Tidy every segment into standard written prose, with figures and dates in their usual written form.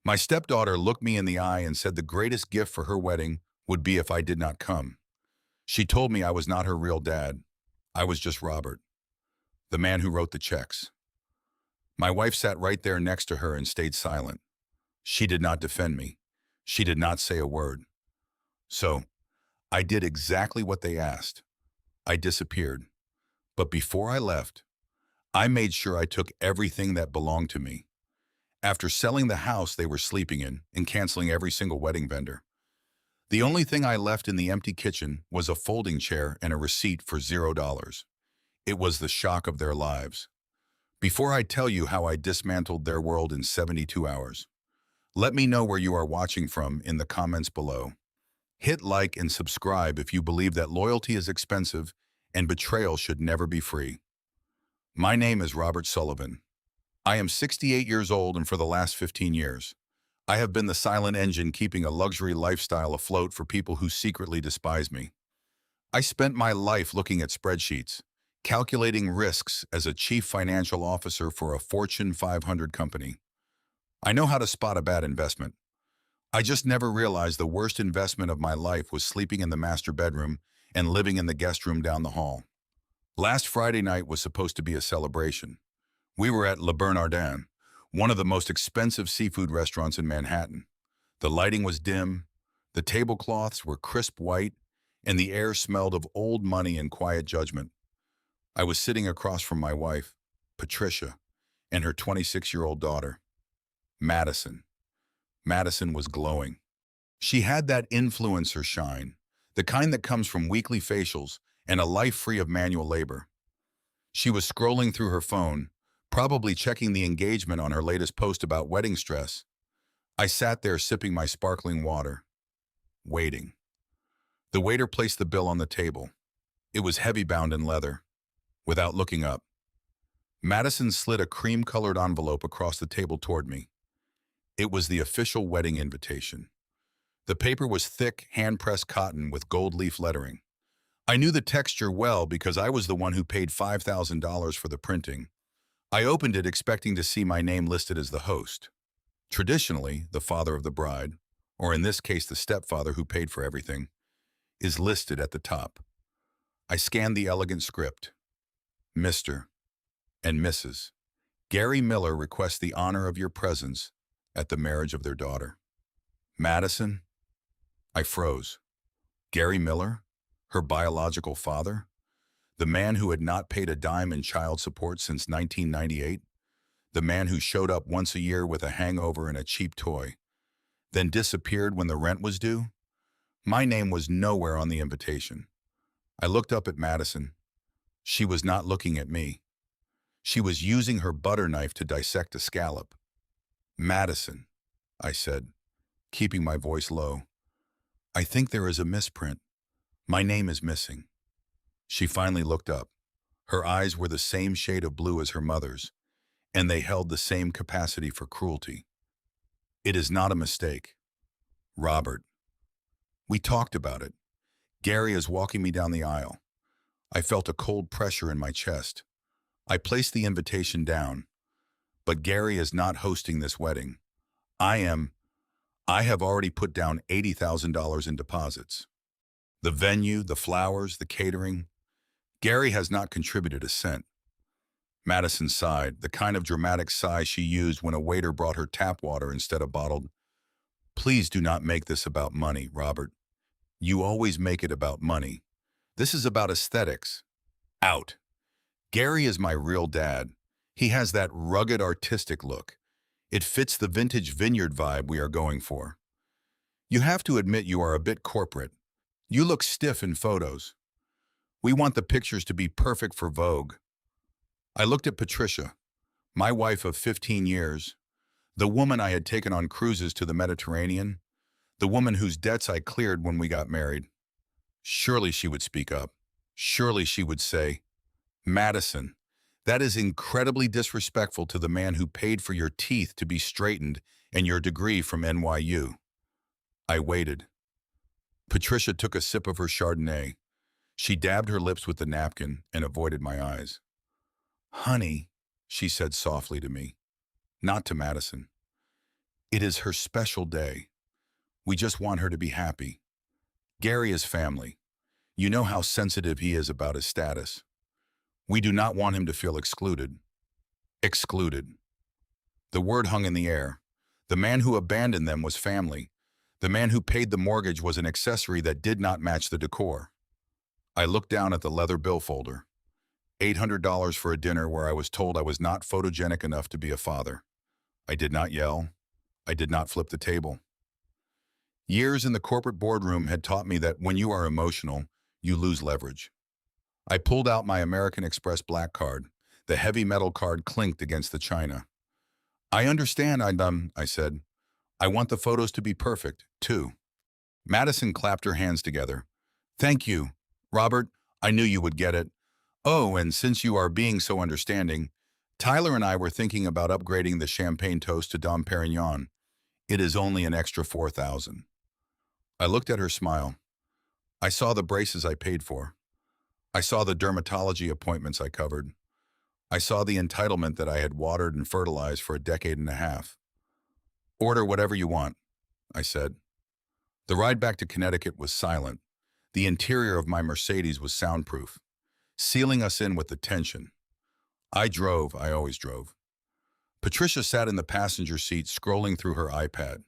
My stepdaughter looked me in the eye and said the greatest gift for her wedding would be if I did not come. She told me I was not her real dad. I was just Robert, the man who wrote the checks. My wife sat right there next to her and stayed silent. She did not defend me. She did not say a word. So, I did exactly what they asked. I disappeared. But before I left, I made sure I took everything that belonged to me. After selling the house they were sleeping in and canceling every single wedding vendor, the only thing I left in the empty kitchen was a folding chair and a receipt for $0. It was the shock of their lives. Before I tell you how I dismantled their world in 72 hours, let me know where you are watching from in the comments below. Hit like and subscribe if you believe that loyalty is expensive and betrayal should never be free. My name is Robert Sullivan. I am 68 years old, and for the last 15 years, I have been the silent engine keeping a luxury lifestyle afloat for people who secretly despise me. I spent my life looking at spreadsheets, calculating risks as a chief financial officer for a Fortune 500 company. I know how to spot a bad investment. I just never realized the worst investment of my life was sleeping in the master bedroom and living in the guest room down the hall. Last Friday night was supposed to be a celebration. We were at Le Bernardin, one of the most expensive seafood restaurants in Manhattan. The lighting was dim, the tablecloths were crisp white, and the air smelled of old money and quiet judgment. I was sitting across from my wife, Patricia, and her 26-year-old daughter, Madison. Madison was glowing. She had that influencer shine, the kind that comes from weekly facials and a life free of manual labor. She was scrolling through her phone, probably checking the engagement on her latest post about wedding stress. I sat there sipping my sparkling water, waiting. The waiter placed the bill on the table. It was heavy-bound in leather. Without looking up, Madison slid a cream-colored envelope across the table toward me. It was the official wedding invitation. The paper was thick, hand-pressed cotton with gold leaf lettering. I knew the texture well because I was the one who paid $5,000 for the printing. I opened it expecting to see my name listed as the host. Traditionally, the father of the bride, or in this case the stepfather who paid for everything, is listed at the top. I scanned the elegant script. Mr. and Mrs. Gary Miller request the honor of your presence at the marriage of their daughter. Madison? I froze. Gary Miller? Her biological father? The man who had not paid a dime in child support since 1998? The man who showed up once a year with a hangover and a cheap toy, then disappeared when the rent was due? My name was nowhere on the invitation. I looked up at Madison. She was not looking at me. She was using her butter knife to dissect a scallop. Madison, I said, keeping my voice low. I think there is a misprint. My name is missing. She finally looked up. Her eyes were the same shade of blue as her mother's, and they held the same capacity for cruelty. It is not a mistake. Robert. We talked about it. Gary is walking me down the aisle. I felt a cold pressure in my chest. I placed the invitation down. But Gary is not hosting this wedding. I am. I have already put down $80,000 in deposits. The venue, the flowers, the catering. Gary has not contributed a cent. Madison sighed, the kind of dramatic sigh she used when a waiter brought her tap water instead of bottled. Please do not make this about money, Robert. You always make it about money. This is about aesthetics. Out. Gary is my real dad. He has that rugged artistic look. It fits the vintage vineyard vibe we are going for. You have to admit you are a bit corporate. You look stiff in photos. We want the pictures to be perfect for Vogue. I looked at Patricia, my wife of 15 years, the woman I had taken on cruises to the Mediterranean, the woman whose debts I cleared when we got married. Surely she would speak up. Surely she would say, Madison, that is incredibly disrespectful to the man who paid for your teeth to be straightened and your degree from NYU. I waited. Patricia took a sip of her Chardonnay. She dabbed her lips with the napkin and avoided my eyes. Honey, she said softly to me, not to Madison. It is her special day. We just want her to be happy. Gary is family. You know how sensitive he is about his status. We do not want him to feel excluded. Excluded. The word hung in the air. The man who abandoned them was family. The man who paid the mortgage was an accessory that did not match the decor. I looked down at the leather bill folder. $800 for a dinner where I was told I was not photogenic enough to be a father. I did not yell. I did not flip the table. Years in the corporate boardroom had taught me that when you are emotional, you lose leverage. I pulled out my American Express black card. The heavy metal card clinked against the china. I understand, I said. I want the photos to be perfect, too. Madison clapped her hands together. Thank you, Robert. I knew you would get it. Oh, and since you are being so understanding, Tyler and I were thinking about upgrading the champagne toast to Dom Perignon. It is only an extra $4,000. I looked at her smile. I saw the braces I paid for. I saw the dermatology appointments I covered. I saw the entitlement that I had watered and fertilized for a decade and a half. Order whatever you want, I said. The ride back to Connecticut was silent. The interior of my Mercedes was soundproof, sealing us in with the tension. I always drove. Patricia sat in the passenger seat scrolling through her iPad.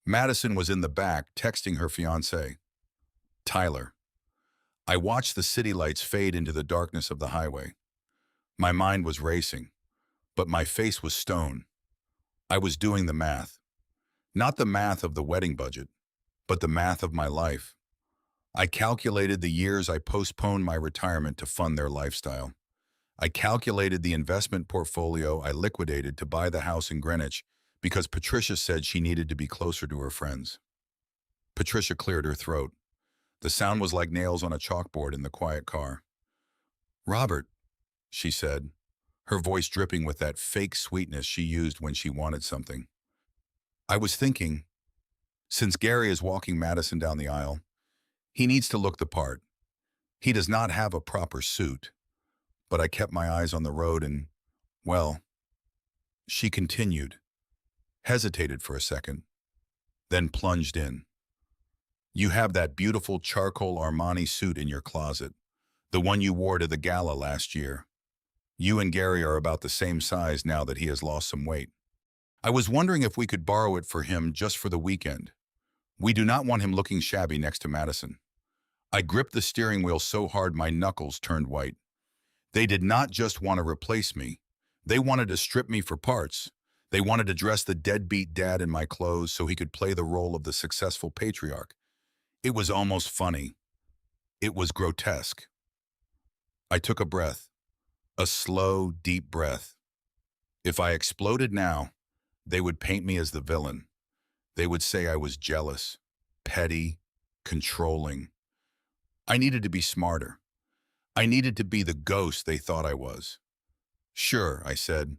Madison was in the back texting her fiancé. Tyler. I watched the city lights fade into the darkness of the highway. My mind was racing, but my face was stone. I was doing the math. Not the math of the wedding budget, but the math of my life. I calculated the years I postponed my retirement to fund their lifestyle. I calculated the investment portfolio I liquidated to buy the house in Greenwich because Patricia said she needed to be closer to her friends. Patricia cleared her throat. The sound was like nails on a chalkboard in the quiet car. Robert, she said, her voice dripping with that fake sweetness she used when she wanted something. I was thinking, since Gary is walking Madison down the aisle, he needs to look the part. He does not have a proper suit. But I kept my eyes on the road and, well, she continued, hesitated for a second, then plunged in. You have that beautiful charcoal Armani suit in your closet, the one you wore to the gala last year. You and Gary are about the same size now that he has lost some weight. I was wondering if we could borrow it for him just for the weekend. We do not want him looking shabby next to Madison. I gripped the steering wheel so hard my knuckles turned white. They did not just want to replace me. They wanted to strip me for parts. They wanted to dress the deadbeat dad in my clothes so he could play the role of the successful patriarch. It was almost funny. It was grotesque. I took a breath, a slow, deep breath. If I exploded now, they would paint me as the villain. They would say I was jealous, petty, controlling. I needed to be smarter. I needed to be the ghost they thought I was. Sure, I said.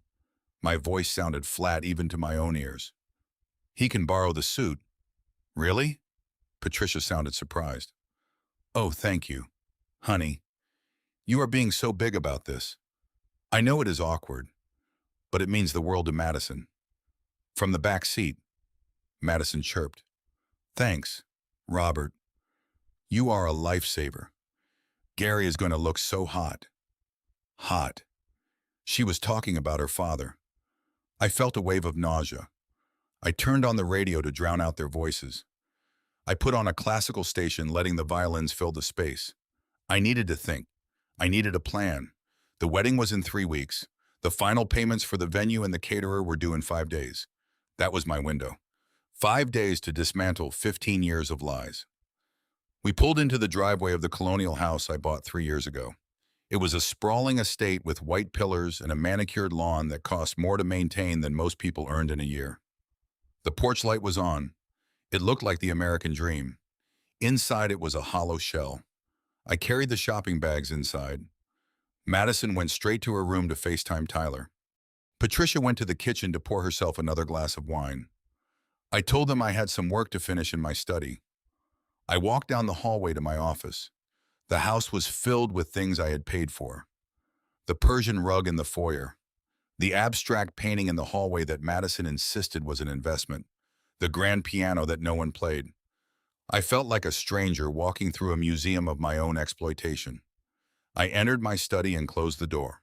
My voice sounded flat even to my own ears. He can borrow the suit. Really? Patricia sounded surprised. Oh, thank you. Honey, you are being so big about this. I know it is awkward, but it means the world to Madison. From the back seat, Madison chirped. Thanks, Robert. You are a lifesaver. Gary is going to look so hot. Hot. She was talking about her father. I felt a wave of nausea. I turned on the radio to drown out their voices. I put on a classical station, letting the violins fill the space. I needed to think. I needed a plan. The wedding was in 3 weeks. The final payments for the venue and the caterer were due in 5 days. That was my window. 5 days to dismantle 15 years of lies. We pulled into the driveway of the colonial house I bought 3 years ago. It was a sprawling estate with white pillars and a manicured lawn that cost more to maintain than most people earned in a year. The porch light was on. It looked like the American dream. Inside it was a hollow shell. I carried the shopping bags inside. Madison went straight to her room to FaceTime Tyler. Patricia went to the kitchen to pour herself another glass of wine. I told them I had some work to finish in my study. I walked down the hallway to my office. The house was filled with things I had paid for. The Persian rug in the foyer, The abstract painting in the hallway that Madison insisted was an investment. The grand piano that no one played. I felt like a stranger walking through a museum of my own exploitation. I entered my study and closed the door.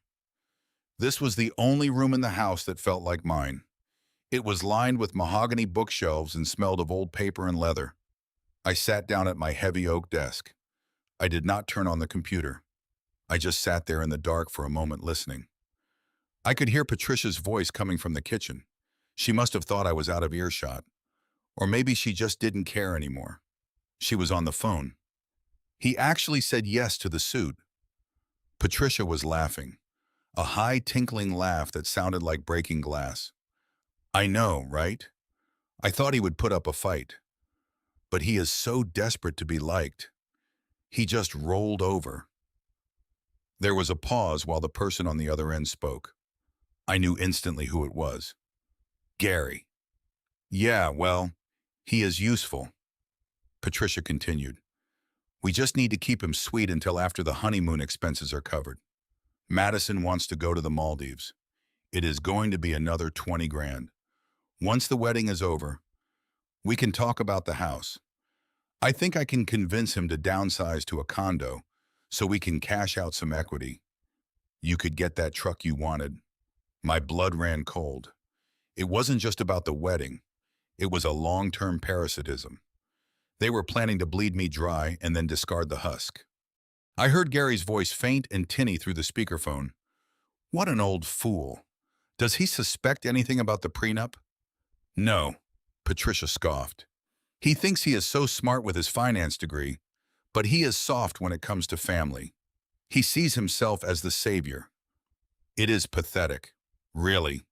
This was the only room in the house that felt like mine. It was lined with mahogany bookshelves and smelled of old paper and leather. I sat down at my heavy oak desk. I did not turn on the computer. I just sat there in the dark for a moment listening. I could hear Patricia's voice coming from the kitchen. She must have thought I was out of earshot. Or maybe she just didn't care anymore. She was on the phone. He actually said yes to the suit. Patricia was laughing. A high, tinkling laugh that sounded like breaking glass. I know, right? I thought he would put up a fight. But he is so desperate to be liked. He just rolled over. There was a pause while the person on the other end spoke. I knew instantly who it was. Gary. Yeah, well, he is useful. Patricia continued. We just need to keep him sweet until after the honeymoon expenses are covered. Madison wants to go to the Maldives. It is going to be another 20 grand. Once the wedding is over, we can talk about the house. I think I can convince him to downsize to a condo so we can cash out some equity. You could get that truck you wanted. My blood ran cold. It wasn't just about the wedding. It was a long-term parasitism. They were planning to bleed me dry and then discard the husk. I heard Gary's voice faint and tinny through the speakerphone. What an old fool. Does he suspect anything about the prenup? No, Patricia scoffed. He thinks he is so smart with his finance degree, but he is soft when it comes to family. He sees himself as the savior. It is pathetic, really.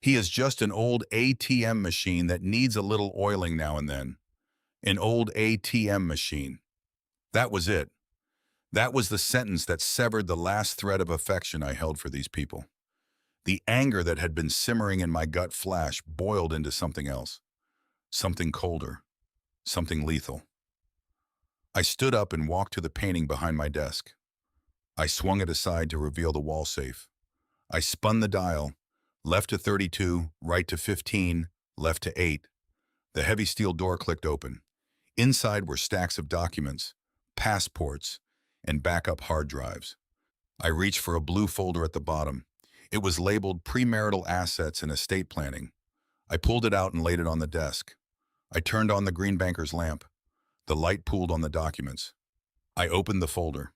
He is just an old ATM machine that needs a little oiling now and then. An old ATM machine. That was it. That was the sentence that severed the last thread of affection I held for these people. The anger that had been simmering in my gut flash boiled into something else. Something colder. Something lethal. I stood up and walked to the painting behind my desk. I swung it aside to reveal the wall safe. I spun the dial, left to 32, right to 15, left to 8. The heavy steel door clicked open. Inside were stacks of documents, passports, and backup hard drives. I reached for a blue folder at the bottom. It was labeled Premarital Assets and Estate Planning. I pulled it out and laid it on the desk. I turned on the green banker's lamp. The light pooled on the documents. I opened the folder.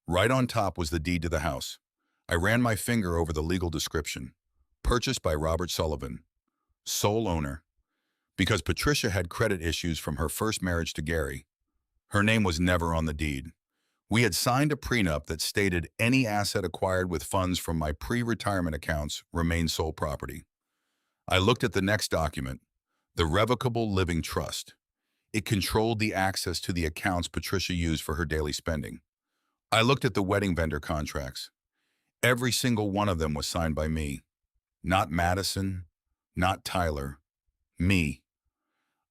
Right on top was the deed to the house. I ran my finger over the legal description. Purchased by Robert Sullivan. Sole owner. Because Patricia had credit issues from her first marriage to Gary. Her name was never on the deed. We had signed a prenup that stated any asset acquired with funds from my pre-retirement accounts remained sole property. I looked at the next document, the Revocable Living Trust. It controlled the access to the accounts Patricia used for her daily spending. I looked at the wedding vendor contracts. Every single one of them was signed by me. Not Madison, not Tyler, me.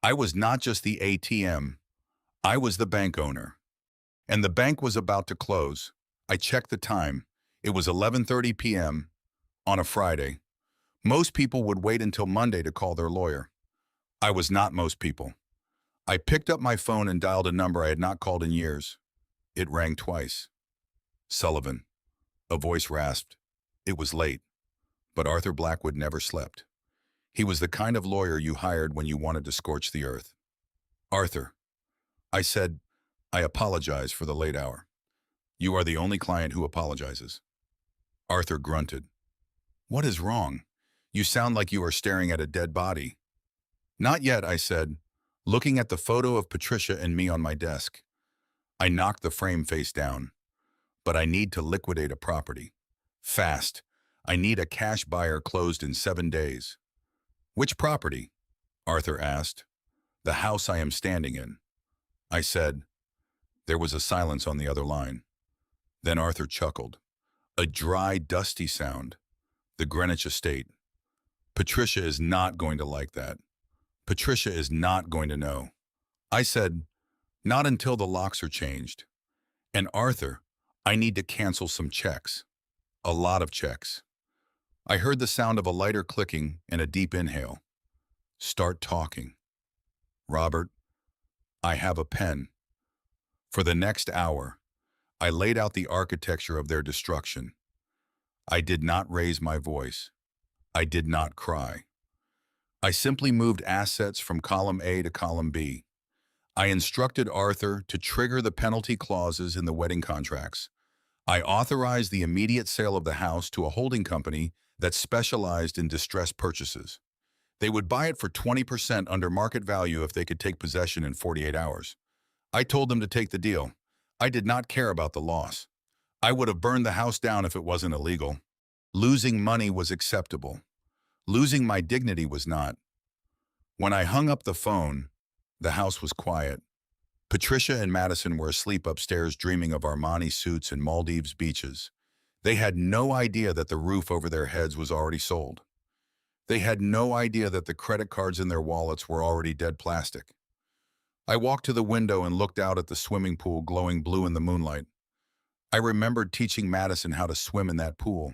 I was not just the ATM, I was the bank owner. And the bank was about to close. I checked the time. It was 11:30 p.m. on a Friday. Most people would wait until Monday to call their lawyer. I was not most people. I picked up my phone and dialed a number I had not called in years. It rang twice. Sullivan. A voice rasped. It was late. But Arthur Blackwood never slept. He was the kind of lawyer you hired when you wanted to scorch the earth. Arthur. I said, I apologize for the late hour. You are the only client who apologizes. Arthur grunted. What is wrong? You sound like you are staring at a dead body. Not yet, I said, looking at the photo of Patricia and me on my desk. I knocked the frame face down. But I need to liquidate a property. Fast. I need a cash buyer closed in 7 days. Which property? Arthur asked. The house I am standing in. I said. There was a silence on the other line. Then Arthur chuckled. A dry, dusty sound. The Greenwich estate. Patricia is not going to like that. Patricia is not going to know. I said, not until the locks are changed. And Arthur, I need to cancel some checks. A lot of checks. I heard the sound of a lighter clicking and a deep inhale. Start talking. Robert, I have a pen. For the next hour, I laid out the architecture of their destruction. I did not raise my voice. I did not cry. I simply moved assets from column A to column B. I instructed Arthur to trigger the penalty clauses in the wedding contracts. I authorized the immediate sale of the house to a holding company that specialized in distressed purchases. They would buy it for 20% under market value if they could take possession in 48 hours. I told them to take the deal. I did not care about the loss. I would have burned the house down if it wasn't illegal. Losing money was acceptable. Losing my dignity was not. When I hung up the phone, the house was quiet. Patricia and Madison were asleep upstairs dreaming of Armani suits and Maldives beaches. They had no idea that the roof over their heads was already sold. They had no idea that the credit cards in their wallets were already dead plastic. I walked to the window and looked out at the swimming pool glowing blue in the moonlight. I remembered teaching Madison how to swim in that pool.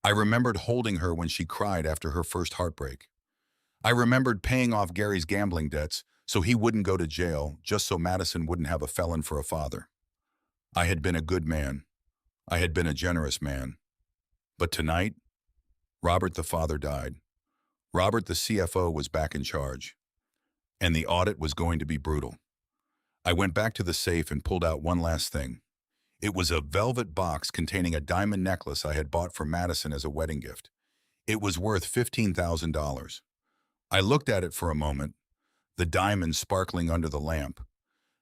I remembered holding her when she cried after her first heartbreak. I remembered paying off Gary's gambling debts so he wouldn't go to jail, just so Madison wouldn't have a felon for a father. I had been a good man. I had been a generous man. But tonight, Robert the father died. Robert the CFO was back in charge. And the audit was going to be brutal. I went back to the safe and pulled out one last thing. It was a velvet box containing a diamond necklace I had bought for Madison as a wedding gift. It was worth $15,000. I looked at it for a moment, the diamond sparkling under the lamp.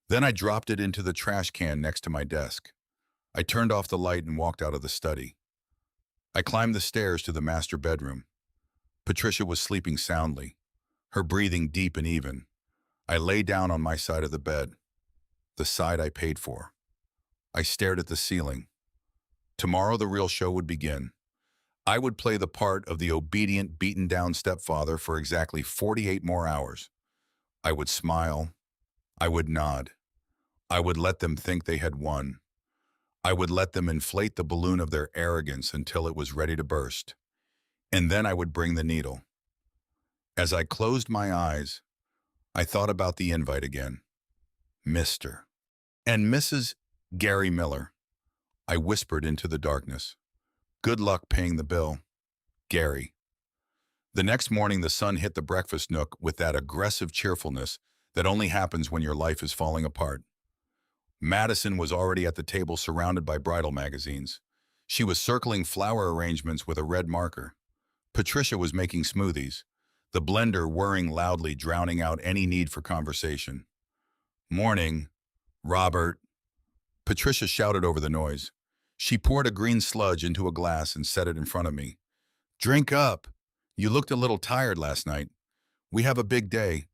Then I dropped it into the trash can next to my desk. I turned off the light and walked out of the study. I climbed the stairs to the master bedroom. Patricia was sleeping soundly, her breathing deep and even. I lay down on my side of the bed, the side I paid for. I stared at the ceiling. Tomorrow the real show would begin. I would play the part of the obedient, beaten-down stepfather for exactly 48 more hours. I would smile. I would nod. I would let them think they had won. I would let them inflate the balloon of their arrogance until it was ready to burst. And then I would bring the needle. As I closed my eyes, I thought about the invite again. Mr. and Mrs. Gary Miller. I whispered into the darkness. Good luck paying the bill, Gary. The next morning, the sun hit the breakfast nook with that aggressive cheerfulness that only happens when your life is falling apart. Madison was already at the table surrounded by bridal magazines. She was circling flower arrangements with a red marker. Patricia was making smoothies, the blender whirring loudly, drowning out any need for conversation. Morning, Robert. Patricia shouted over the noise. She poured a green sludge into a glass and set it in front of me. Drink up. You looked a little tired last night. We have a big day.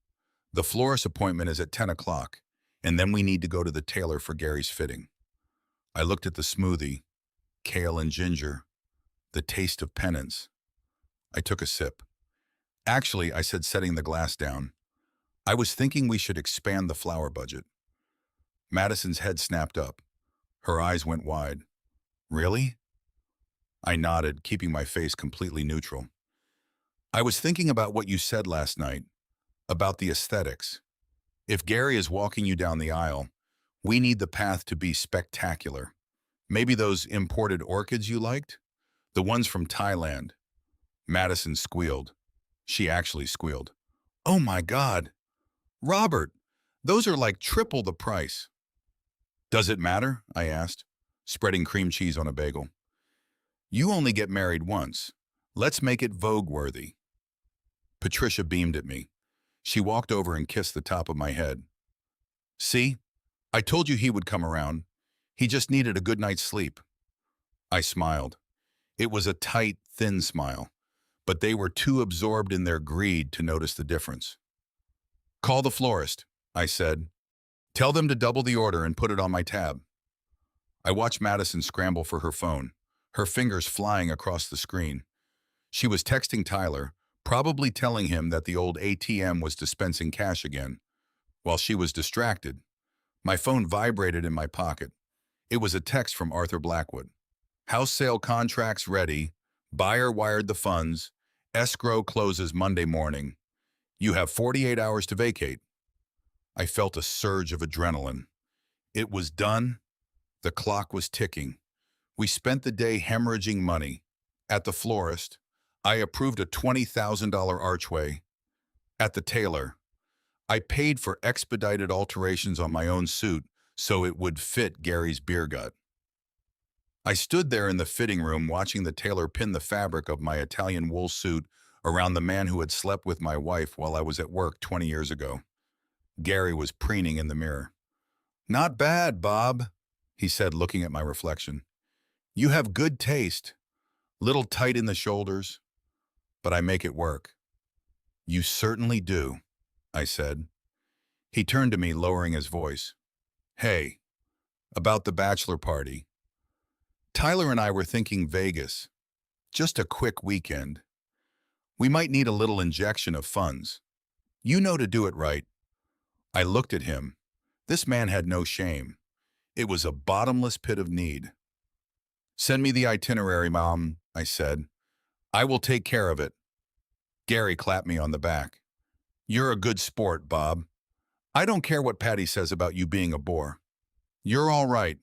The florist appointment is at 10 o'clock, and then we need to go to the tailor for Gary's fitting. I looked at the smoothie, kale and ginger, the taste of penance. I took a sip. Actually, I said, setting the glass down, I was thinking we should expand the flower budget. Madison's head snapped up. Her eyes went wide. Really? I nodded, keeping my face completely neutral. I was thinking about what you said last night, about the aesthetics. If Gary is walking you down the aisle, we need the path to be spectacular. Maybe those imported orchids you liked? The ones from Thailand. Madison squealed. She actually squealed. Oh my God! Robert, those are like triple the price. Does it matter? I asked, spreading cream cheese on a bagel. You only get married once. Let's make it Vogue-worthy. Patricia beamed at me. She walked over and kissed the top of my head. See? I told you he would come around. He just needed a good night's sleep. I smiled. It was a tight, thin smile, but they were too absorbed in their greed to notice the difference. Call the florist, I said. Tell them to double the order and put it on my tab. I watched Madison scramble for her phone, her fingers flying across the screen. She was texting Tyler, probably telling him that the old ATM was dispensing cash again. While she was distracted, my phone vibrated in my pocket. It was a text from Arthur Blackwood. House sale contracts ready. Buyer wired the funds. Escrow closes Monday morning. You have 48 hours to vacate. I felt a surge of adrenaline. It was done. The clock was ticking. We spent the day hemorrhaging money. At the florist, I approved a $20,000 archway. At the tailor, I paid for expedited alterations on my own suit so it would fit Gary's beer gut. I stood there in the fitting room watching the tailor pin the fabric of my Italian wool suit around the man who had slept with my wife while I was at work 20 years ago. Gary was preening in the mirror. "Not bad, Bob," he said, looking at my reflection. "You have good taste. Little tight in the shoulders, but I make it work." "You certainly do," I said. He turned to me, lowering his voice. "Hey, about the bachelor party. Tyler and I were thinking Vegas. Just a quick weekend. We might need a little injection of funds. You know to do it right." I looked at him. This man had no shame. It was a bottomless pit of need. "Send me the itinerary, Mom," I said. "I will take care of it." Gary clapped me on the back. "You're a good sport, Bob. I don't care what Patty says about you being a bore. You're all right."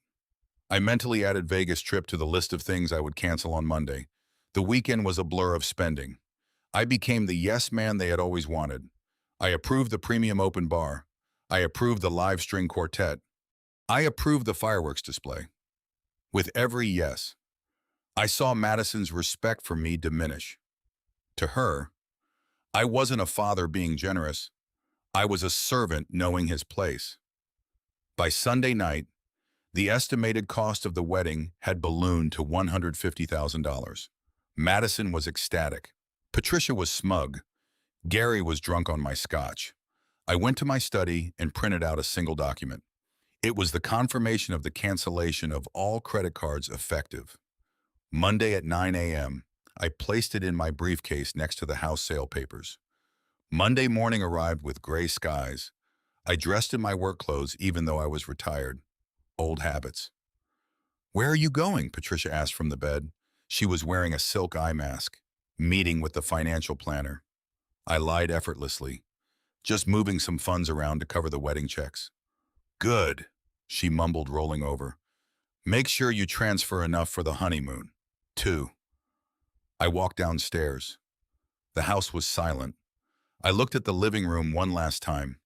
I mentally added Vegas trip to the list of things I would cancel on Monday. The weekend was a blur of spending. I became the yes man they had always wanted. I approved the premium open bar. I approved the live string quartet. I approved the fireworks display. With every yes, I saw Madison's respect for me diminish. To her, I wasn't a father being generous. I was a servant knowing his place. By Sunday night, the estimated cost of the wedding had ballooned to $150,000. Madison was ecstatic. Patricia was smug. Gary was drunk on my scotch. I went to my study and printed out a single document. It was the confirmation of the cancellation of all credit cards effective. Monday at 9 a.m., I placed it in my briefcase next to the house sale papers. Monday morning arrived with gray skies. I dressed in my work clothes even though I was retired. Old habits. "Where are you going?" Patricia asked from the bed. She was wearing a silk eye mask. "Meeting with the financial planner." I lied effortlessly. "Just moving some funds around to cover the wedding checks." "Good," she mumbled, rolling over. "Make sure you transfer enough for the honeymoon, too." I walked downstairs. The house was silent. I looked at the living room one last time.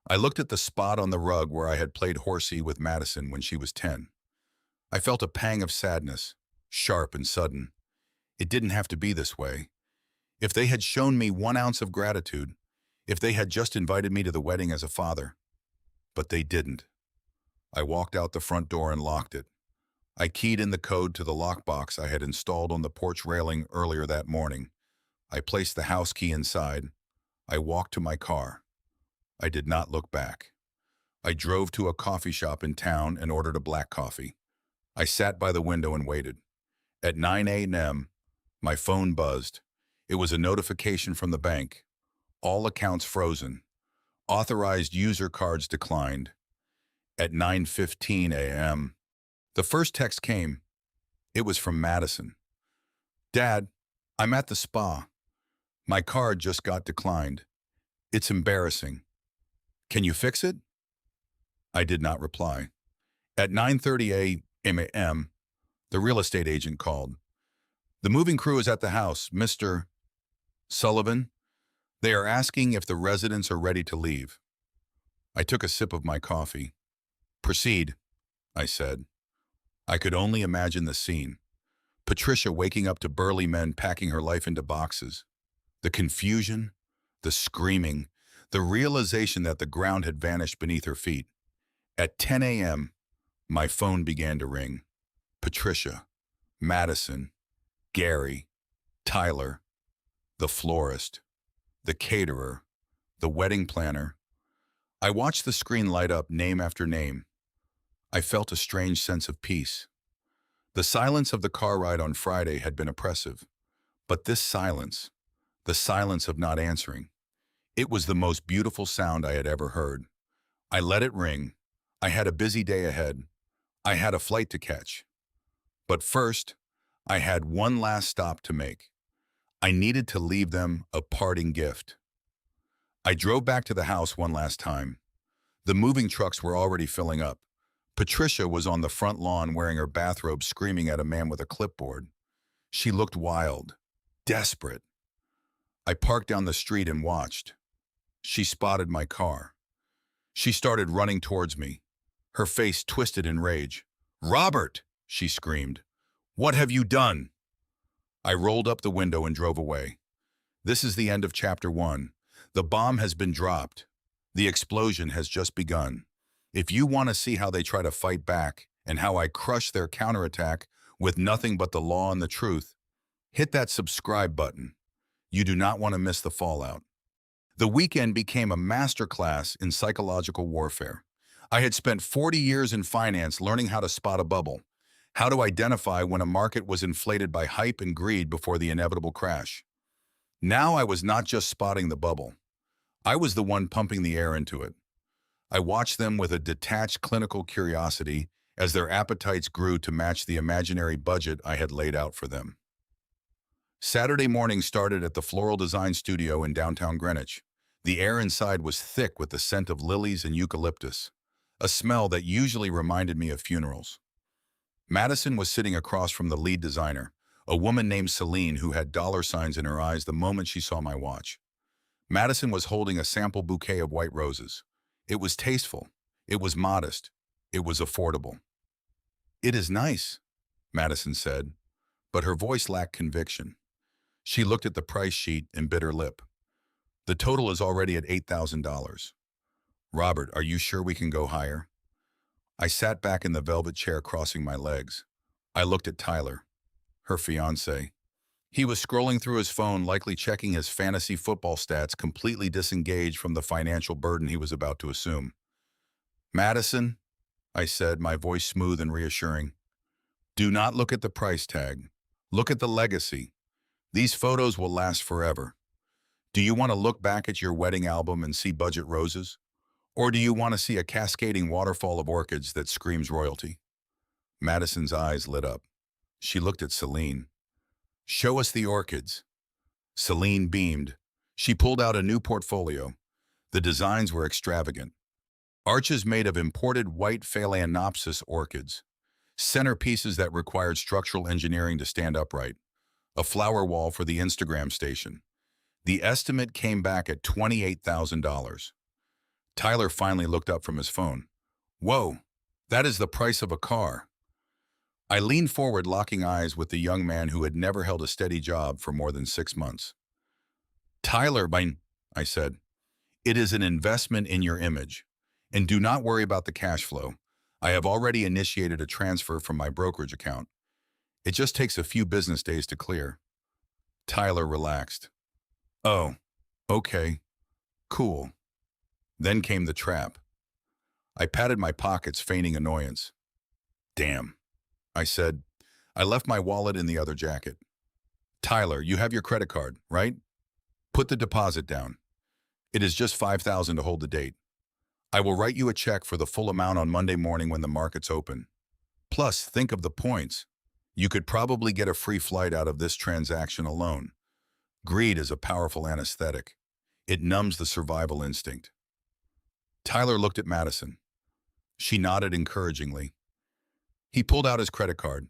I looked at the spot on the rug where I had played horsey with Madison when she was 10. I felt a pang of sadness, sharp and sudden. It didn't have to be this way. If they had shown me 1 ounce of gratitude, if they had just invited me to the wedding as a father. But they didn't. I walked out the front door and locked it. I keyed in the code to the lockbox I had installed on the porch railing earlier that morning. I placed the house key inside. I walked to my car. I did not look back. I drove to a coffee shop in town and ordered a black coffee. I sat by the window and waited. At 9 a.m., my phone buzzed. It was a notification from the bank. All accounts frozen. Authorized user cards declined. At 9:15 a.m., the first text came. It was from Madison. "Dad, I'm at the spa. My card just got declined. It's embarrassing. Can you fix it?" I did not reply. At 9:30 a.m., the real estate agent called. "The moving crew is at the house, Mr. Sullivan. They are asking if the residents are ready to leave." I took a sip of my coffee. "Proceed," I said. I could only imagine the scene. Patricia waking up to burly men packing her life into boxes. The confusion, the screaming, the realization that the ground had vanished beneath her feet. At 10 a.m., my phone began to ring. Patricia, Madison, Gary, Tyler, the florist, the caterer, the wedding planner. I watched the screen light up, name after name. I felt a strange sense of peace. The silence of the car ride on Friday had been oppressive. But this silence, the silence of not answering, it was the most beautiful sound I had ever heard. I let it ring. I had a busy day ahead. I had a flight to catch. But first, I had one last stop to make. I needed to leave them a parting gift. I drove back to the house one last time. The moving trucks were already filling up. Patricia was on the front lawn wearing her bathrobe, screaming at a man with a clipboard. She looked wild, desperate. I parked down the street and watched. She spotted my car. She started running towards me, her face twisted in rage. "Robert!" she screamed. "What have you done?" I rolled up the window and drove away. This is the end of chapter 1. The bomb has been dropped. The explosion has just begun. If you want to see how they try to fight back and how I crush their counterattack with nothing but the law and the truth, hit that subscribe button. You do not want to miss the fallout. The weekend became a masterclass in psychological warfare. I had spent 40 years in finance learning how to spot a bubble, how to identify when a market was inflated by hype and greed before the inevitable crash. Now I was not just spotting the bubble. I was the one pumping the air into it. I watched them with a detached clinical curiosity as their appetites grew to match the imaginary budget I had laid out for them. Saturday morning started at the Floral Design Studio in downtown Greenwich. The air inside was thick with the scent of lilies and eucalyptus, a smell that usually reminded me of funerals. Madison was sitting across from the lead designer, a woman named Celine who had dollar signs in her eyes the moment she saw my watch. Madison was holding a sample bouquet of white roses. It was tasteful. It was modest. It was affordable. "It is nice," Madison said, but her voice lacked conviction. She looked at the price sheet and bit her lip. "The total is already at $8,000. Robert, are you sure we can go higher?" I sat back in the velvet chair, crossing my legs. I looked at Tyler, her fiancé. He was scrolling through his phone, likely checking his fantasy football stats, completely disengaged from the financial burden he was about to assume. "Madison," I said, my voice smooth and reassuring, "do not look at the price tag. Look at the legacy. These photos will last forever. Do you want to look back at your wedding album and see budget roses? Or do you want to see a cascading waterfall of orchids that screams royalty?" Madison's eyes lit up. She looked at Celine. "Show us the orchids." Celine beamed. She pulled out a new portfolio. The designs were extravagant. Arches made of imported white phalaenopsis orchids. Centerpieces that required structural engineering to stand upright. A flower wall for the Instagram station. The estimate came back at $28,000. Tyler finally looked up from his phone. "Whoa, that is the price of a car." I leaned forward, locking eyes with the young man who had never held a steady job for more than 6 months. "Tyler," I said, "it is an investment in your image. And do not worry about the cash flow. I have already initiated a transfer from my brokerage account. It just takes a few business days to clear." Tyler relaxed. "Oh, okay, cool." Then came the trap. I patted my pockets, feigning annoyance. "Damn," I said. "I left my wallet in the other jacket." "Tyler, you have your credit card, right? Put the deposit down. It is just $5,000 to hold the date. I will write you a check for the full amount on Monday morning when the markets open. Plus, think of the points. You could probably get a free flight out of this transaction alone. Greed is a powerful anesthetic. It numbs the survival instinct." Tyler looked at Madison. She nodded encouragingly. He pulled out his credit card.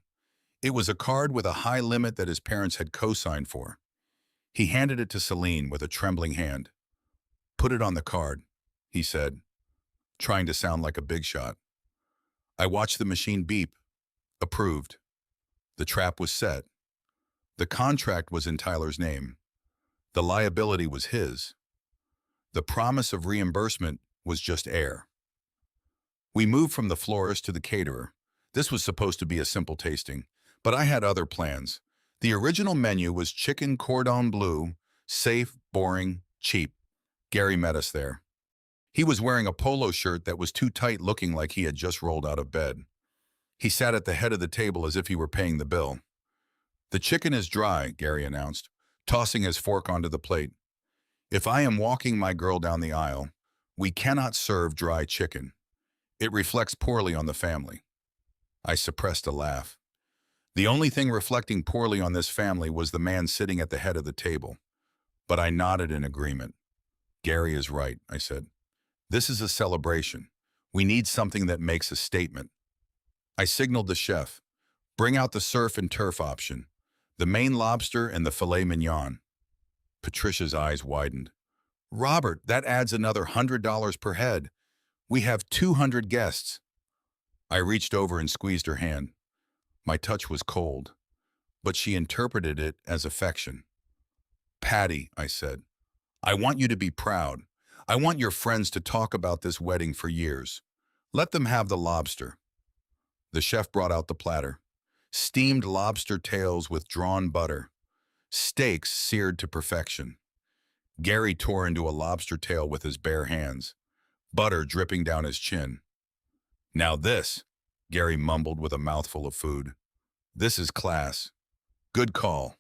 It was a card with a high limit that his parents had co-signed for. He handed it to Celine with a trembling hand. "Put it on the card," he said, trying to sound like a big shot. I watched the machine beep. Approved. The trap was set. The contract was in Tyler's name. The liability was his. The promise of reimbursement was just air. We moved from the florist to the caterer. This was supposed to be a simple tasting, but I had other plans. The original menu was chicken cordon bleu, safe, boring, cheap. Gary met us there. He was wearing a polo shirt that was too tight, looking like he had just rolled out of bed. He sat at the head of the table as if he were paying the bill. "The chicken is dry," Gary announced, tossing his fork onto the plate. "If I am walking my girl down the aisle, we cannot serve dry chicken. It reflects poorly on the family." I suppressed a laugh. The only thing reflecting poorly on this family was the man sitting at the head of the table. But I nodded in agreement. Gary is right, I said. This is a celebration. We need something that makes a statement. I signaled the chef. Bring out the surf and turf option. The Maine lobster and the filet mignon. Patricia's eyes widened. Robert, that adds another $100 per head. We have 200 guests. I reached over and squeezed her hand. My touch was cold, but she interpreted it as affection. Patty, I said, I want you to be proud. I want your friends to talk about this wedding for years. Let them have the lobster. The chef brought out the platter. Steamed lobster tails with drawn butter. Steaks seared to perfection. Gary tore into a lobster tail with his bare hands, butter dripping down his chin. Now this, Gary mumbled with a mouthful of food. This is class. Good call,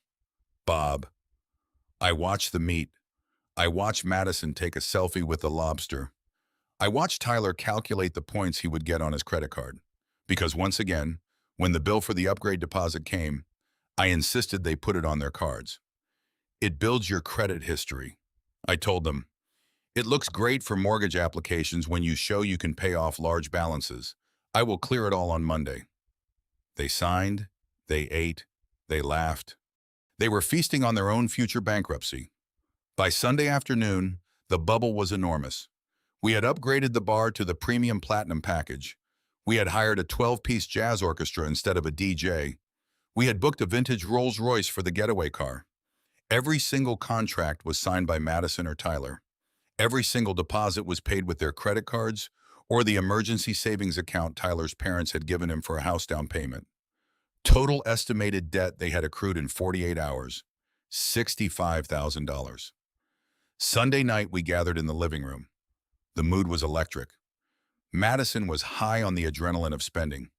Bob. I watched the meat. I watched Madison take a selfie with the lobster. I watched Tyler calculate the points he would get on his credit card. Because once again, when the bill for the upgrade deposit came, I insisted they put it on their cards. It builds your credit history. I told them, it looks great for mortgage applications when you show you can pay off large balances. I will clear it all on Monday. They signed, they ate, they laughed. They were feasting on their own future bankruptcy. By Sunday afternoon, the bubble was enormous. We had upgraded the bar to the premium platinum package. We had hired a 12-piece jazz orchestra instead of a DJ. We had booked a vintage Rolls-Royce for the getaway car. Every single contract was signed by Madison or Tyler. Every single deposit was paid with their credit cards or the emergency savings account Tyler's parents had given him for a house down payment. Total estimated debt they had accrued in 48 hours, $65,000. Sunday night, we gathered in the living room. The mood was electric. Madison was high on the adrenaline of spending.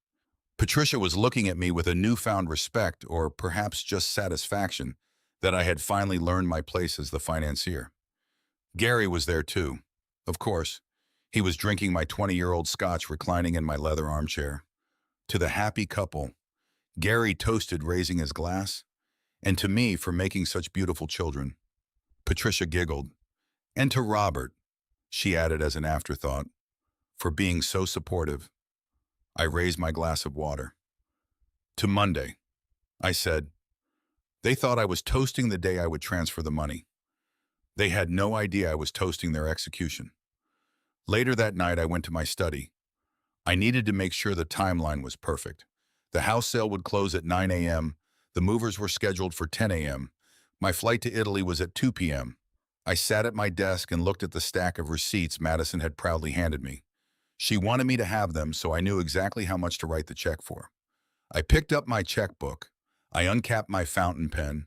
Patricia was looking at me with a newfound respect, or perhaps just satisfaction, that I had finally learned my place as the financier. Gary was there too. Of course, he was drinking my 20-year-old scotch reclining in my leather armchair. To the happy couple, Gary toasted raising his glass, and to me for making such beautiful children. Patricia giggled. And to Robert, she added as an afterthought, for being so supportive. I raised my glass of water. To Monday, I said. They thought I was toasting the day I would transfer the money. They had no idea I was toasting their execution. Later that night, I went to my study. I needed to make sure the timeline was perfect. The house sale would close at 9 a.m. The movers were scheduled for 10 a.m. My flight to Italy was at 2 p.m. I sat at my desk and looked at the stack of receipts Madison had proudly handed me. She wanted me to have them, so I knew exactly how much to write the check for. I picked up my checkbook. I uncapped my fountain pen.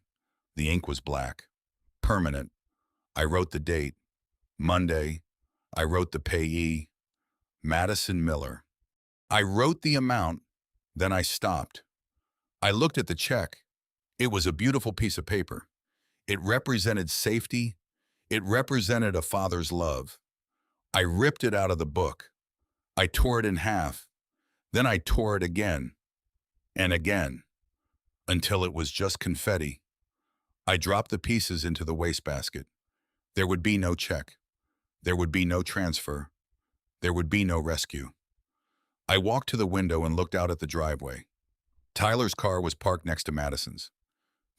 The ink was black. Permanent. I wrote the date. Monday. I wrote the payee. Madison Miller. I wrote the amount, then I stopped. I looked at the check. It was a beautiful piece of paper. It represented safety. It represented a father's love. I ripped it out of the book. I tore it in half. Then I tore it again and again until it was just confetti. I dropped the pieces into the wastebasket. There would be no check. There would be no transfer. There would be no rescue. I walked to the window and looked out at the driveway. Tyler's car was parked next to Madison's.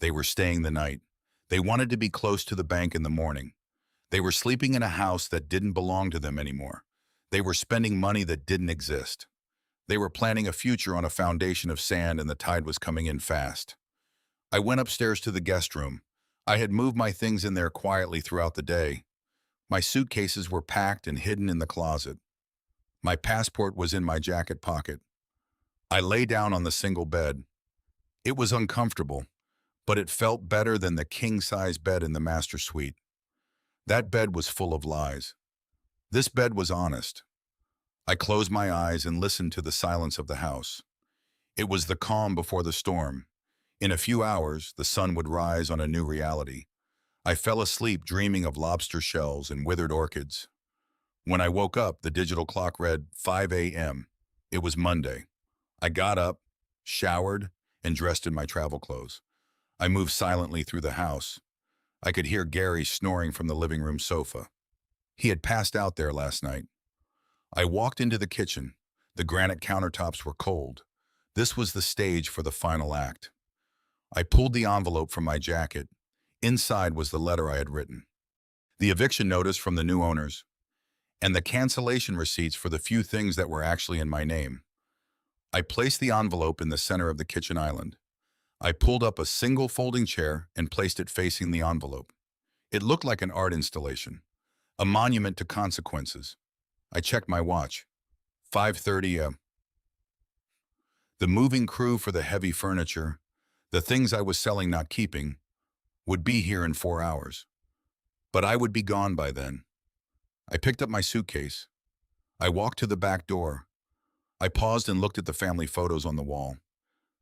They were staying the night. They wanted to be close to the bank in the morning. They were sleeping in a house that didn't belong to them anymore. They were spending money that didn't exist. They were planning a future on a foundation of sand, and the tide was coming in fast. I went upstairs to the guest room. I had moved my things in there quietly throughout the day. My suitcases were packed and hidden in the closet. My passport was in my jacket pocket. I lay down on the single bed. It was uncomfortable, but it felt better than the king-size bed in the master suite. That bed was full of lies. This bed was honest. I closed my eyes and listened to the silence of the house. It was the calm before the storm. In a few hours, the sun would rise on a new reality. I fell asleep dreaming of lobster shells and withered orchids. When I woke up, the digital clock read 5 a.m. It was Monday. I got up, showered, and dressed in my travel clothes. I moved silently through the house. I could hear Gary snoring from the living room sofa. He had passed out there last night. I walked into the kitchen. The granite countertops were cold. This was the stage for the final act. I pulled the envelope from my jacket. Inside was the letter I had written, the eviction notice from the new owners, and the cancellation receipts for the few things that were actually in my name. I placed the envelope in the center of the kitchen island. I pulled up a single folding chair and placed it facing the envelope. It looked like an art installation, a monument to consequences. I checked my watch. 5:30 a.m. The moving crew for the heavy furniture, the things I was selling not keeping, would be here in 4 hours. But I would be gone by then. I picked up my suitcase. I walked to the back door. I paused and looked at the family photos on the wall.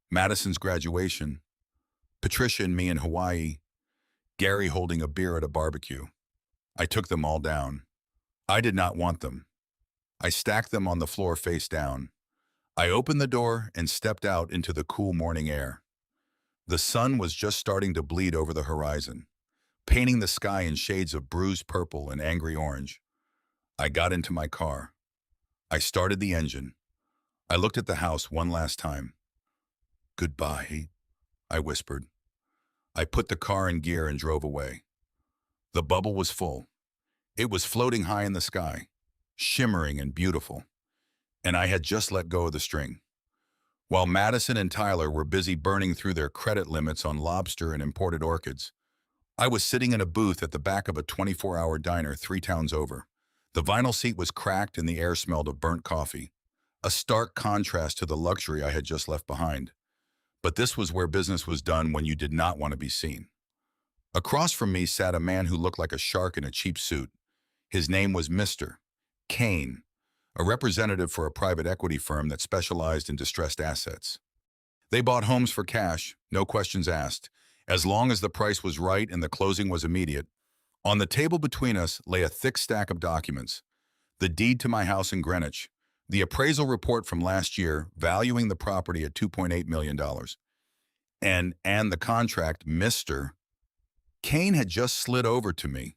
Madison's graduation, Patricia and me in Hawaii, Gary holding a beer at a barbecue. I took them all down. I did not want them. I stacked them on the floor face down. I opened the door and stepped out into the cool morning air. The sun was just starting to bleed over the horizon, painting the sky in shades of bruised purple and angry orange. I got into my car. I started the engine. I looked at the house one last time. "Goodbye," I whispered. I put the car in gear and drove away. The bubble was full. It was floating high in the sky, shimmering and beautiful, and I had just let go of the string. While Madison and Tyler were busy burning through their credit limits on lobster and imported orchids, I was sitting in a booth at the back of a 24-hour diner 3 towns over. The vinyl seat was cracked and the air smelled of burnt coffee, a stark contrast to the luxury I had just left behind. But this was where business was done when you did not want to be seen. Across from me sat a man who looked like a shark in a cheap suit. His name was Mr. Kane, a representative for a private equity firm that specialized in distressed assets. They bought homes for cash, no questions asked, as long as the price was right and the closing was immediate. On the table between us lay a thick stack of documents: the deed to my house in Greenwich, the appraisal report from last year valuing the property at $2.8 million, and the contract Mr. Kane had just slid over to me.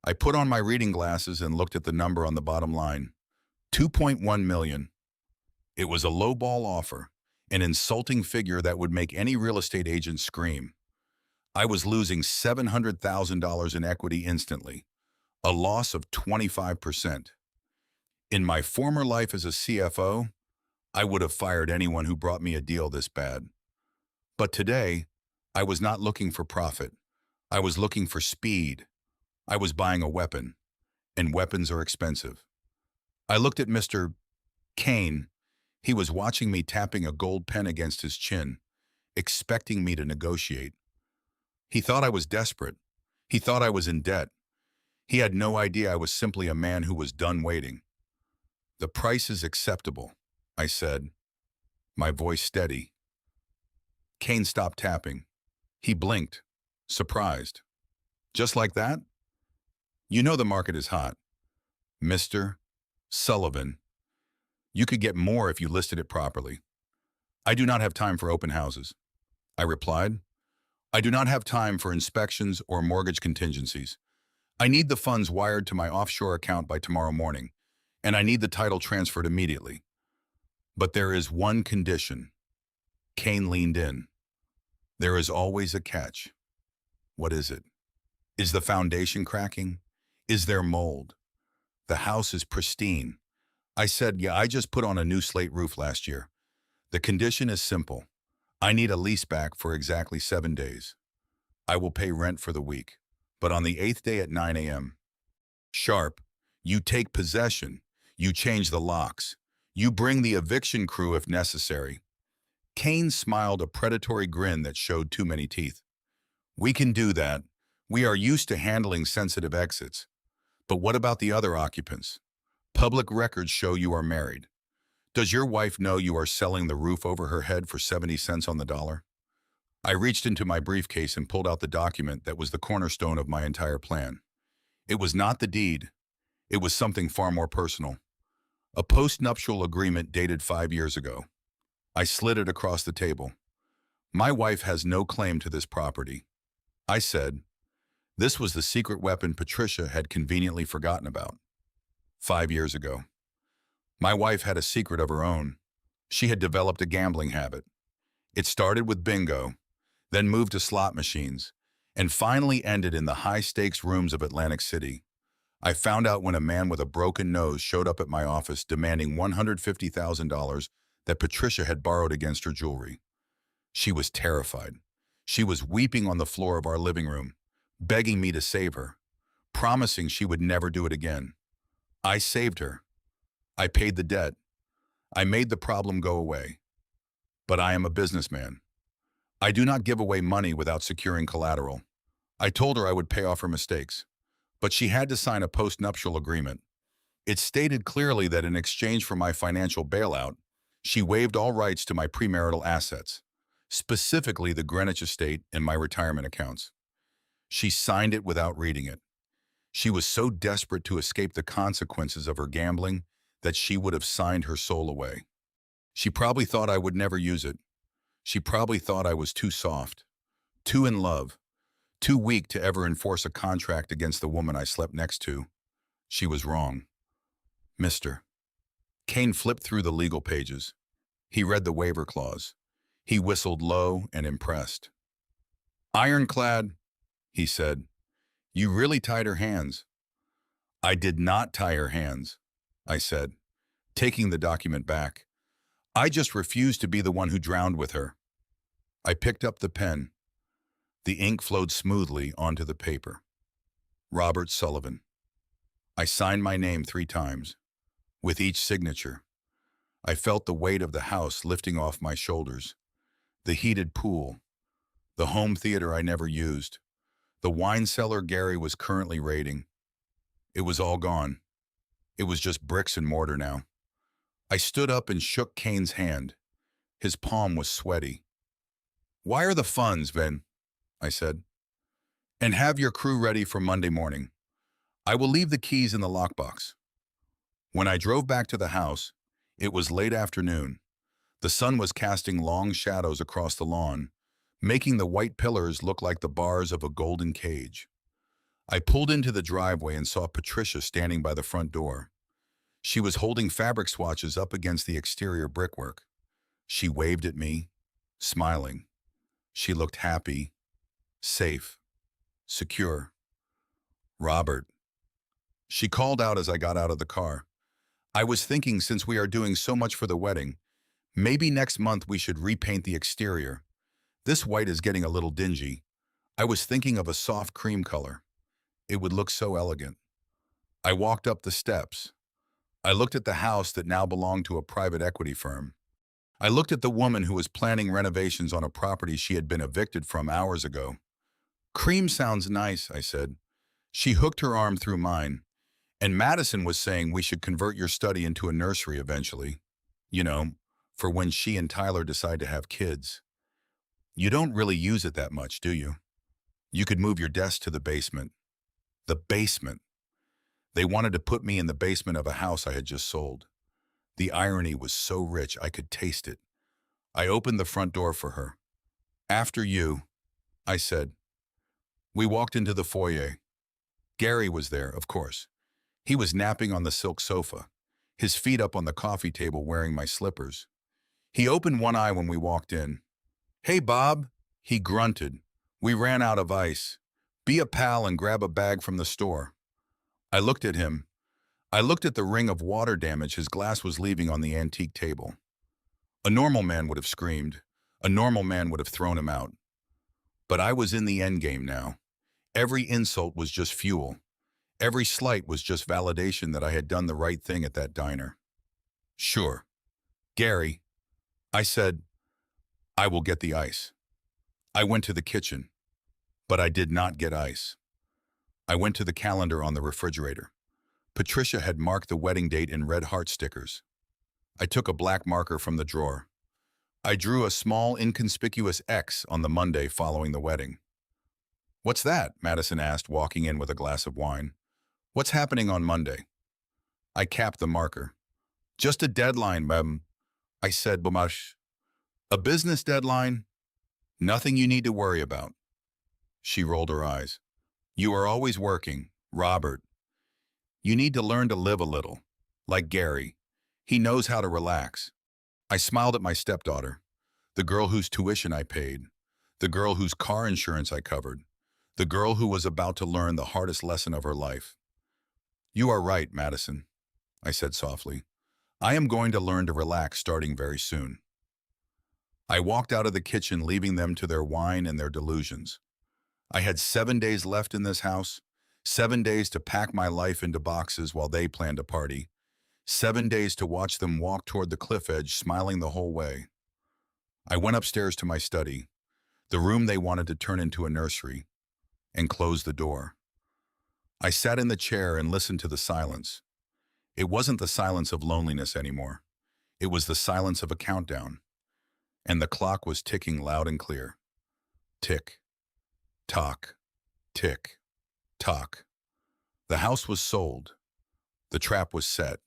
I put on my reading glasses and looked at the number on the bottom line. 2.1 million. It was a lowball offer, an insulting figure that would make any real estate agent scream. I was losing $700,000 in equity instantly, a loss of 25%. In my former life as a CFO, I would have fired anyone who brought me a deal this bad. But today, I was not looking for profit. I was looking for speed. I was buying a weapon, and weapons are expensive. I looked at Mr. Kane. He was watching me tapping a gold pen against his chin, expecting me to negotiate. He thought I was desperate. He thought I was in debt. He had no idea I was simply a man who was done waiting. "The price is acceptable," I said, my voice steady. Kane stopped tapping. He blinked, surprised. "Just like that? You know the market is hot. Mr. Sullivan, you could get more if you listed it properly." "I do not have time for open houses," I replied. "I do not have time for inspections or mortgage contingencies. I need the funds wired to my offshore account by tomorrow morning, and I need the title transferred immediately. But there is one condition." Kane leaned in. "There is always a catch." "What is it?" "Is the foundation cracking? Is there mold? The house is pristine." I said, "Yeah, I just put on a new slate roof last year. The condition is simple. I need a lease back for exactly 7 days. I will pay rent for the week, but on the 8th day at 9 a.m. sharp, you take possession, you change the locks, you bring the eviction crew if necessary." Kane smiled a predatory grin that showed too many teeth. "We can do that. We are used to handling sensitive exits. But what about the other occupants? Public records show you are married. Does your wife know you are selling the roof over her head for 70 cents on the dollar?" I reached into my briefcase and pulled out the document that was the cornerstone of my entire plan. It was not the deed. It was something far more personal. A post-nuptial agreement dated 5 years ago. I slid it across the table. My wife has no claim to this property. I said. This was the secret weapon Patricia had conveniently forgotten about. 5 years ago. My wife had a secret of her own. She had developed a gambling habit. It started with bingo, then moved to slot machines, and finally ended in the high-stakes rooms of Atlantic City. I found out when a man with a broken nose showed up at my office demanding $150,000 that Patricia had borrowed against her jewelry. She was terrified. She was weeping on the floor of our living room, begging me to save her, promising she would never do it again. I saved her. I paid the debt. I made the problem go away. But I am a businessman. I do not give away money without securing collateral. I told her I would pay off her mistakes, but she had to sign a post-nuptial agreement. It stated clearly that in exchange for my financial bailout, she waived all rights to my premarital assets, specifically the Greenwich estate and my retirement accounts. She signed it without reading it. She was so desperate to escape the consequences of her gambling that she would have signed her soul away. She probably thought I would never use it. She probably thought I was too soft, too in love, too weak to ever enforce a contract against the woman I slept next to. She was wrong. Mr. Kane flipped through the legal pages. He read the waiver clause. He whistled low and impressed. Ironclad, he said. You really tied her hands. I did not tie her hands, I said, taking the document back. I just refused to be the one who drowned with her. I picked up the pen. The ink flowed smoothly onto the paper. Robert Sullivan. I signed my name 3 times. With each signature, I felt the weight of the house lifting off my shoulders. The heated pool, the home theater I never used, the wine cellar Gary was currently raiding. It was all gone. It was just bricks and mortar now. I stood up and shook Kane's hand. His palm was sweaty. Wire the funds, Vin, I said, and have your crew ready for Monday morning. I will leave the keys in the lockbox. When I drove back to the house, it was late afternoon. The sun was casting long shadows across the lawn, making the white pillars look like the bars of a golden cage. I pulled into the driveway and saw Patricia standing by the front door. She was holding fabric swatches up against the exterior brickwork. She waved at me, smiling. She looked happy, safe, secure. Robert. She called out as I got out of the car. I was thinking, since we are doing so much for the wedding, maybe next month we should repaint the exterior. This white is getting a little dingy. I was thinking of a soft cream color. It would look so elegant. I walked up the steps. I looked at the house that now belonged to a private equity firm. I looked at the woman who was planning renovations on a property she had been evicted from hours ago. Cream sounds nice, I said. She hooked her arm through mine. And Madison was saying we should convert your study into a nursery eventually. You know, for when she and Tyler decide to have kids. You don't really use it that much, do you? You could move your desk to the basement. The basement. They wanted to put me in the basement of a house I had just sold. The irony was so rich I could taste it. I opened the front door for her. After you, I said. We walked into the foyer. Gary was there, of course. He was napping on the silk sofa, his feet up on the coffee table wearing my slippers. He opened one eye when we walked in. Hey, Bob, he grunted. We ran out of ice. Be a pal and grab a bag from the store. I looked at him. I looked at the ring of water damage his glass was leaving on the antique table. A normal man would have screamed. A normal man would have thrown him out. But I was in the endgame now. Every insult was just fuel. Every slight was just validation that I had done the right thing at that diner. Sure. Gary, I said, I will get the ice. I went to the kitchen, but I did not get ice. I went to the calendar on the refrigerator. Patricia had marked the wedding date in red heart stickers. I took a black marker from the drawer. I drew a small, inconspicuous X on the Monday following the wedding. What's that? Madison asked, walking in with a glass of wine. What's happening on Monday? I capped the marker. Just a deadline, ma'am, I said, Bamash. A business deadline? Nothing you need to worry about. She rolled her eyes. You are always working, Robert. You need to learn to live a little. Like Gary. He knows how to relax. I smiled at my stepdaughter, the girl whose tuition I paid, the girl whose car insurance I covered, the girl who was about to learn the hardest lesson of her life. You are right, Madison, I said softly. I am going to learn to relax starting very soon. I walked out of the kitchen, leaving them to their wine and their delusions. I had 7 days left in this house, 7 days to pack my life into boxes while they planned a party, 7 days to watch them walk toward the cliff edge, smiling the whole way. I went upstairs to my study, the room they wanted to turn into a nursery, and closed the door. I sat in the chair and listened to the silence. It wasn't the silence of loneliness anymore. It was the silence of a countdown. And the clock was ticking loud and clear. Tick, tock, tick, tock. The house was sold. The trap was set.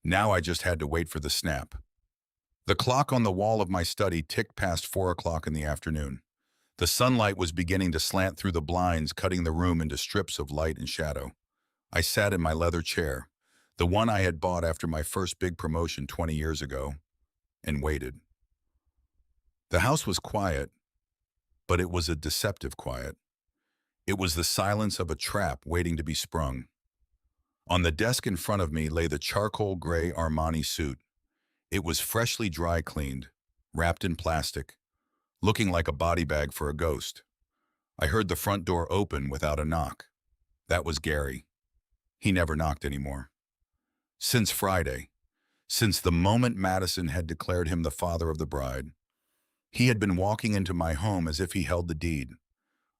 Now I just had to wait for the snap. The clock on the wall of my study ticked past 4 o'clock in the afternoon. The sunlight was beginning to slant through the blinds, cutting the room into strips of light and shadow. I sat in my leather chair, the one I had bought after my first big promotion 20 years ago, and waited. The house was quiet, but it was a deceptive quiet. It was the silence of a trap waiting to be sprung. On the desk in front of me lay the charcoal gray Armani suit. It was freshly dry cleaned, wrapped in plastic, looking like a body bag for a ghost. I heard the front door open without a knock. That was Gary. He never knocked anymore. Since Friday, since the moment Madison had declared him the father of the bride, he had been walking into my home as if he held the deed.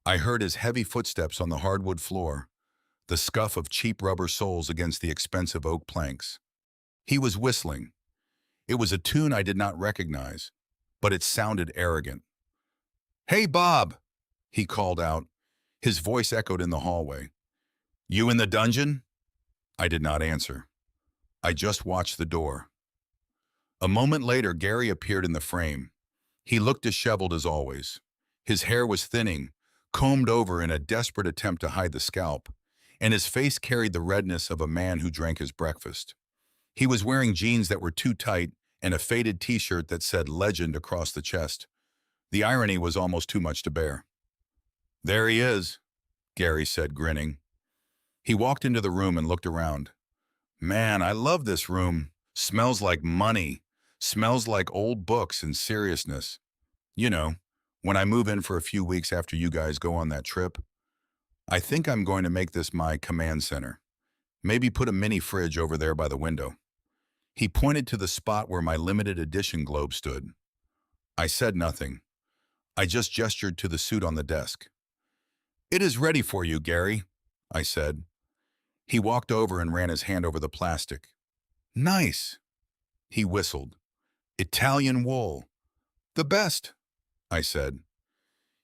I heard his heavy footsteps on the hardwood floor, the scuff of cheap rubber soles against the expensive oak planks. He was whistling. It was a tune I did not recognize, but it sounded arrogant. "Hey, Bob," he called out. His voice echoed in the hallway. "You in the dungeon?" I did not answer. I just watched the door. A moment later, Gary appeared in the frame. He looked disheveled as always. His hair was thinning, combed over in a desperate attempt to hide the scalp, and his face carried the redness of a man who drank his breakfast. He was wearing jeans that were too tight and a faded t-shirt that said Legend across the chest. The irony was almost too much to bear. "There he is," Gary said, grinning. He walked into the room and looked around. "Man, I love this room. Smells like money. Smells like old books and seriousness. You know, when I move in for a few weeks after you guys go on that trip. I think I'm going to make this my command center. Maybe put a mini fridge over there by the window." He pointed to the spot where my limited edition globe stood. I said nothing. I just gestured to the suit on the desk. "It is ready for you, Gary," I said. He walked over and ran his hand over the plastic. "Nice," he whistled. "Italian wool. The best," I said.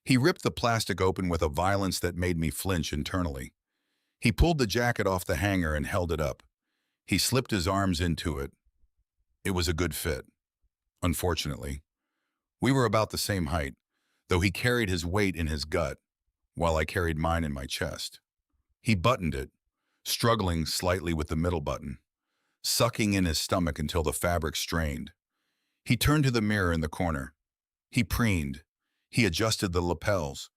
He ripped the plastic open with a violence that made me flinch internally. He pulled the jacket off the hanger and held it up. He slipped his arms into it. It was a good fit, unfortunately. We were about the same height, though he carried his weight in his gut, while I carried mine in my chest. He buttoned it, struggling slightly with the middle button, sucking in his stomach until the fabric strained. He turned to the mirror in the corner. He preened. He adjusted the lapels.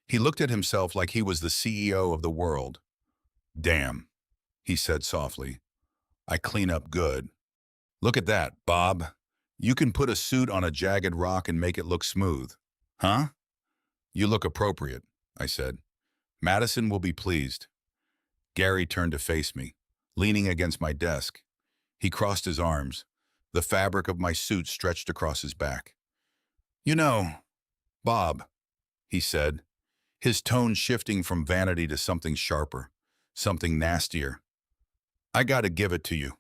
He looked at himself like he was the CEO of the world. "Damn," he said softly. "I clean up good. Look at that, Bob. You can put a suit on a jagged rock and make it look smooth. Huh?" "You look appropriate," I said. "Madison will be pleased." Gary turned to face me, leaning against my desk. He crossed his arms. The fabric of my suit stretched across his back. "You know, Bob," he said, his tone shifting from vanity to something sharper, something nastier. "I gotta give it to you.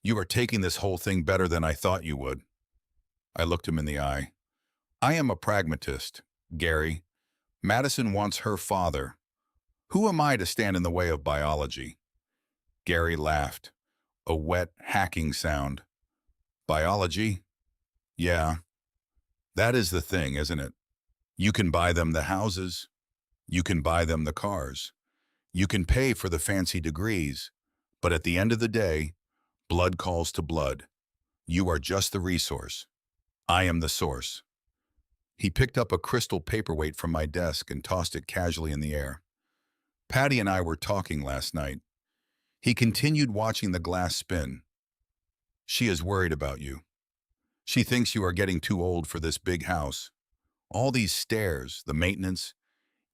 You are taking this whole thing better than I thought you would." I looked him in the eye. "I am a pragmatist, Gary. Madison wants her father. Who am I to stand in the way of biology?" Gary laughed, a wet, hacking sound. "Biology? Yeah. That is the thing, isn't it? You can buy them the houses. You can buy them the cars. You can pay for the fancy degrees. But at the end of the day, blood calls to blood. You are just the resource. I am the source. He picked up a crystal paperweight from my desk and tossed it casually in the air. Patty and I were talking last night. He continued watching the glass spin. She is worried about you. She thinks you are getting too old for this big house. All these stairs, the maintenance,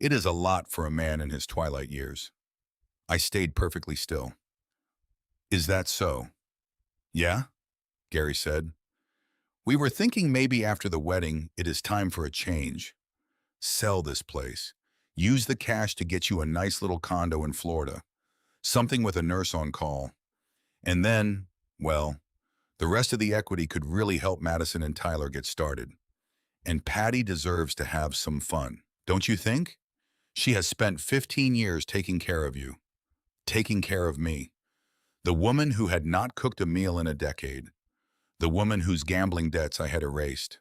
it is a lot for a man in his twilight years. I stayed perfectly still. Is that so? Yeah, Gary said. We were thinking maybe after the wedding, it is time for a change. Sell this place. Use the cash to get you a nice little condo in Florida. Something with a nurse on call. And then, well, the rest of the equity could really help Madison and Tyler get started. And Patty deserves to have some fun, don't you think? She has spent 15 years taking care of you, taking care of me. The woman who had not cooked a meal in a decade. The woman whose gambling debts I had erased.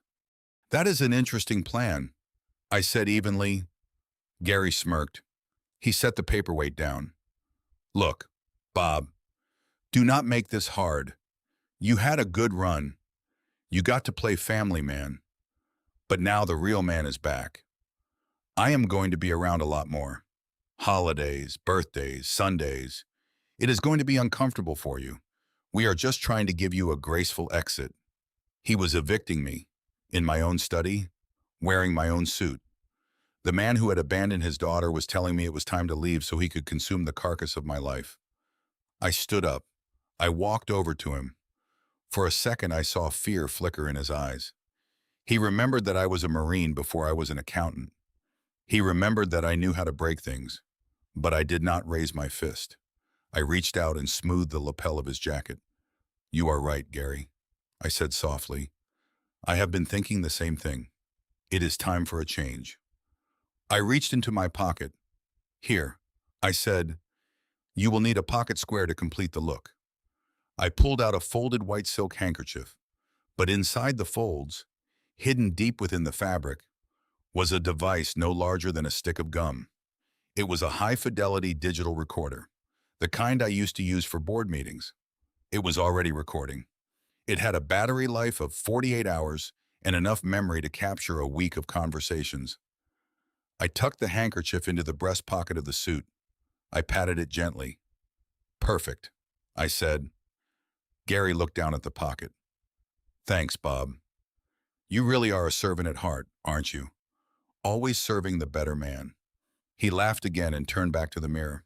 That is an interesting plan, I said evenly. Gary smirked. He set the paperweight down. Look, Bob, do not make this hard. You had a good run. You got to play family man. But now the real man is back. I am going to be around a lot more. Holidays, birthdays, Sundays. It is going to be uncomfortable for you. We are just trying to give you a graceful exit. He was evicting me, in my own study, wearing my own suit. The man who had abandoned his daughter was telling me it was time to leave so he could consume the carcass of my life. I stood up. I walked over to him. For a second, I saw fear flicker in his eyes. He remembered that I was a Marine before I was an accountant. He remembered that I knew how to break things, but I did not raise my fist. I reached out and smoothed the lapel of his jacket. You are right, Gary, I said softly. I have been thinking the same thing. It is time for a change. I reached into my pocket. Here, I said, you will need a pocket square to complete the look. I pulled out a folded white silk handkerchief, but inside the folds, hidden deep within the fabric, was a device no larger than a stick of gum. It was a high-fidelity digital recorder, the kind I used to use for board meetings. It was already recording. It had a battery life of 48 hours and enough memory to capture a week of conversations. I tucked the handkerchief into the breast pocket of the suit. I patted it gently. Perfect, I said. Gary looked down at the pocket. Thanks, Bob. You really are a servant at heart, aren't you? Always serving the better man. He laughed again and turned back to the mirror.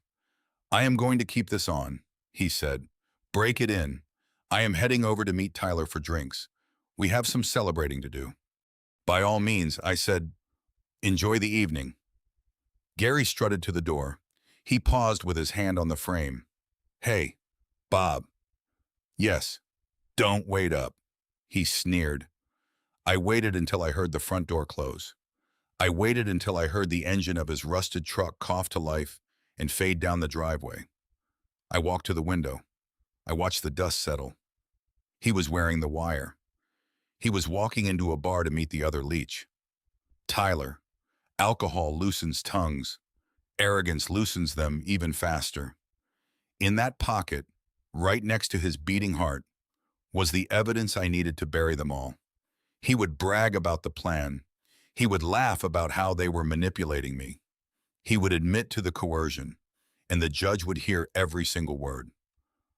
I am going to keep this on, he said. Break it in. I am heading over to meet Tyler for drinks. We have some celebrating to do. By all means, I said. Enjoy the evening. Gary strutted to the door. He paused with his hand on the frame. Hey, Bob. Yes. Don't wait up. He sneered. I waited until I heard the front door close. I waited until I heard the engine of his rusted truck cough to life and fade down the driveway. I walked to the window. I watched the dust settle. He was wearing the wire. He was walking into a bar to meet the other leech. Tyler. Alcohol loosens tongues. Arrogance loosens them even faster. In that pocket, right next to his beating heart, was the evidence I needed to bury them all. He would brag about the plan. He would laugh about how they were manipulating me. He would admit to the coercion, and the judge would hear every single word.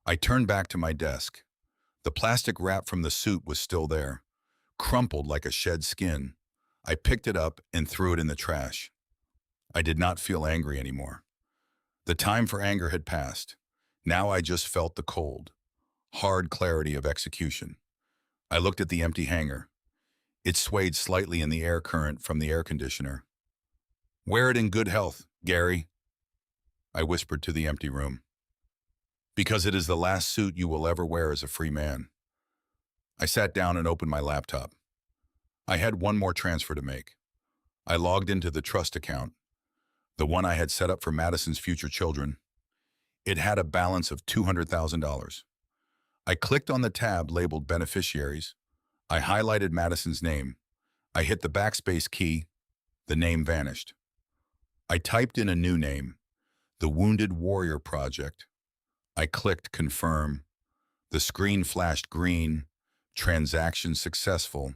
I turned back to my desk. The plastic wrap from the suit was still there, crumpled like a shed skin. I picked it up and threw it in the trash. I did not feel angry anymore. The time for anger had passed. Now I just felt the cold, hard clarity of execution. I looked at the empty hanger. It swayed slightly in the air current from the air conditioner. Wear it in good health, Gary, I whispered to the empty room. Because it is the last suit you will ever wear as a free man. I sat down and opened my laptop. I had one more transfer to make. I logged into the trust account, the one I had set up for Madison's future children. It had a balance of $200,000. I clicked on the tab labeled Beneficiaries. I highlighted Madison's name. I hit the backspace key. The name vanished. I typed in a new name, the Wounded Warrior Project. I clicked confirm. The screen flashed green. Transaction successful.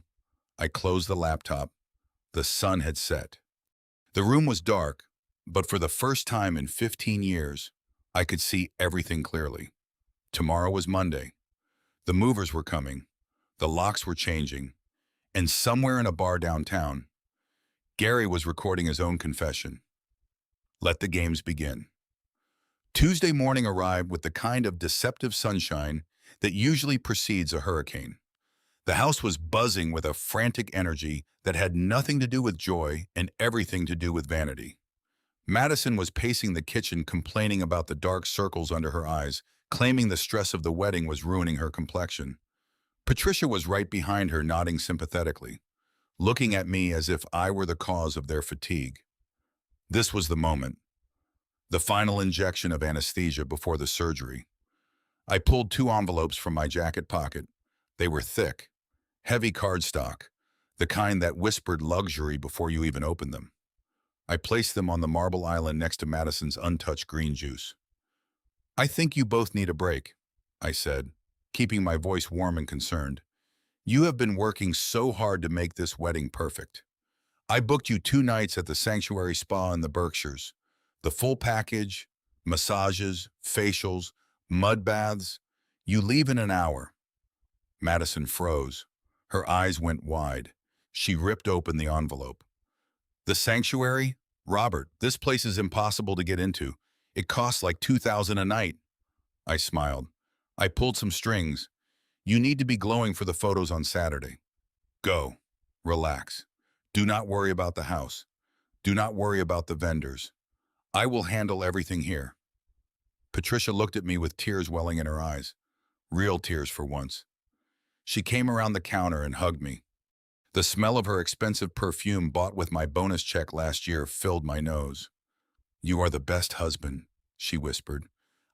I closed the laptop. The sun had set. The room was dark, but for the first time in 15 years, I could see everything clearly. Tomorrow was Monday. The movers were coming. The locks were changing. And somewhere in a bar downtown, Gary was recording his own confession. Let the games begin. Tuesday morning arrived with the kind of deceptive sunshine that usually precedes a hurricane. The house was buzzing with a frantic energy that had nothing to do with joy and everything to do with vanity. Madison was pacing the kitchen, complaining about the dark circles under her eyes, claiming the stress of the wedding was ruining her complexion. Patricia was right behind her, nodding sympathetically, looking at me as if I were the cause of their fatigue. This was the moment. The final injection of anesthesia before the surgery. I pulled 2 envelopes from my jacket pocket. They were thick, heavy cardstock, the kind that whispered luxury before you even opened them. I placed them on the marble island next to Madison's untouched green juice. I think you both need a break, I said, keeping my voice warm and concerned. You have been working so hard to make this wedding perfect. I booked you 2 nights at the Sanctuary Spa in the Berkshires. The full package, massages, facials, mud baths. You leave in an hour. Madison froze. Her eyes went wide. She ripped open the envelope. The Sanctuary? Robert, this place is impossible to get into. It costs like $2,000 a night. I smiled. I pulled some strings. You need to be glowing for the photos on Saturday. Go. Relax. Do not worry about the house. Do not worry about the vendors. I will handle everything here. Patricia looked at me with tears welling in her eyes. Real tears for once. She came around the counter and hugged me. The smell of her expensive perfume bought with my bonus check last year filled my nose. You are the best husband, she whispered.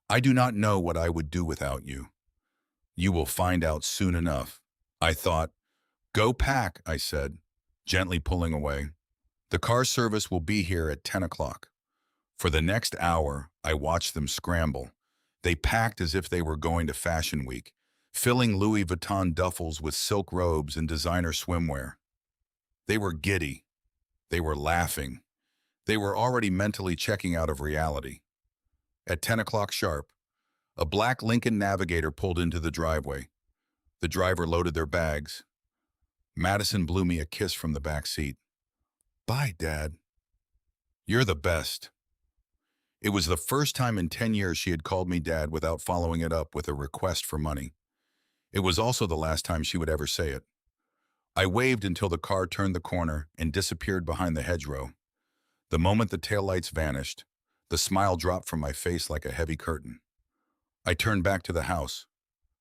I do not know what I would do without you. You will find out soon enough. I thought. Go pack, I said, gently pulling away. The car service will be here at 10 o'clock. For the next hour, I watched them scramble. They packed as if they were going to Fashion Week, filling Louis Vuitton duffels with silk robes and designer swimwear. They were giddy. They were laughing. They were already mentally checking out of reality. At 10 o'clock sharp, a black Lincoln Navigator pulled into the driveway. The driver loaded their bags. Madison blew me a kiss from the back seat. Bye, Dad. You're the best. It was the first time in 10 years she had called me Dad without following it up with a request for money. It was also the last time she would ever say it. I waved until the car turned the corner and disappeared behind the hedgerow. The moment the taillights vanished, the smile dropped from my face like a heavy curtain. I turned back to the house.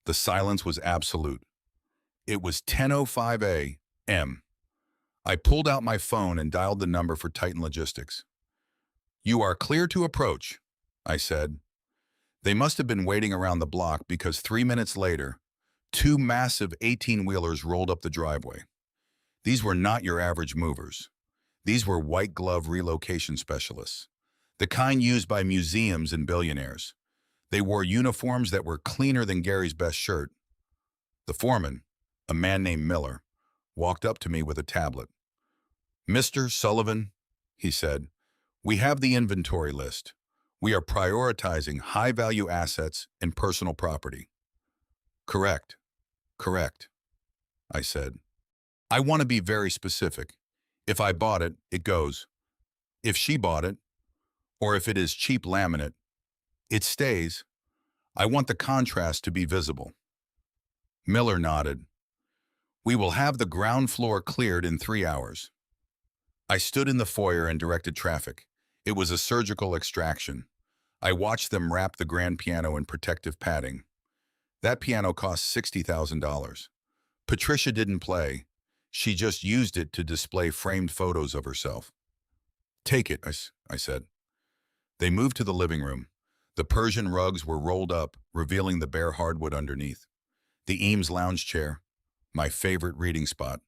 The silence was absolute. It was 10:05 a.m. I pulled out my phone and dialed the number for Titan Logistics. You are clear to approach, I said. They must have been waiting around the block because 3 minutes later, 2 massive 18-wheelers rolled up the driveway. These were not your average movers. These were white-glove relocation specialists, the kind used by museums and billionaires. They wore uniforms that were cleaner than Gary's best shirt. The foreman, a man named Miller, walked up to me with a tablet. Mr. Sullivan, he said, we have the inventory list. We are prioritizing high-value assets and personal property. Correct. Correct, I said. I want to be very specific. If I bought it, it goes. If she bought it, or if it is cheap laminate, it stays. I want the contrast to be visible. Miller nodded. We will have the ground floor cleared in 3 hours. I stood in the foyer and directed traffic. It was a surgical extraction. I watched them wrap the grand piano in protective padding. That piano cost $60,000. Patricia didn't play. She just used it to display framed photos of herself. Take it, I said. They moved to the living room. The Persian rugs were rolled up, revealing the bare hardwood underneath. The Eames lounge chair, my favorite reading spot,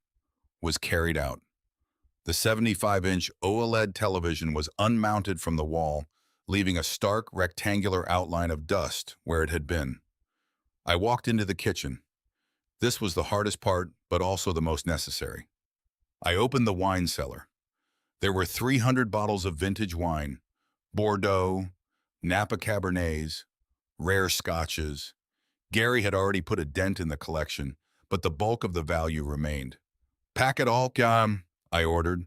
was carried out. The 75-inch OLED television was unmounted from the wall, leaving a stark rectangular outline of dust where it had been. I walked into the kitchen. This was the hardest part, but also the most necessary. I opened the wine cellar. There were 300 bottles of vintage wine, Bordeaux, Napa Cabernets, rare scotches. Gary had already put a dent in the collection, but the bulk of the value remained. "Pack it all, I ordered.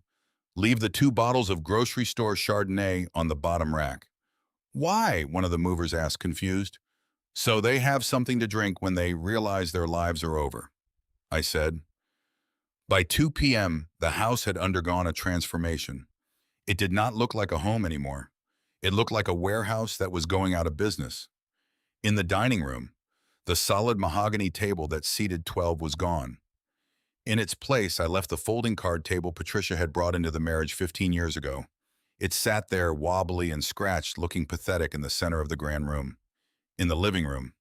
"Leave the 2 bottles of grocery store Chardonnay on the bottom rack." "Why?" one of the movers asked, confused. "So they have something to drink when they realize their lives are over," I said. By 2 p.m., the house had undergone a transformation. It did not look like a home anymore. It looked like a warehouse that was going out of business. In the dining room, the solid mahogany table that seated 12 was gone. In its place, I left the folding card table Patricia had brought into the marriage 15 years ago. It sat there, wobbly and scratched, looking pathetic in the center of the grand room. In the living room,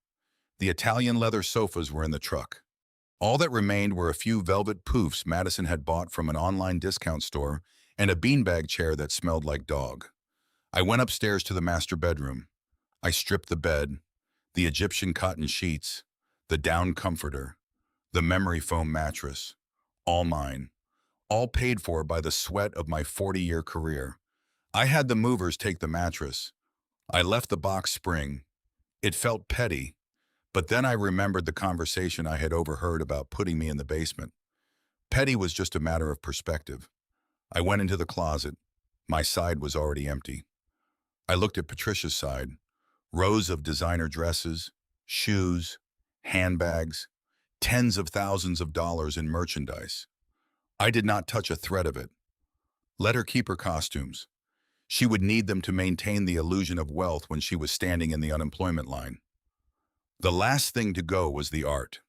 the Italian leather sofas were in the truck. All that remained were a few velvet poufs Madison had bought from an online discount store and a beanbag chair that smelled like dog. I went upstairs to the master bedroom. I stripped the bed, the Egyptian cotton sheets, the down comforter, the memory foam mattress, all mine, all paid for by the sweat of my 40-year career. I had the movers take the mattress. I left the box spring. It felt petty, but then I remembered the conversation I had overheard about putting me in the basement. Petty was just a matter of perspective. I went into the closet. My side was already empty. I looked at Patricia's side. Rows of designer dresses, shoes, handbags, tens of thousands of dollars in merchandise. I did not touch a thread of it. Let her keep her costumes. She would need them to maintain the illusion of wealth when she was standing in the unemployment line. The last thing to go was the art.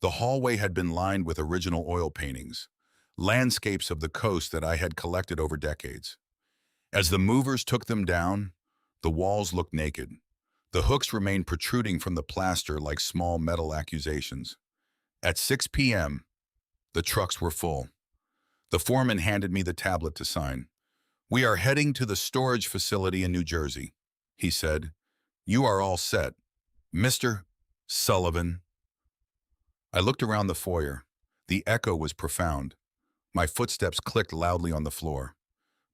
The hallway had been lined with original oil paintings, landscapes of the coast that I had collected over decades. As the movers took them down, the walls looked naked. The hooks remained protruding from the plaster like small metal accusations. At 6 p.m., the trucks were full. The foreman handed me the tablet to sign. "We are heading to the storage facility in New Jersey," he said. "You are all set, Mr. Sullivan." I looked around the foyer. The echo was profound. My footsteps clicked loudly on the floor.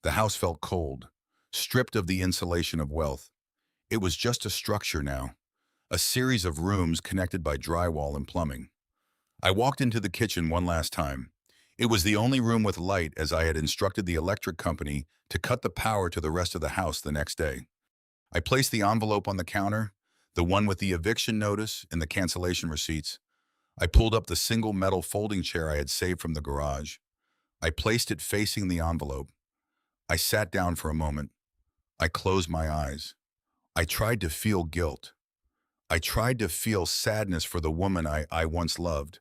The house felt cold, stripped of the insulation of wealth. It was just a structure now, a series of rooms connected by drywall and plumbing. I walked into the kitchen one last time. It was the only room with light, as I had instructed the electric company to cut the power to the rest of the house the next day. I placed the envelope on the counter, the one with the eviction notice and the cancellation receipts. I pulled up the single metal folding chair I had saved from the garage. I placed it facing the envelope. I sat down for a moment. I closed my eyes. I tried to feel guilt. I tried to feel sadness for the woman I once loved.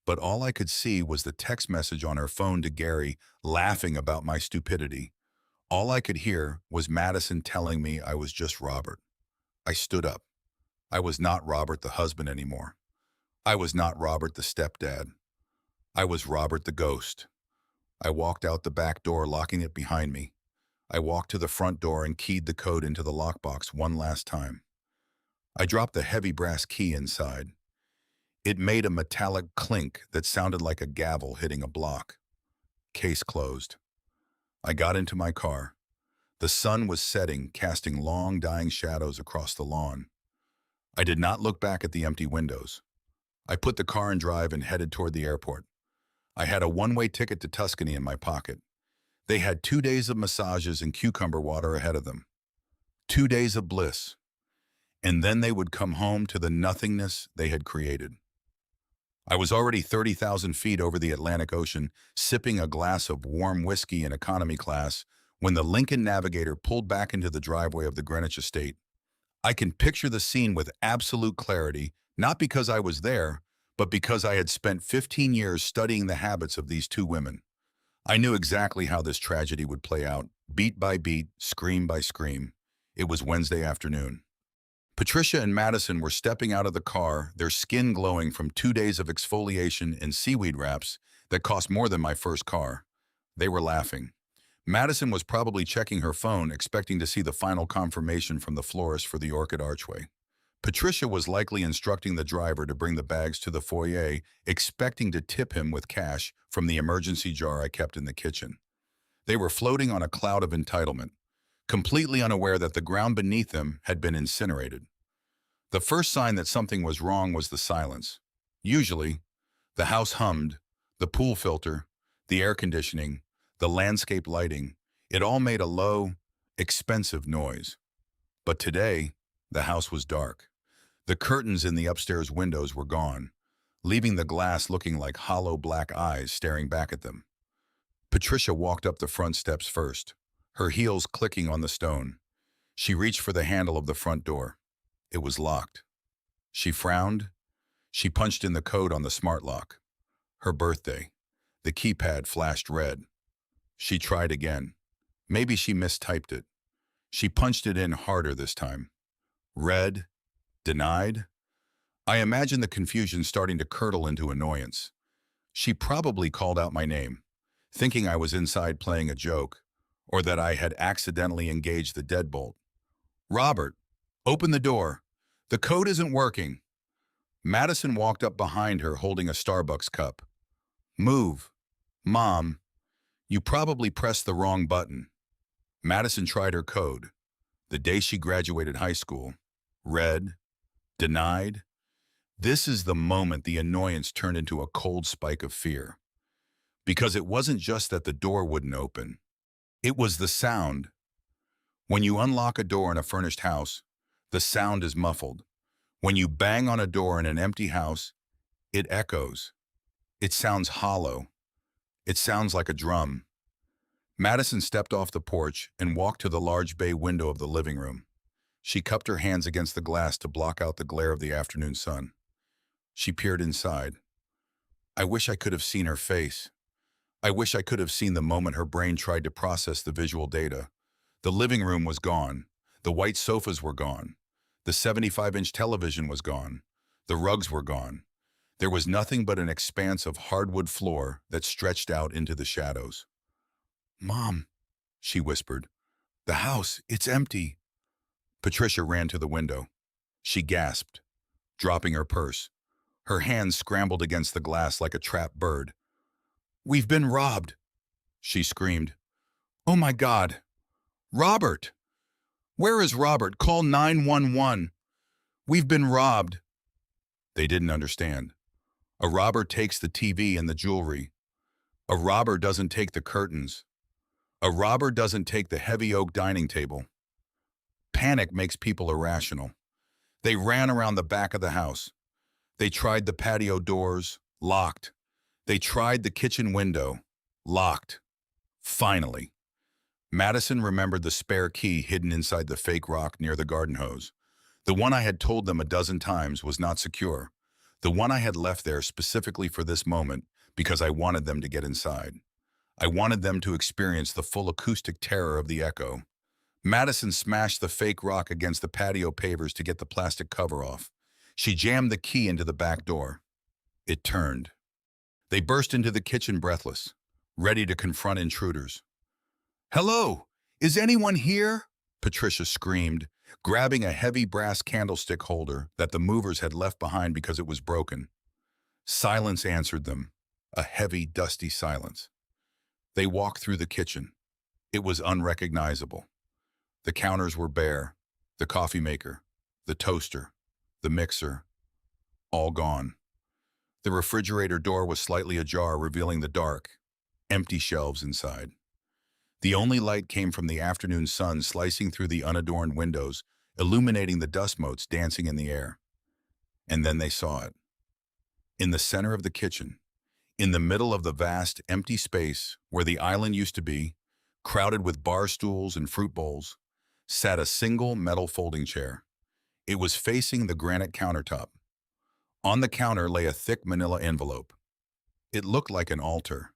But all I could see was the text message on her phone to Gary, laughing about my stupidity. All I could hear was Madison telling me I was just Robert. I stood up. I was not Robert the husband anymore. I was not Robert the stepdad. I was Robert the ghost. I walked out the back door, locking it behind me. I walked to the front door and keyed the code into the lockbox one last time. I dropped the heavy brass key inside. It made a metallic clink that sounded like a gavel hitting a block. Case closed. I got into my car. The sun was setting, casting long, dying shadows across the lawn. I did not look back at the empty windows. I put the car in drive and headed toward the airport. I had a one-way ticket to Tuscany in my pocket. They had 2 days of massages and cucumber water ahead of them. 2 days of bliss. And then they would come home to the nothingness they had created. I was already 30,000 feet over the Atlantic Ocean, sipping a glass of warm whiskey in economy class, when the Lincoln Navigator pulled back into the driveway of the Greenwich estate. I can picture the scene with absolute clarity, not because I was there, but because I had spent 15 years studying the habits of these two women. I knew exactly how this tragedy would play out, beat by beat, scream by scream. It was Wednesday afternoon. Patricia and Madison were stepping out of the car, their skin glowing from 2 days of exfoliation and seaweed wraps that cost more than my first car. They were laughing. Madison was probably checking her phone, expecting to see the final confirmation from the florist for the orchid archway. Patricia was likely instructing the driver to bring the bags to the foyer, expecting to tip him with cash from the emergency jar I kept in the kitchen. They were floating on a cloud of entitlement, completely unaware that the ground beneath them had been incinerated. The first sign that something was wrong was the silence. Usually, the house hummed, the pool filter, the air conditioning, the landscape lighting, it all made a low, expensive noise. But today, the house was dark. The curtains in the upstairs windows were gone, leaving the glass looking like hollow black eyes staring back at them. Patricia walked up the front steps first, her heels clicking on the stone. She reached for the handle of the front door. It was locked. She frowned. She punched in the code on the smart lock. Her birthday. The keypad flashed red. She tried again. Maybe she mistyped it. She punched it in harder this time. Red. Denied? I imagined the confusion starting to curdle into annoyance. She probably called out my name, thinking I was inside playing a joke, or that I had accidentally engaged the deadbolt. Robert, open the door. The code isn't working. Madison walked up behind her holding a Starbucks cup. Move. Mom, you probably pressed the wrong button. Madison tried her code. The day she graduated high school. Red. Denied. This is the moment the annoyance turned into a cold spike of fear. Because it wasn't just that the door wouldn't open. It was the sound. When you unlock a door in a furnished house, the sound is muffled. When you bang on a door in an empty house, it echoes. It sounds hollow. It sounds like a drum. Madison stepped off the porch and walked to the large bay window of the living room. She cupped her hands against the glass to block out the glare of the afternoon sun. She peered inside. I wish I could have seen her face. I wish I could have seen the moment her brain tried to process the visual data. The living room was gone. The white sofas were gone. The 75-inch television was gone. The rugs were gone. There was nothing but an expanse of hardwood floor that stretched out into the shadows. Mom, she whispered. The house, it's empty. Patricia ran to the window. She gasped, dropping her purse. Her hands scrambled against the glass like a trapped bird. We've been robbed, she screamed. Oh my God. Robert! Where is Robert? Call 911. We've been robbed. They didn't understand. A robber takes the TV and the jewelry. A robber doesn't take the curtains. A robber doesn't take the heavy oak dining table. Panic makes people irrational. They ran around the back of the house. They tried the patio doors, locked. They tried the kitchen window, locked. Finally, Madison remembered the spare key hidden inside the fake rock near the garden hose. The one I had told them a dozen times was not secure. The one I had left there specifically for this moment because I wanted them to get inside. I wanted them to experience the full acoustic terror of the echo. Madison smashed the fake rock against the patio pavers to get the plastic cover off. She jammed the key into the back door. It turned. They burst into the kitchen breathless, ready to confront intruders. Hello, is anyone here? Patricia screamed, grabbing a heavy brass candlestick holder that the movers had left behind because it was broken. Silence answered them, a heavy, dusty silence. They walked through the kitchen. It was unrecognizable. The counters were bare, the coffee maker, the toaster, the mixer, all gone. The refrigerator door was slightly ajar, revealing the dark, empty shelves inside. The only light came from the afternoon sun slicing through the unadorned windows, illuminating the dust motes dancing in the air. And then they saw it. In the center of the kitchen, in the middle of the vast, empty space where the island used to be, crowded with bar stools and fruit bowls, sat a single metal folding chair. It was facing the granite countertop. On the counter lay a thick manila envelope. It looked like an altar,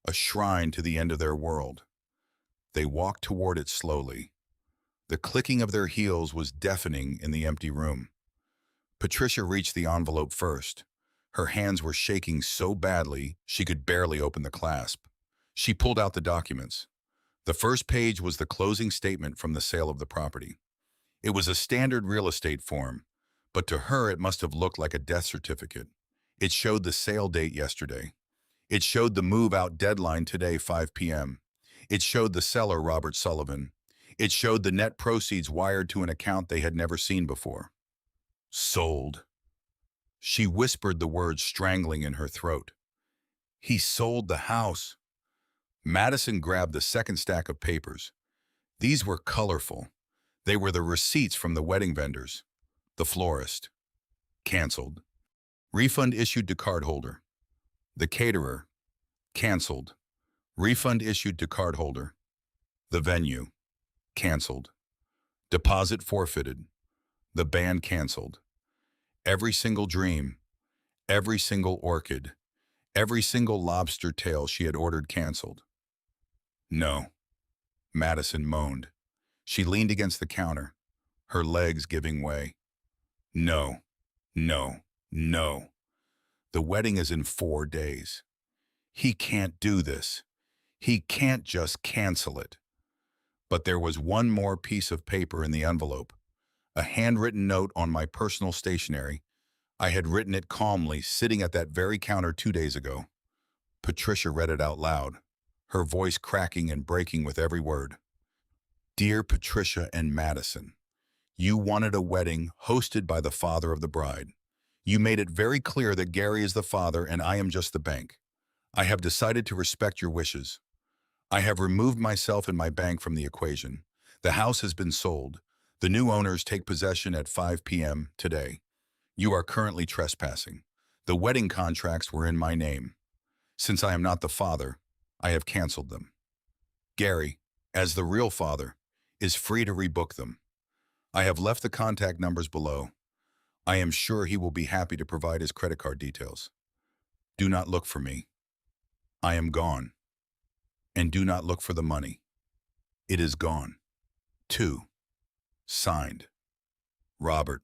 a shrine to the end of their world. They walked toward it slowly. The clicking of their heels was deafening in the empty room. Patricia reached the envelope first. Her hands were shaking so badly she could barely open the clasp. She pulled out the documents. The first page was the closing statement from the sale of the property. It was a standard real estate form, but to her it must have looked like a death certificate. It showed the sale date yesterday. It showed the move-out deadline today, 5 p.m. It showed the seller, Robert Sullivan. It showed the net proceeds wired to an account they had never seen before. Sold. She whispered the words strangling in her throat. He sold the house. Madison grabbed the second stack of papers. These were colorful. They were the receipts from the wedding vendors. The florist. Canceled. Refund issued to cardholder. The caterer. Canceled. Refund issued to cardholder. The venue. Canceled. Deposit forfeited. The band canceled. Every single dream. Every single orchid. Every single lobster tail she had ordered canceled. No. Madison moaned. She leaned against the counter, her legs giving way. No. No. No. The wedding is in 4 days. He can't do this. He can't just cancel it. But there was one more piece of paper in the envelope, a handwritten note on my personal stationery. I had written it calmly, sitting at that very counter 2 days ago. Patricia read it out loud, her voice cracking and breaking with every word. Dear Patricia and Madison, you wanted a wedding hosted by the father of the bride. You made it very clear that Gary is the father and I am just the bank. I have decided to respect your wishes. I have removed myself and my bank from the equation. The house has been sold. The new owners take possession at 5 p.m. today. You are currently trespassing. The wedding contracts were in my name. Since I am not the father, I have canceled them. Gary, as the real father, is free to rebook them. I have left the contact numbers below. I am sure he will be happy to provide his credit card details. Do not look for me. I am gone. And do not look for the money. It is gone. 2. Signed. Robert.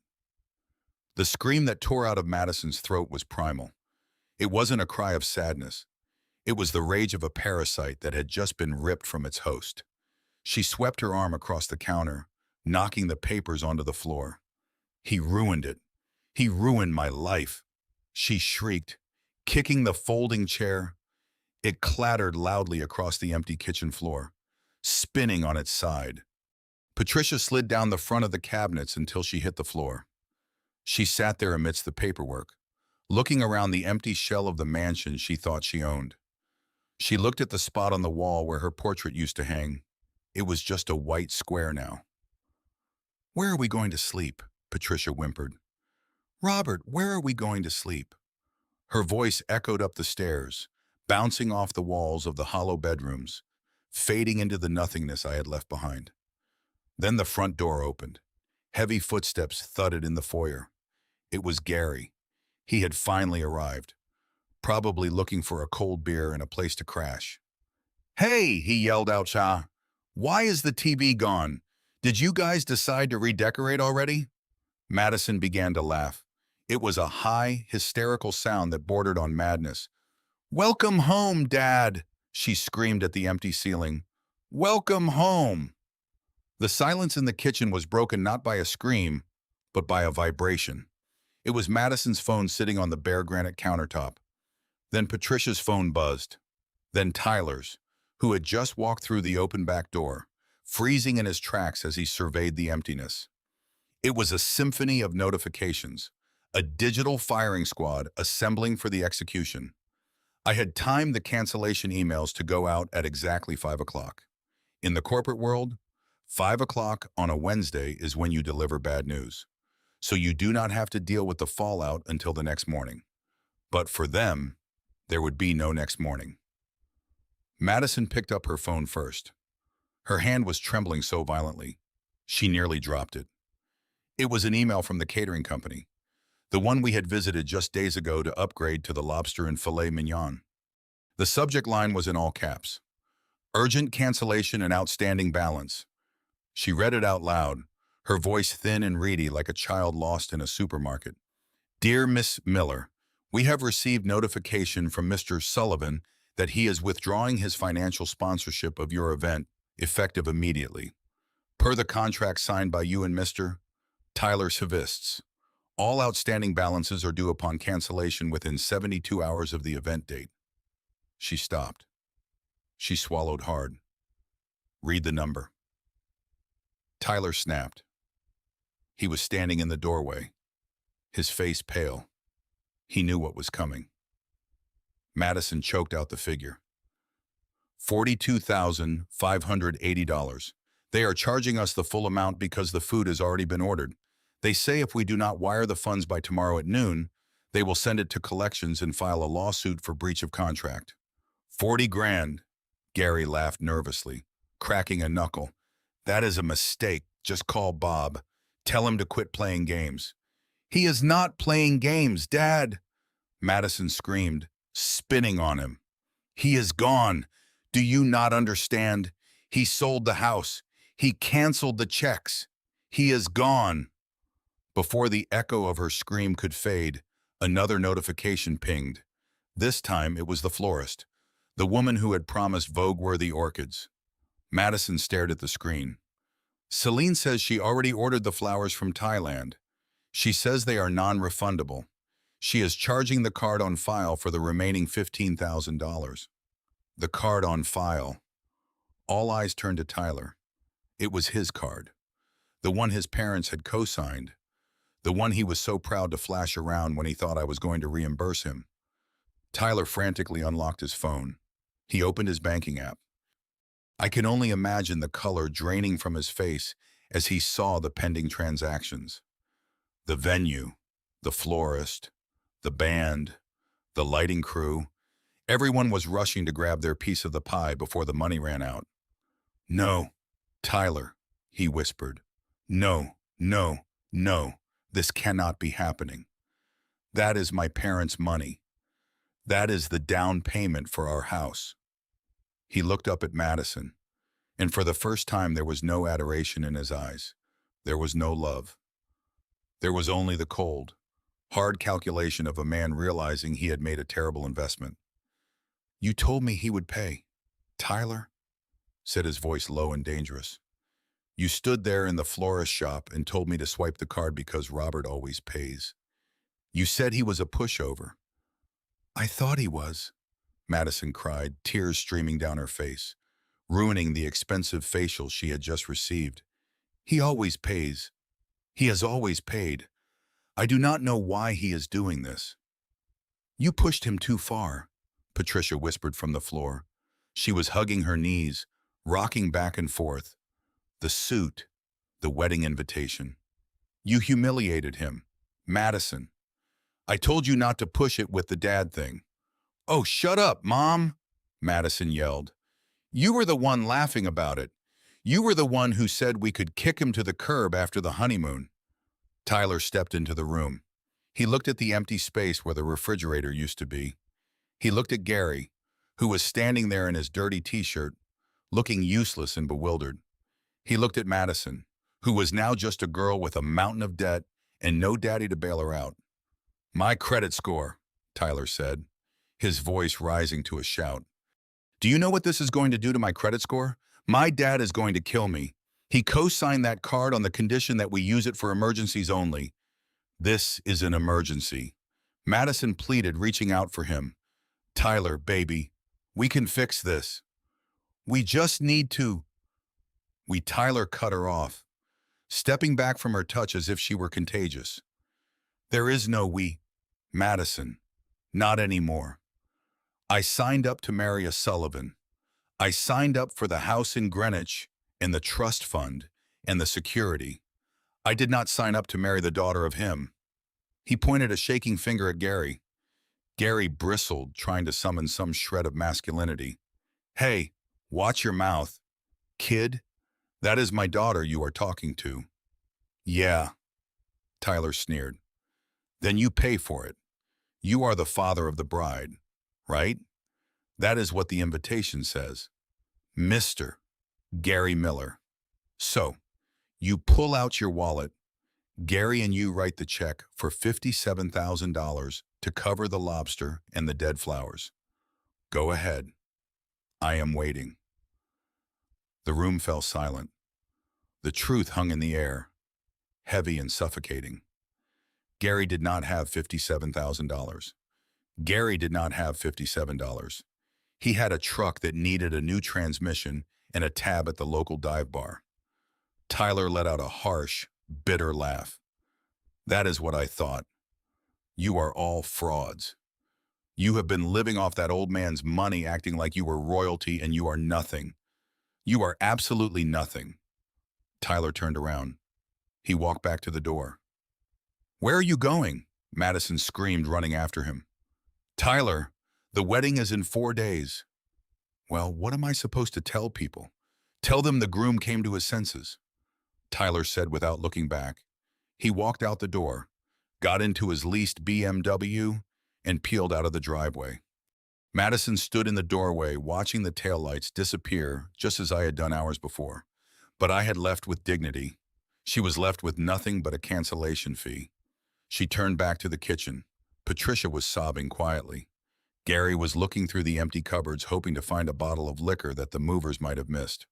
The scream that tore out of Madison's throat was primal. It wasn't a cry of sadness. It was the rage of a parasite that had just been ripped from its host. She swept her arm across the counter, knocking the papers onto the floor. He ruined it. He ruined my life. She shrieked, kicking the folding chair. It clattered loudly across the empty kitchen floor, spinning on its side. Patricia slid down the front of the cabinets until she hit the floor. She sat there amidst the paperwork, looking around the empty shell of the mansion she thought she owned. She looked at the spot on the wall where her portrait used to hang. It was just a white square now. Where are we going to sleep? Patricia whimpered. Robert, where are we going to sleep? Her voice echoed up the stairs, bouncing off the walls of the hollow bedrooms, fading into the nothingness I had left behind. Then the front door opened. Heavy footsteps thudded in the foyer. It was Gary. He had finally arrived, probably looking for a cold beer and a place to crash. Hey, he yelled out, Cha. Why is the TV gone? Did you guys decide to redecorate already? Madison began to laugh. It was a high, hysterical sound that bordered on madness. Welcome home, Dad, she screamed at the empty ceiling. Welcome home. The silence in the kitchen was broken not by a scream, but by a vibration. It was Madison's phone sitting on the bare granite countertop. Then Patricia's phone buzzed. Then Tyler's, who had just walked through the open back door, freezing in his tracks as he surveyed the emptiness. It was a symphony of notifications, a digital firing squad assembling for the execution. I had timed the cancellation emails to go out at exactly 5 o'clock. In the corporate world, 5 o'clock on a Wednesday is when you deliver bad news, so you do not have to deal with the fallout until the next morning. But for them, there would be no next morning. Madison picked up her phone first. Her hand was trembling so violently, she nearly dropped it. It was an email from the catering company, the one we had visited just days ago to upgrade to the lobster and filet mignon. The subject line was in all caps. Urgent cancellation and outstanding balance. She read it out loud, her voice thin and reedy like a child lost in a supermarket. Dear Miss Miller, we have received notification from Mr. Sullivan that he is withdrawing his financial sponsorship of your event, effective immediately. Per the contract signed by you and Mr. Tyler Savists, all outstanding balances are due upon cancellation within 72 hours of the event date. She stopped. She swallowed hard. Read the number. Tyler snapped. He was standing in the doorway, his face pale. He knew what was coming. Madison choked out the figure. $42,580. They are charging us the full amount because the food has already been ordered. They say if we do not wire the funds by tomorrow at noon, they will send it to collections and file a lawsuit for breach of contract. 40 grand, Gary laughed nervously, cracking a knuckle. That is a mistake. Just call Bob. Tell him to quit playing games. He is not playing games, Dad, Madison screamed, spinning on him. He is gone. Do you not understand? He sold the house. He canceled the checks. He is gone. Before the echo of her scream could fade, another notification pinged. This time it was the florist, the woman who had promised Vogue-worthy orchids. Madison stared at the screen. Celine says she already ordered the flowers from Thailand. She says they are non-refundable. She is charging the card on file for the remaining $15,000. The card on file. All eyes turned to Tyler. It was his card. The one his parents had co-signed. The one he was so proud to flash around when he thought I was going to reimburse him. Tyler frantically unlocked his phone. He opened his banking app. I can only imagine the color draining from his face as he saw the pending transactions. The venue, the florist, the band, the lighting crew. Everyone was rushing to grab their piece of the pie before the money ran out. No, Tyler, he whispered. No, no, no, this cannot be happening. That is my parents' money. That is the down payment for our house. He looked up at Madison, and for the first time there was no adoration in his eyes. There was no love. There was only the cold, hard calculation of a man realizing he had made a terrible investment. You told me he would pay. Tyler, said his voice low and dangerous. You stood there in the florist shop and told me to swipe the card because Robert always pays. You said he was a pushover. I thought he was, Madison cried, tears streaming down her face, ruining the expensive facial she had just received. He always pays. He has always paid. I do not know why he is doing this. You pushed him too far, Patricia whispered from the floor. She was hugging her knees, rocking back and forth. The suit, the wedding invitation. You humiliated him, Madison. I told you not to push it with the dad thing. Oh, shut up, Mom, Madison yelled. You were the one laughing about it. You were the one who said we could kick him to the curb after the honeymoon. Tyler stepped into the room. He looked at the empty space where the refrigerator used to be. He looked at Gary, who was standing there in his dirty t-shirt, looking useless and bewildered. He looked at Madison, who was now just a girl with a mountain of debt and no daddy to bail her out. My credit score, Tyler said, his voice rising to a shout. Do you know what this is going to do to my credit score? My dad is going to kill me. He co-signed that card on the condition that we use it for emergencies only. This is an emergency. Madison pleaded, reaching out for him. Tyler, baby, we can fix this. We just need to. Tyler cut her off, stepping back from her touch as if she were contagious. There is no we, Madison, not anymore. I signed up to marry a Sullivan. I signed up for the house in Greenwich and the trust fund and the security. I did not sign up to marry the daughter of him. He pointed a shaking finger at Gary. Gary bristled, trying to summon some shred of masculinity. Hey, watch your mouth. Kid, that is my daughter you are talking to. Yeah, Tyler sneered. Then you pay for it. You are the father of the bride, right? That is what the invitation says. Mr. Gary Miller. So, you pull out your wallet. Gary and you write the check for $57,000 to cover the lobster and the dead flowers. Go ahead. I am waiting. The room fell silent. The truth hung in the air, heavy and suffocating. Gary did not have $57,000. Gary did not have $57. He had a truck that needed a new transmission and a tab at the local dive bar. Tyler let out a harsh, bitter laugh. That is what I thought. You are all frauds. You have been living off that old man's money, acting like you were royalty, and you are nothing. You are absolutely nothing. Tyler turned around. He walked back to the door. Where are you going? Madison screamed, running after him. Tyler, the wedding is in 4 days. Well, what am I supposed to tell people? Tell them the groom came to his senses, Tyler said without looking back. He walked out the door, got into his leased BMW, and peeled out of the driveway. Madison stood in the doorway, watching the taillights disappear just as I had done hours before. But I had left with dignity. She was left with nothing but a cancellation fee. She turned back to the kitchen. Patricia was sobbing quietly. Gary was looking through the empty cupboards, hoping to find a bottle of liquor that the movers might have missed.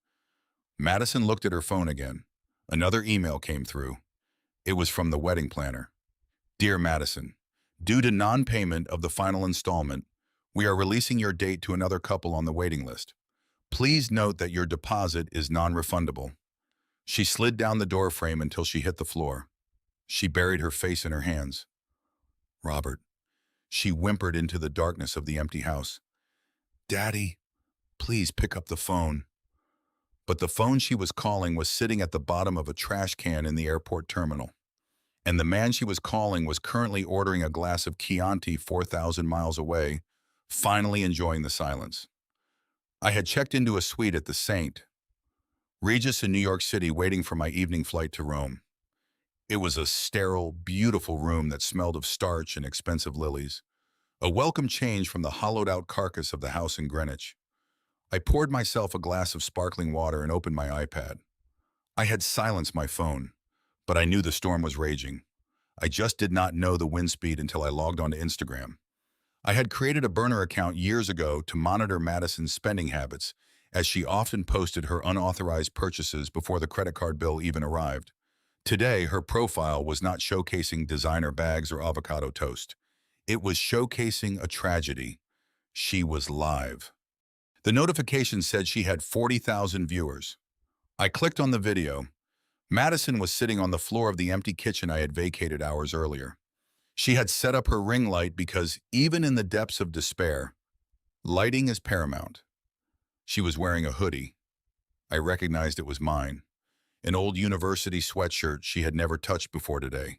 Madison looked at her phone again. Another email came through. It was from the wedding planner. Dear Madison, due to non-payment of the final installment, we are releasing your date to another couple on the waiting list. Please note that your deposit is non-refundable. She slid down the door frame until she hit the floor. She buried her face in her hands. Robert, she whimpered into the darkness of the empty house. Daddy, please pick up the phone. But the phone she was calling was sitting at the bottom of a trash can in the airport terminal. And the man she was calling was currently ordering a glass of Chianti 4,000 miles away, finally enjoying the silence. I had checked into a suite at the St. Regis in New York City, waiting for my evening flight to Rome. It was a sterile, beautiful room that smelled of starch and expensive lilies, a welcome change from the hollowed-out carcass of the house in Greenwich. I poured myself a glass of sparkling water and opened my iPad. I had silenced my phone, but I knew the storm was raging. I just did not know the wind speed until I logged onto Instagram. I had created a burner account years ago to monitor Madison's spending habits, as she often posted her unauthorized purchases before the credit card bill even arrived. Today, her profile was not showcasing designer bags or avocado toast. It was showcasing a tragedy. She was live. The notification said she had 40,000 viewers. I clicked on the video. Madison was sitting on the floor of the empty kitchen I had vacated hours earlier. She had set up her ring light because, even in the depths of despair, lighting is paramount. She was wearing a hoodie. I recognized it was mine. An old university sweatshirt she had never touched before today.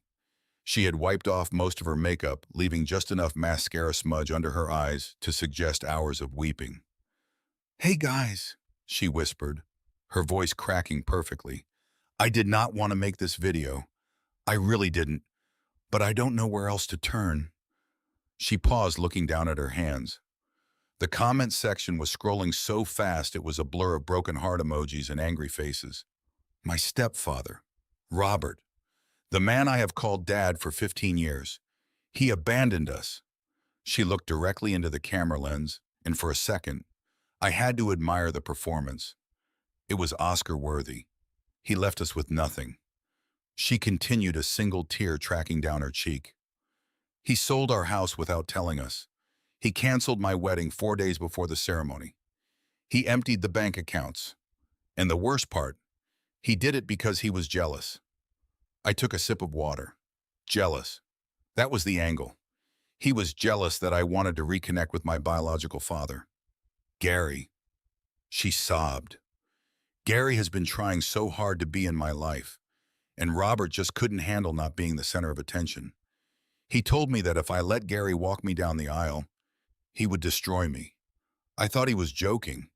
She had wiped off most of her makeup, leaving just enough mascara smudge under her eyes to suggest hours of weeping. Hey guys, she whispered, her voice cracking perfectly. I did not want to make this video. I really didn't, but I don't know where else to turn. She paused, looking down at her hands. The comment section was scrolling so fast it was a blur of broken heart emojis and angry faces. My stepfather, Robert, the man I have called Dad for 15 years. He abandoned us. She looked directly into the camera lens, and for a second, I had to admire the performance. It was Oscar-worthy. He left us with nothing. She continued, a single tear tracking down her cheek. He sold our house without telling us. He canceled my wedding 4 days before the ceremony. He emptied the bank accounts. And the worst part, he did it because he was jealous. I took a sip of water. Jealous. That was the angle. He was jealous that I wanted to reconnect with my biological father. Gary. She sobbed. Gary has been trying so hard to be in my life, and Robert just couldn't handle not being the center of attention. He told me that if I let Gary walk me down the aisle, he would destroy me. I thought he was joking.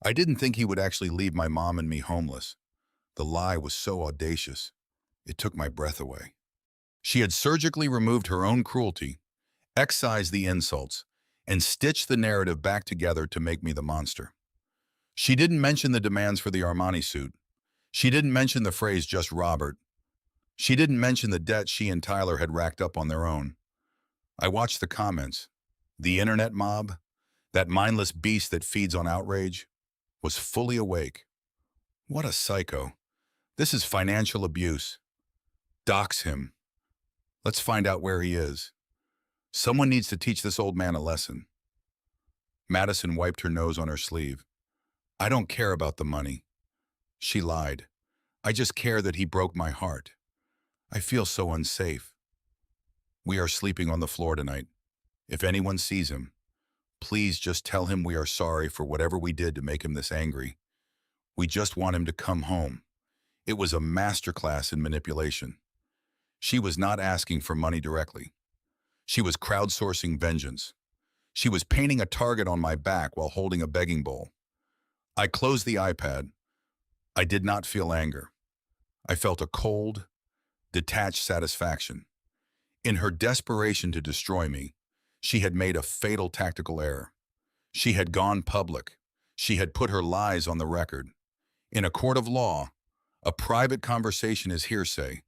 I didn't think he would actually leave my mom and me homeless. The lie was so audacious. It took my breath away. She had surgically removed her own cruelty, excised the insults, and stitched the narrative back together to make me the monster. She didn't mention the demands for the Armani suit. She didn't mention the phrase "just Robert." She didn't mention the debt she and Tyler had racked up on their own. I watched the comments. The internet mob. That mindless beast that feeds on outrage was fully awake. What a psycho. This is financial abuse. Dox him. Let's find out where he is. Someone needs to teach this old man a lesson. Madison wiped her nose on her sleeve. I don't care about the money. She lied. I just care that he broke my heart. I feel so unsafe. We are sleeping on the floor tonight. If anyone sees him, please just tell him we are sorry for whatever we did to make him this angry. We just want him to come home. It was a masterclass in manipulation. She was not asking for money directly. She was crowdsourcing vengeance. She was painting a target on my back while holding a begging bowl. I closed the iPad. I did not feel anger. I felt a cold, detached satisfaction. In her desperation to destroy me, she had made a fatal tactical error. She had gone public. She had put her lies on the record. In a court of law, a private conversation is hearsay.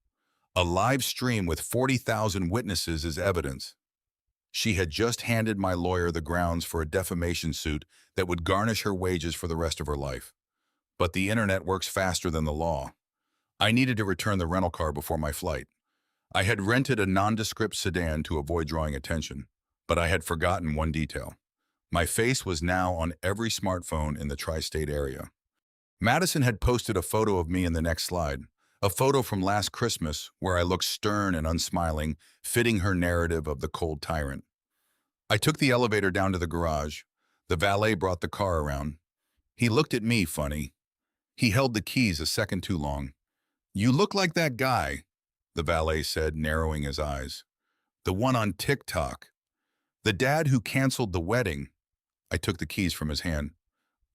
A live stream with 40,000 witnesses is evidence. She had just handed my lawyer the grounds for a defamation suit that would garnish her wages for the rest of her life. But the internet works faster than the law. I needed to return the rental car before my flight. I had rented a nondescript sedan to avoid drawing attention, but I had forgotten one detail. My face was now on every smartphone in the tri-state area. Madison had posted a photo of me in the next slide, a photo from last Christmas where I looked stern and unsmiling, fitting her narrative of the cold tyrant. I took the elevator down to the garage. The valet brought the car around. He looked at me funny. He held the keys a second too long. You look like that guy, the valet said, narrowing his eyes. The one on TikTok. The dad who canceled the wedding. I took the keys from his hand.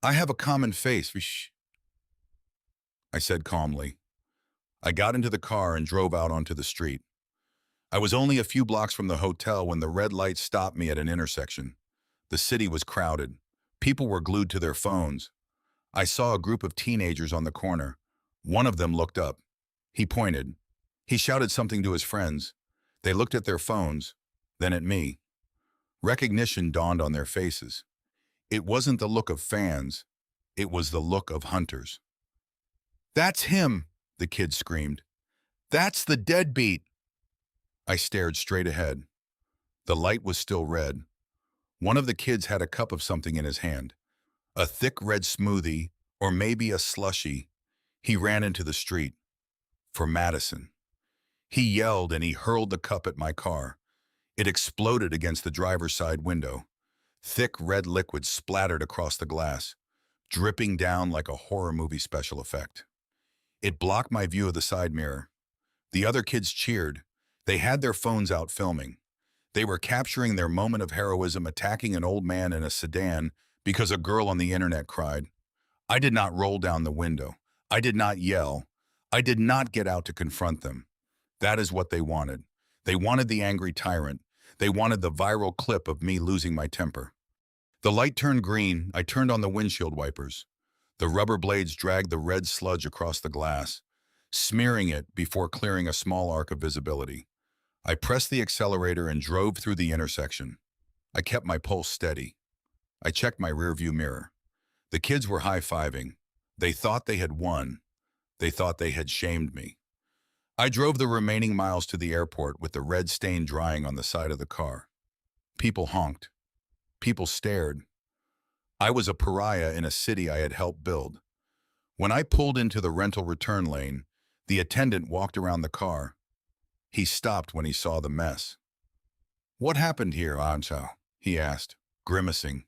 I have a common face. I said calmly. I got into the car and drove out onto the street. I was only a few blocks from the hotel when the red light stopped me at an intersection. The city was crowded. People were glued to their phones. I saw a group of teenagers on the corner. One of them looked up. He pointed. He shouted something to his friends. They looked at their phones, then at me. Recognition dawned on their faces. It wasn't the look of fans. It was the look of hunters. That's him, the kid screamed. That's the deadbeat. I stared straight ahead. The light was still red. One of the kids had a cup of something in his hand. A thick red smoothie, or maybe a slushie. He ran into the street. For Madison. He yelled and he hurled the cup at my car. It exploded against the driver's side window. Thick red liquid splattered across the glass, dripping down like a horror movie special effect. It blocked my view of the side mirror. The other kids cheered. They had their phones out filming. They were capturing their moment of heroism attacking an old man in a sedan because a girl on the internet cried. I did not roll down the window. I did not yell. I did not get out to confront them. That is what they wanted. They wanted the angry tyrant. They wanted the viral clip of me losing my temper. The light turned green. I turned on the windshield wipers. The rubber blades dragged the red sludge across the glass, smearing it before clearing a small arc of visibility. I pressed the accelerator and drove through the intersection. I kept my pulse steady. I checked my rearview mirror. The kids were high-fiving. They thought they had won. They thought they had shamed me. I drove the remaining miles to the airport with the red stain drying on the side of the car. People honked. People stared. I was a pariah in a city I had helped build. When I pulled into the rental return lane, the attendant walked around the car. He stopped when he saw the mess. What happened here, Anchao? He asked, grimacing.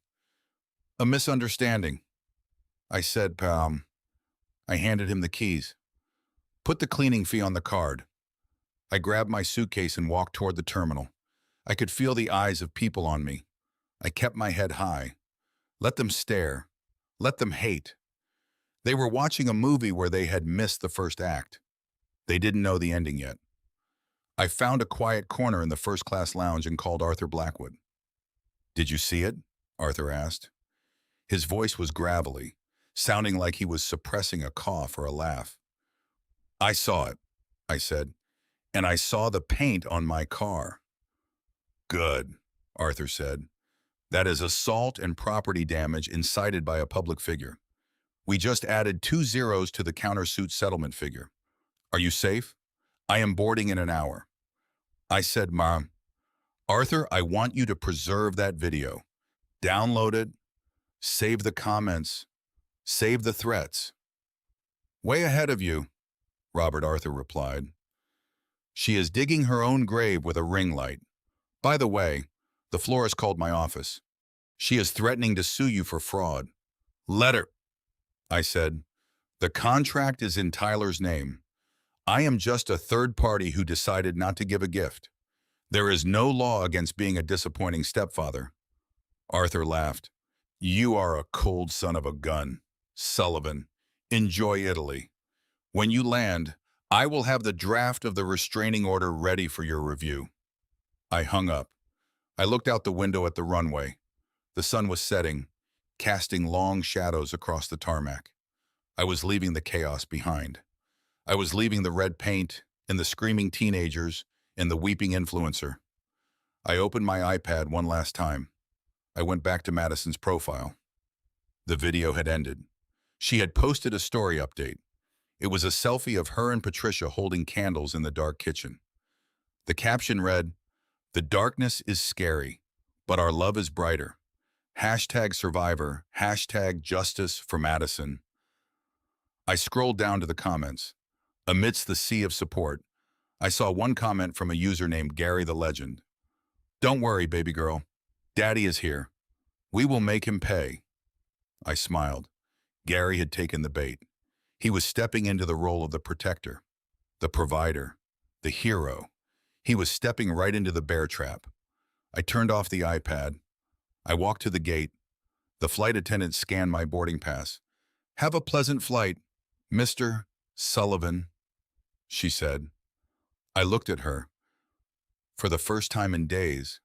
A misunderstanding. I said, Pam. I handed him the keys. Put the cleaning fee on the card. I grabbed my suitcase and walked toward the terminal. I could feel the eyes of people on me. I kept my head high. Let them stare. Let them hate. They were watching a movie where they had missed the first act. They didn't know the ending yet. I found a quiet corner in the first-class lounge and called Arthur Blackwood. Did you see it? Arthur asked. His voice was gravelly, sounding like he was suppressing a cough or a laugh. I saw it, I said, and I saw the paint on my car. Good, Arthur said. That is assault and property damage incited by a public figure. We just added 2 zeros to the countersuit settlement figure. Are you safe? I am boarding in an hour. I said, Mom, Arthur, I want you to preserve that video. Download it, save the comments, save the threats. Way ahead of you, Robert Arthur replied. She is digging her own grave with a ring light. By the way, the florist called my office. She is threatening to sue you for fraud. Let her, I said. The contract is in Tyler's name. I am just a third party who decided not to give a gift. There is no law against being a disappointing stepfather. Arthur laughed. You are a cold son of a gun. Sullivan, enjoy Italy. When you land, I will have the draft of the restraining order ready for your review. I hung up. I looked out the window at the runway. The sun was setting, casting long shadows across the tarmac. I was leaving the chaos behind. I was leaving the red paint and the screaming teenagers and the weeping influencer. I opened my iPad one last time. I went back to Madison's profile. The video had ended. She had posted a story update. It was a selfie of her and Patricia holding candles in the dark kitchen. The caption read, "The darkness is scary, but our love is brighter. Hashtag survivor, hashtag justice for Madison." I scrolled down to the comments. Amidst the sea of support, I saw one comment from a user named Gary the Legend. Don't worry, baby girl. Daddy is here. We will make him pay. I smiled. Gary had taken the bait. He was stepping into the role of the protector, the provider, the hero. He was stepping right into the bear trap. I turned off the iPad. I walked to the gate. The flight attendant scanned my boarding pass. Have a pleasant flight, Mr. Sullivan, she said. I looked at her. For the first time in days,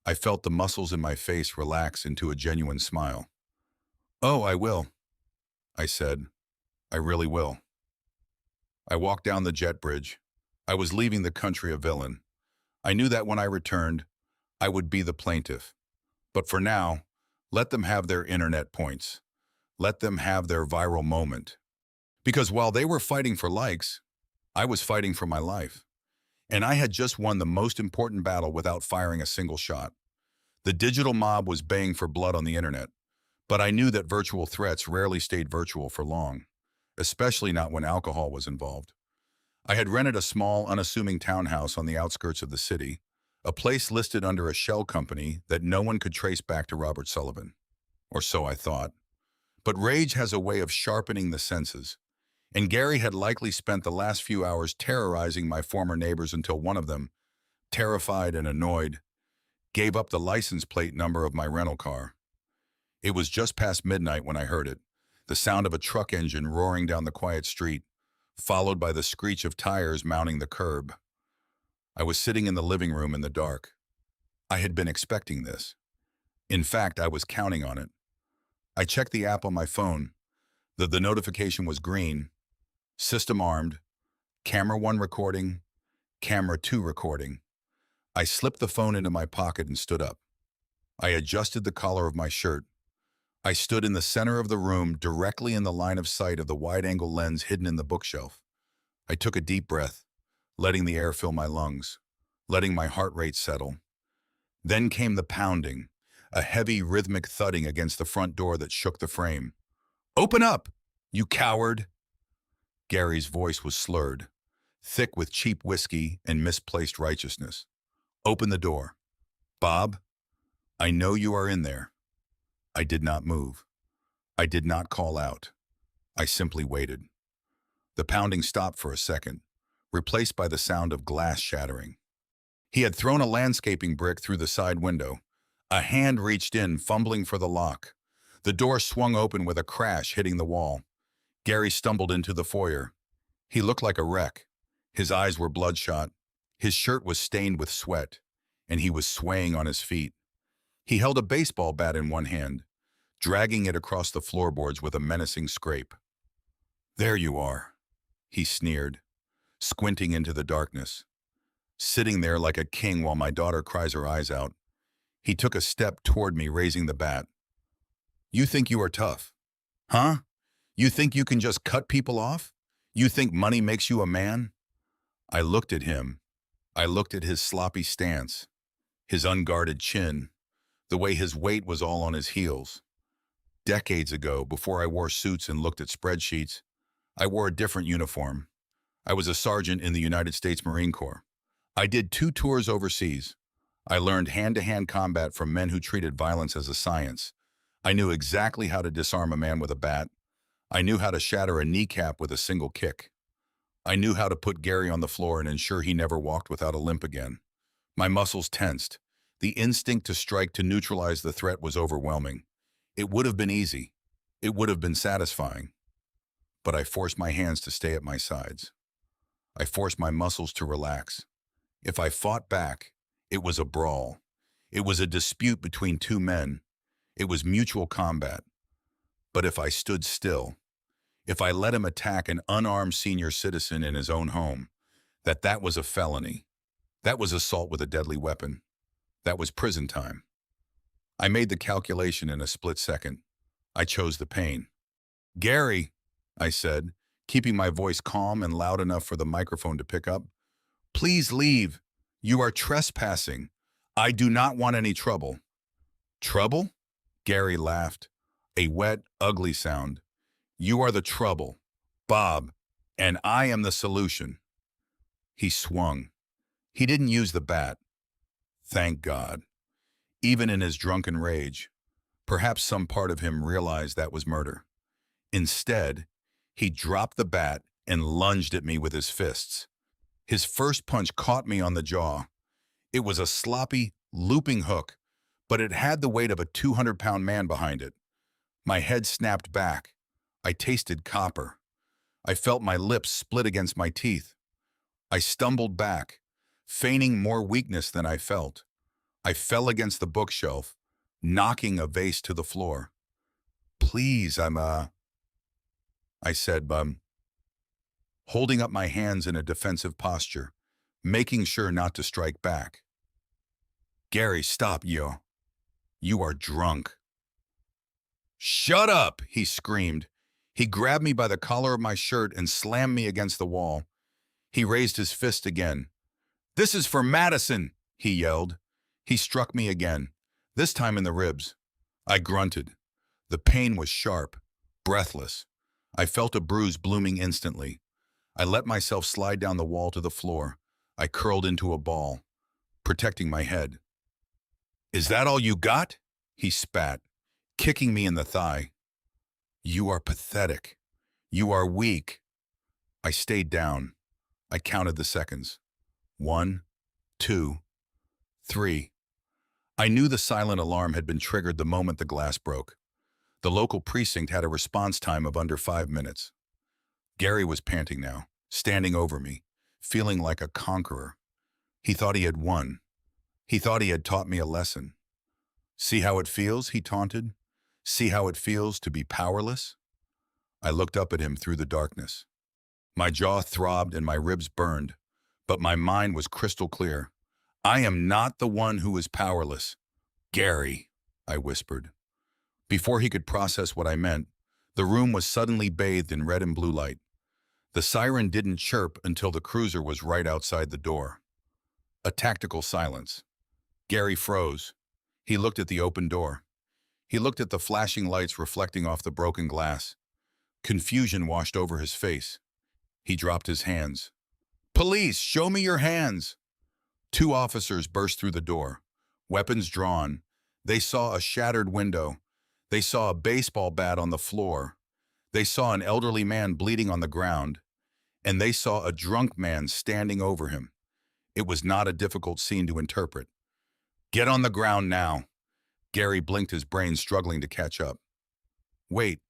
I felt the muscles in my face relax into a genuine smile. Oh, I will, I said. I really will. I walked down the jet bridge. I was leaving the country a villain. I knew that when I returned, I would be the plaintiff. But for now, let them have their internet points. Let them have their viral moment. Because while they were fighting for likes, I was fighting for my life. And I had just won the most important battle without firing a single shot. The digital mob was baying for blood on the internet, but I knew that virtual threats rarely stayed virtual for long, especially not when alcohol was involved. I had rented a small, unassuming townhouse on the outskirts of the city, a place listed under a shell company that no one could trace back to Robert Sullivan. Or so I thought. But rage has a way of sharpening the senses, and Gary had likely spent the last few hours terrorizing my former neighbors until one of them, terrified and annoyed, gave up the license plate number of my rental car. It was just past midnight when I heard it, the sound of a truck engine roaring down the quiet street, followed by the screech of tires mounting the curb. I was sitting in the living room in the dark. I had been expecting this. In fact, I was counting on it. I checked the app on my phone. The notification was green. System armed. Camera 1 recording. Camera 2 recording. I slipped the phone into my pocket and stood up. I adjusted the collar of my shirt. I stood in the center of the room, directly in the line of sight of the wide-angle lens hidden in the bookshelf. I took a deep breath, letting the air fill my lungs, letting my heart rate settle. Then came the pounding, a heavy rhythmic thudding against the front door that shook the frame. "Open up, you coward!" Gary's voice was slurred, thick with cheap whiskey and misplaced righteousness. "Open the door. Bob, I know you are in there." I did not move. I did not call out. I simply waited. The pounding stopped for a second, replaced by the sound of glass shattering. He had thrown a landscaping brick through the side window. A hand reached in, fumbling for the lock. The door swung open with a crash, hitting the wall. Gary stumbled into the foyer. He looked like a wreck. His eyes were bloodshot. His shirt was stained with sweat, and he was swaying on his feet. He held a baseball bat in one hand, dragging it across the floorboards with a menacing scrape. "There you are," he sneered, squinting into the darkness. "Sitting there like a king while my daughter cries her eyes out. He took a step toward me, raising the bat. You think you are tough? Huh? You think you can just cut people off? You think money makes you a man? I looked at him. I looked at his sloppy stance, his unguarded chin, the way his weight was all on his heels. Decades ago, before I wore suits and looked at spreadsheets, I wore a different uniform. I was a sergeant in the United States Marine Corps. I did 2 tours overseas. I learned hand-to-hand combat from men who treated violence as a science. I knew exactly how to disarm a man with a bat. I knew how to shatter a kneecap with a single kick. I knew how to put Gary on the floor and ensure he never walked without a limp again. My muscles tensed. The instinct to strike to neutralize the threat was overwhelming. It would have been easy. It would have been satisfying. But I forced my hands to stay at my sides. I forced my muscles to relax. If I fought back, it was a brawl. It was a dispute between 2 men. It was mutual combat. But if I stood still, if I let him attack an unarmed senior citizen in his own home, that was a felony. That was assault with a deadly weapon. That was prison time. I made the calculation in a split second. I chose the pain. Gary, I said, keeping my voice calm and loud enough for the microphone to pick up, please leave. You are trespassing. I do not want any trouble. Trouble? Gary laughed. A wet, ugly sound. You are the trouble, Bob, and I am the solution. He swung. He didn't use the bat. Thank God. Even in his drunken rage, perhaps some part of him realized that was murder. Instead, he dropped the bat and lunged at me with his fists. His first punch caught me on the jaw. It was a sloppy, looping hook, but it had the weight of a 200-pound man behind it. My head snapped back. I tasted copper. I felt my lips split against my teeth. I stumbled back, feigning more weakness than I felt. I fell against the bookshelf, knocking a vase to the floor. Please, I said, holding up my hands in a defensive posture, making sure not to strike back. Gary, stop, yo. You are drunk. Shut up, he screamed. He grabbed me by the collar of my shirt and slammed me against the wall. He raised his fist again. This is for Madison, he yelled. He struck me again, this time in the ribs. I grunted. The pain was sharp, breathless. I felt a bruise blooming instantly. I let myself slide down the wall to the floor. I curled into a ball, protecting my head. Is that all you got? He spat, kicking me in the thigh. You are pathetic. You are weak. I stayed down. I counted the seconds. 1, 2, 3. I knew the silent alarm had been triggered the moment the glass broke. The local precinct had a response time of under 5 minutes. Gary was panting now, standing over me, feeling like a conqueror. He thought he had won. He thought he had taught me a lesson. See how it feels, he taunted. See how it feels to be powerless? I looked up at him through the darkness. My jaw throbbed and my ribs burned, but my mind was crystal clear. I am not the one who is powerless. Gary, I whispered. Before he could process what I meant, the room was suddenly bathed in red and blue light. The siren didn't chirp until the cruiser was right outside the door. A tactical silence. Gary froze. He looked at the open door. He looked at the flashing lights reflecting off the broken glass. Confusion washed over his face. He dropped his hands. Police, show me your hands! 2 officers burst through the door, weapons drawn. They saw a shattered window. They saw a baseball bat on the floor. They saw an elderly man bleeding on the ground. And they saw a drunk man standing over him. It was not a difficult scene to interpret. Get on the ground now. Gary blinked, his brain struggling to catch up. Wait,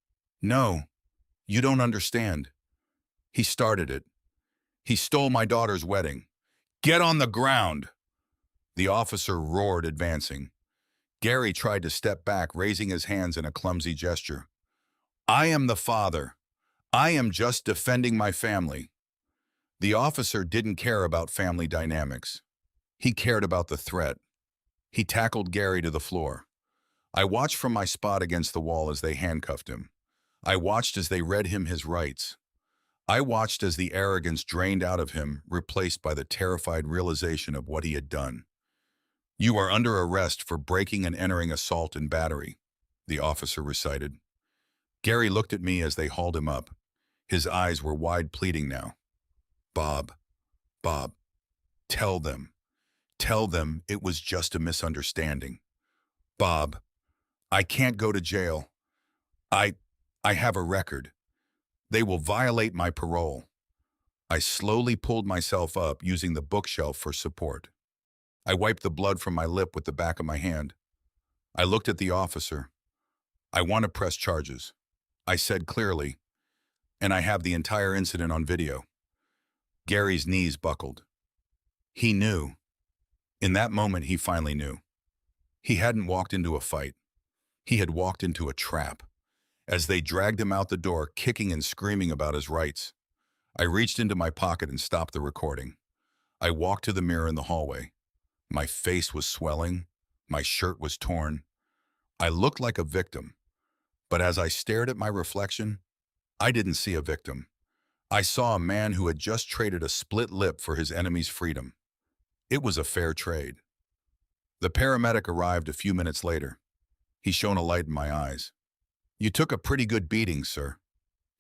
no, you don't understand. He started it. He stole my daughter's wedding. Get on the ground! The officer roared, advancing. Gary tried to step back, raising his hands in a clumsy gesture. I am the father. I am just defending my family. The officer didn't care about family dynamics. He cared about the threat. He tackled Gary to the floor. I watched from my spot against the wall as they handcuffed him. I watched as they read him his rights. I watched as the arrogance drained out of him, replaced by the terrified realization of what he had done. "You are under arrest for breaking and entering assault and battery," the officer recited. Gary looked at me as they hauled him up. His eyes were wide, pleading now. Bob, tell them it was just a misunderstanding. Bob, I can't go to jail. I have a record. They will violate my parole." I slowly pulled myself up, using the bookshelf for support. I wiped the blood from my lip with the back of my hand. I looked at the officer. "I want to press charges," I said clearly, "and I have the entire incident on video." Gary's knees buckled. He knew. In that moment, he finally knew. He hadn't walked into a fight. He had walked into a trap. As they dragged him out the door, kicking and screaming about his rights, I reached into my pocket and stopped the recording. I walked to the mirror in the hallway. My face was swelling. My shirt was torn. I looked like a victim. But as I stared at my reflection, I didn't see a victim. I saw a man who had just traded a split lip for his enemy's freedom. It was a fair trade. The paramedic arrived a few minutes later. He shone a light in my eyes. "You took a pretty good beating, sir,"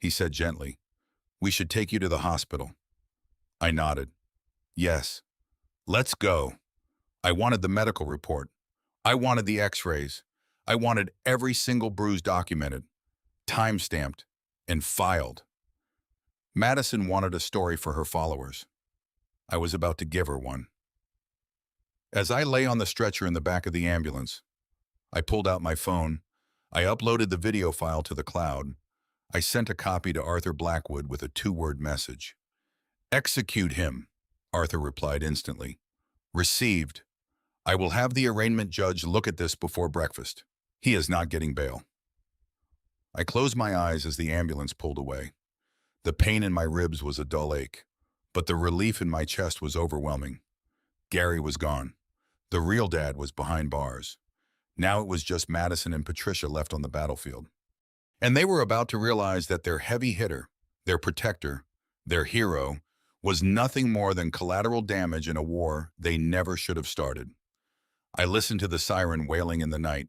he said gently. "We should take you to the hospital." I nodded. "Yes. Let's go." I wanted the medical report. I wanted the x-rays. I wanted every single bruise documented, time-stamped, and filed. Madison wanted a story for her followers. I was about to give her one. As I lay on the stretcher in the back of the ambulance, I pulled out my phone. I uploaded the video file to the cloud. I sent a copy to Arthur Blackwood with a 2-word message. "Execute him," Arthur replied instantly. "Received. I will have the arraignment judge look at this before breakfast. He is not getting bail." I closed my eyes as the ambulance pulled away. The pain in my ribs was a dull ache, but the relief in my chest was overwhelming. Gary was gone. The real dad was behind bars. Now it was just Madison and Patricia left on the battlefield. And they were about to realize that their heavy hitter, their protector, their hero, was nothing more than collateral damage in a war they never should have started. I listened to the siren wailing in the night.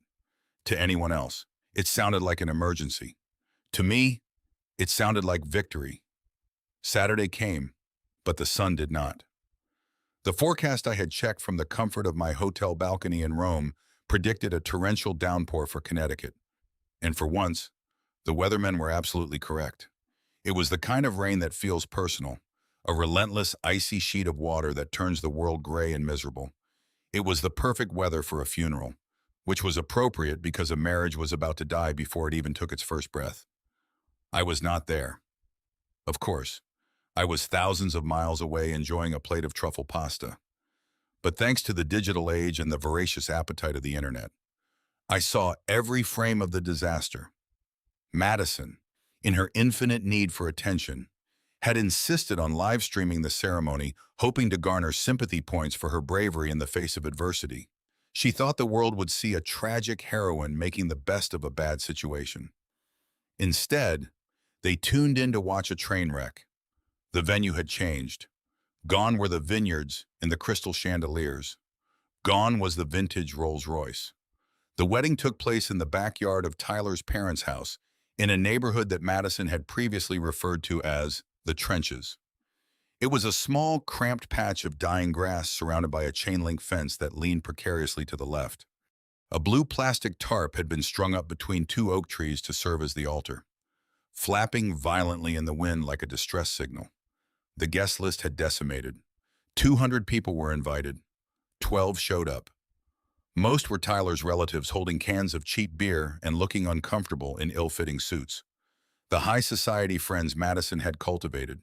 To anyone else, it sounded like an emergency. To me, it sounded like victory. Saturday came, but the sun did not. The forecast I had checked from the comfort of my hotel balcony in Rome predicted a torrential downpour for Connecticut. And for once, the weathermen were absolutely correct. It was the kind of rain that feels personal, a relentless, icy sheet of water that turns the world gray and miserable. It was the perfect weather for a funeral, which was appropriate because a marriage was about to die before it even took its first breath. I was not there. Of course, I was thousands of miles away enjoying a plate of truffle pasta. But thanks to the digital age and the voracious appetite of the internet, I saw every frame of the disaster. Madison, in her infinite need for attention, had insisted on live streaming the ceremony, hoping to garner sympathy points for her bravery in the face of adversity. She thought the world would see a tragic heroine making the best of a bad situation. Instead, they tuned in to watch a train wreck. The venue had changed. Gone were the vineyards and the crystal chandeliers. Gone was the vintage Rolls-Royce. The wedding took place in the backyard of Tyler's parents' house, in a neighborhood that Madison had previously referred to as the Trenches. It was a small, cramped patch of dying grass surrounded by a chain-link fence that leaned precariously to the left. A blue plastic tarp had been strung up between 2 oak trees to serve as the altar, flapping violently in the wind like a distress signal. The guest list had decimated. 200 people were invited. 12 showed up. Most were Tyler's relatives holding cans of cheap beer and looking uncomfortable in ill-fitting suits. The high society friends Madison had cultivated,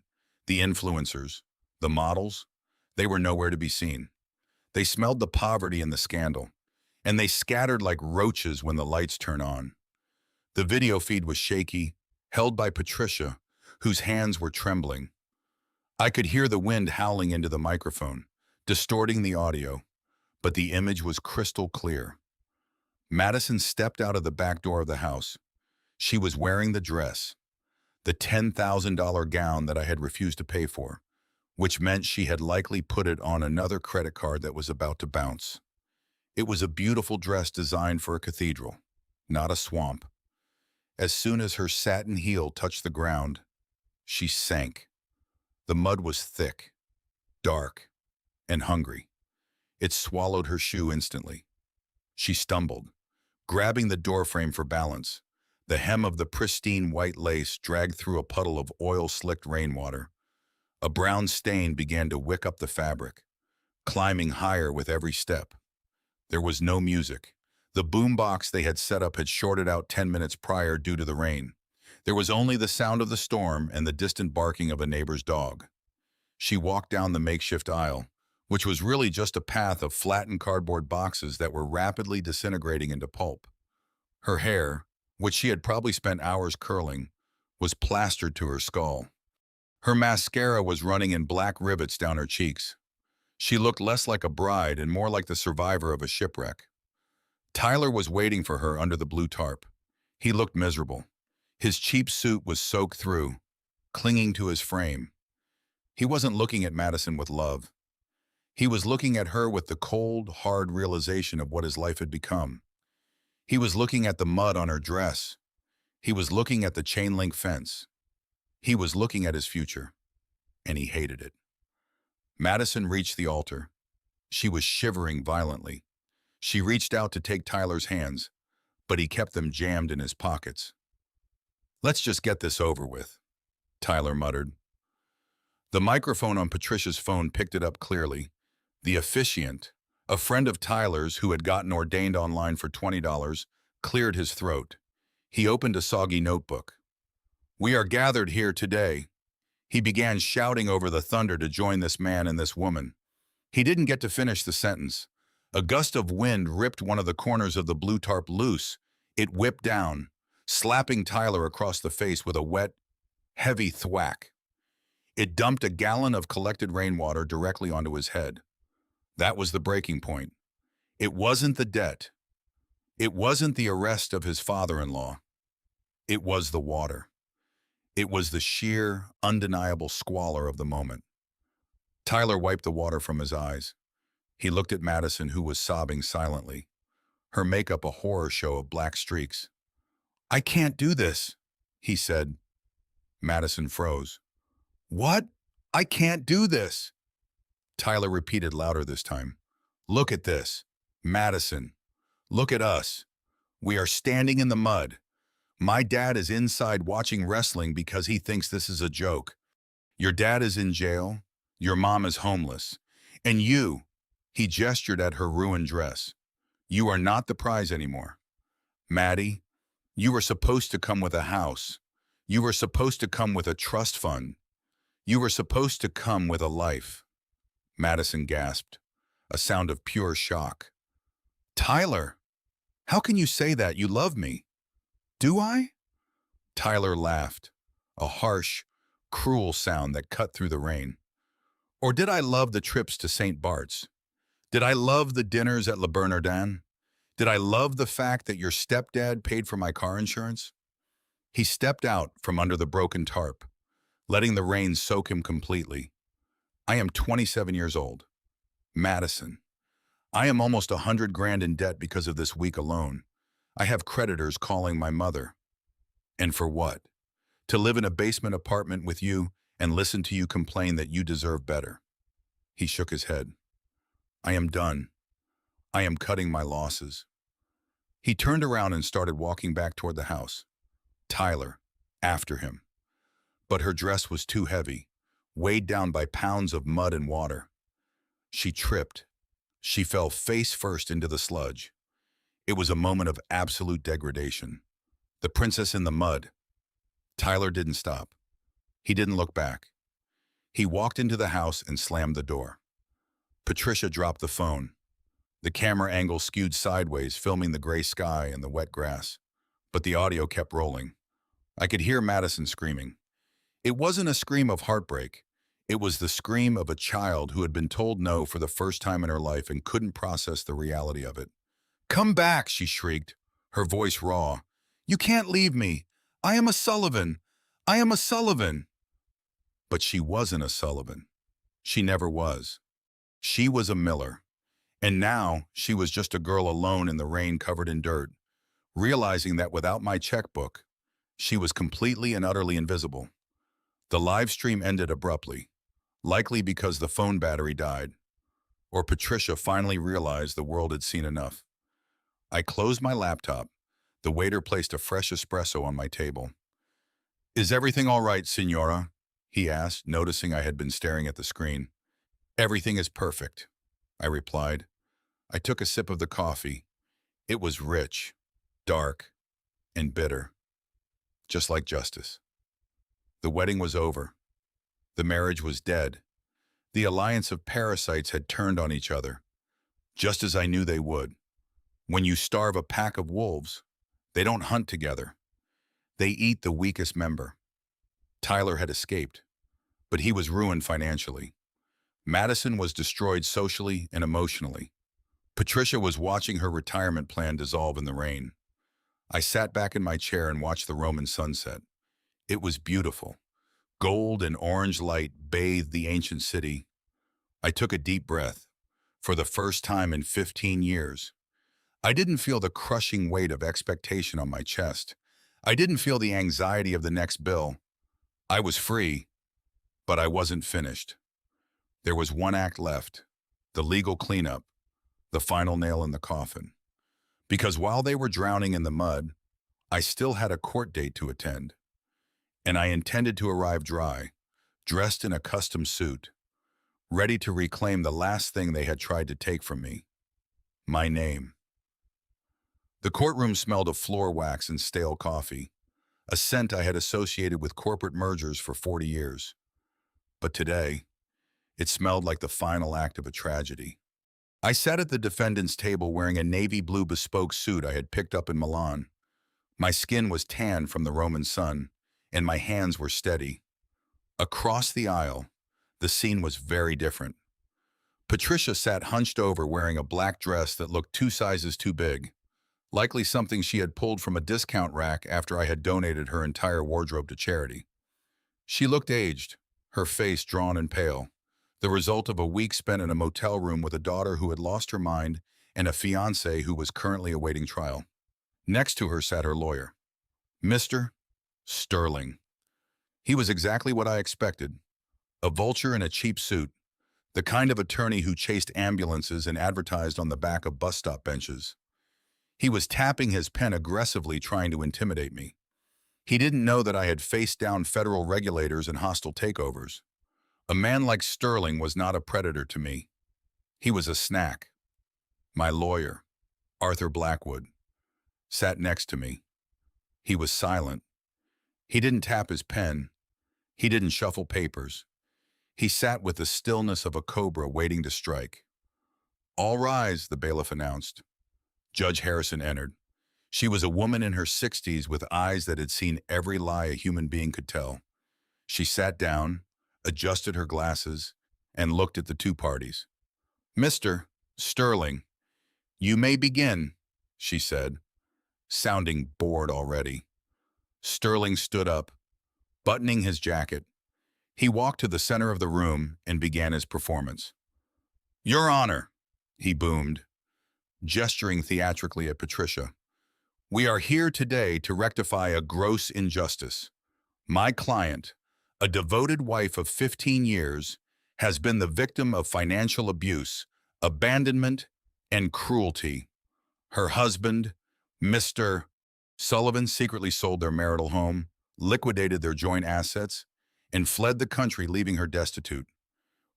the influencers, the models, they were nowhere to be seen. They smelled the poverty and the scandal, and they scattered like roaches when the lights turn on. The video feed was shaky, held by Patricia, whose hands were trembling. I could hear the wind howling into the microphone, distorting the audio, but the image was crystal clear. Madison stepped out of the back door of the house. She was wearing the dress, the $10,000 gown that I had refused to pay for, which meant she had likely put it on another credit card that was about to bounce. It was a beautiful dress designed for a cathedral, not a swamp. As soon as her satin heel touched the ground, she sank. The mud was thick, dark, and hungry. It swallowed her shoe instantly. She stumbled, grabbing the doorframe for balance. The hem of the pristine white lace dragged through a puddle of oil-slicked rainwater. A brown stain began to wick up the fabric, climbing higher with every step. There was no music. The boombox they had set up had shorted out 10 minutes prior due to the rain. There was only the sound of the storm and the distant barking of a neighbor's dog. She walked down the makeshift aisle, which was really just a path of flattened cardboard boxes that were rapidly disintegrating into pulp. Her hair, which she had probably spent hours curling, was plastered to her skull. Her mascara was running in black rivets down her cheeks. She looked less like a bride and more like the survivor of a shipwreck. Tyler was waiting for her under the blue tarp. He looked miserable. His cheap suit was soaked through, clinging to his frame. He wasn't looking at Madison with love. He was looking at her with the cold, hard realization of what his life had become. He was looking at the mud on her dress. He was looking at the chain-link fence. He was looking at his future, and he hated it. Madison reached the altar. She was shivering violently. She reached out to take Tyler's hands, but he kept them jammed in his pockets. "Let's just get this over with," Tyler muttered. The microphone on Patricia's phone picked it up clearly. The officiant, a friend of Tyler's who had gotten ordained online for $20, cleared his throat. He opened a soggy notebook. "We are gathered here today." He began shouting over the thunder to join this man and this woman. He didn't get to finish the sentence. A gust of wind ripped one of the corners of the blue tarp loose. It whipped down, slapping Tyler across the face with a wet, heavy thwack. It dumped a gallon of collected rainwater directly onto his head. That was the breaking point. It wasn't the debt. It wasn't the arrest of his father-in-law. It was the water. It was the sheer, undeniable squalor of the moment. Tyler wiped the water from his eyes. He looked at Madison, who was sobbing silently, her makeup a horror show of black streaks. "I can't do this," he said. Madison froze. "What? I can't do this." Tyler repeated louder this time. "Look at this. Madison. Look at us. We are standing in the mud. My dad is inside watching wrestling because he thinks this is a joke. Your dad is in jail. Your mom is homeless. And you," he gestured at her ruined dress, "you are not the prize anymore. Maddie, you were supposed to come with a house. You were supposed to come with a trust fund. You were supposed to come with a life." Madison gasped, a sound of pure shock. "Tyler, how can you say that? You love me." "Do I?" Tyler laughed, a harsh, cruel sound that cut through the rain. "Or did I love the trips to St. Bart's? Did I love the dinners at Le Bernardin? Did I love the fact that your stepdad paid for my car insurance?" He stepped out from under the broken tarp, letting the rain soak him completely. "I am 27 years old. Madison. I am almost $100,000 in debt because of this week alone. I have creditors calling my mother. And for what? To live in a basement apartment with you and listen to you complain that you deserve better." He shook his head. "I am done. I am cutting my losses." He turned around and started walking back toward the house. Tyler, after him. But her dress was too heavy, weighed down by pounds of mud and water. She tripped. She fell face first into the sludge. It was a moment of absolute degradation. The princess in the mud. Tyler didn't stop. He didn't look back. He walked into the house and slammed the door. Patricia dropped the phone. The camera angle skewed sideways, filming the gray sky and the wet grass. But the audio kept rolling. I could hear Madison screaming. It wasn't a scream of heartbreak. It was the scream of a child who had been told no for the first time in her life and couldn't process the reality of it. "Come back," she shrieked, her voice raw. "You can't leave me. I am a Sullivan. I am a Sullivan." But she wasn't a Sullivan. She never was. She was a Miller. And now she was just a girl alone in the rain covered in dirt, realizing that without my checkbook, she was completely and utterly invisible. The live stream ended abruptly, likely because the phone battery died, or Patricia finally realized the world had seen enough. I closed my laptop. The waiter placed a fresh espresso on my table. "Is everything all right, Signora?" he asked, noticing I had been staring at the screen. "Everything is perfect," I replied. I took a sip of the coffee. It was rich, dark, and bitter, just like justice. The wedding was over. The marriage was dead. The alliance of parasites had turned on each other, just as I knew they would. When you starve a pack of wolves, they don't hunt together. They eat the weakest member. Tyler had escaped, but he was ruined financially. Madison was destroyed socially and emotionally. Patricia was watching her retirement plan dissolve in the rain. I sat back in my chair and watched the Roman sunset. It was beautiful. Gold and orange light bathed the ancient city. I took a deep breath. For the first time in 15 years, I didn't feel the crushing weight of expectation on my chest. I didn't feel the anxiety of the next bill. I was free, but I wasn't finished. There was one act left, the legal cleanup, the final nail in the coffin. Because while they were drowning in the mud, I still had a court date to attend. And I intended to arrive dry, dressed in a custom suit, ready to reclaim the last thing they had tried to take from me, my name. The courtroom smelled of floor wax and stale coffee, a scent I had associated with corporate mergers for 40 years. But today, it smelled like the final act of a tragedy. I sat at the defendant's table wearing a navy blue bespoke suit I had picked up in Milan. My skin was tan from the Roman sun, and my hands were steady. Across the aisle, the scene was very different. Patricia sat hunched over wearing a black dress that looked 2 sizes too big, likely something she had pulled from a discount rack after I had donated her entire wardrobe to charity. She looked aged, her face drawn and pale, the result of a week spent in a motel room with a daughter who had lost her mind and a fiancé who was currently awaiting trial. Next to her sat her lawyer, Mr. Sterling. He was exactly what I expected, a vulture in a cheap suit, the kind of attorney who chased ambulances and advertised on the back of bus stop benches. He was tapping his pen aggressively, trying to intimidate me. He didn't know that I had faced down federal regulators and hostile takeovers. A man like Sterling was not a predator to me. He was a snack. My lawyer, Arthur Blackwood, sat next to me. He was silent. He didn't tap his pen. He didn't shuffle papers. He sat with the stillness of a cobra waiting to strike. "All rise," the bailiff announced. Judge Harrison entered. She was a woman in her 60s with eyes that had seen every lie a human being could tell. She sat down, adjusted her glasses, and looked at the two parties. "Mr. Sterling, you may begin," she said, sounding bored already. Sterling stood up, buttoning his jacket. He walked to the center of the room and began his performance. "Your Honor," he boomed, gesturing theatrically at Patricia, "we are here today to rectify a gross injustice. My client, a devoted wife of 15 years, has been the victim of financial abuse, abandonment, and cruelty. Her husband, Mr. Sullivan, secretly sold their marital home, liquidated their joint assets, and fled the country, leaving her destitute.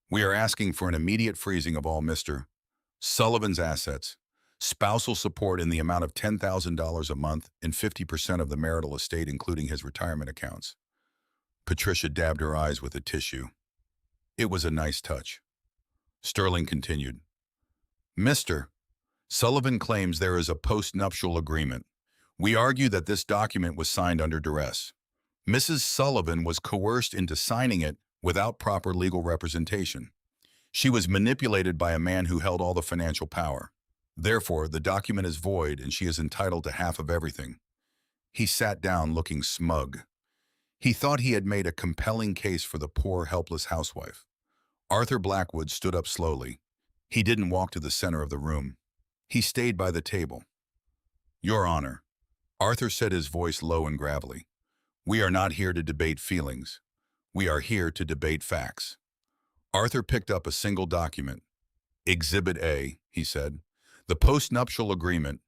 We are asking for an immediate freezing of all Mr. Sullivan's assets, spousal support in the amount of $10,000 a month, and 50% of the marital estate, including his retirement accounts." Patricia dabbed her eyes with a tissue. It was a nice touch. Sterling continued. "Mr. Sullivan claims there is a post-nuptial agreement. We argue that this document was signed under duress. Mrs. Sullivan was coerced into signing it without proper legal representation. She was manipulated by a man who held all the financial power. Therefore, the document is void and she is entitled to half of everything. He sat down looking smug. He thought he had made a compelling case for the poor, helpless housewife. Arthur Blackwood stood up slowly. He didn't walk to the center of the room. He stayed by the table. "Your Honor," Arthur said, his voice low and gravelly, "we are not here to debate feelings. We are here to debate facts." Arthur picked up a single document. "Exhibit A," he said. "The post-nuptial agreement.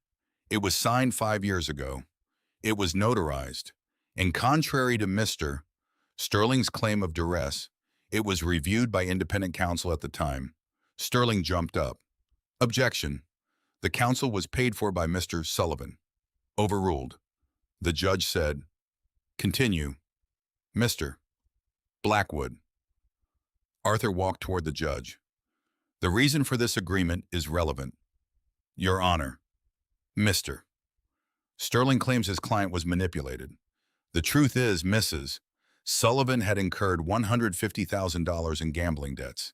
It was signed 5 years ago. It was notarized. And contrary to Mr. Sterling's claim of duress, it was reviewed by independent counsel at the time." Sterling jumped up. "Objection. The counsel was paid for by Mr. Sullivan." Overruled. The judge said, "Continue. Mr. Blackwood." Arthur walked toward the judge. "The reason for this agreement is relevant. Your Honor, Mr. Sterling claims his client was manipulated. The truth is, Mrs. Sullivan had incurred $150,000 in gambling debts."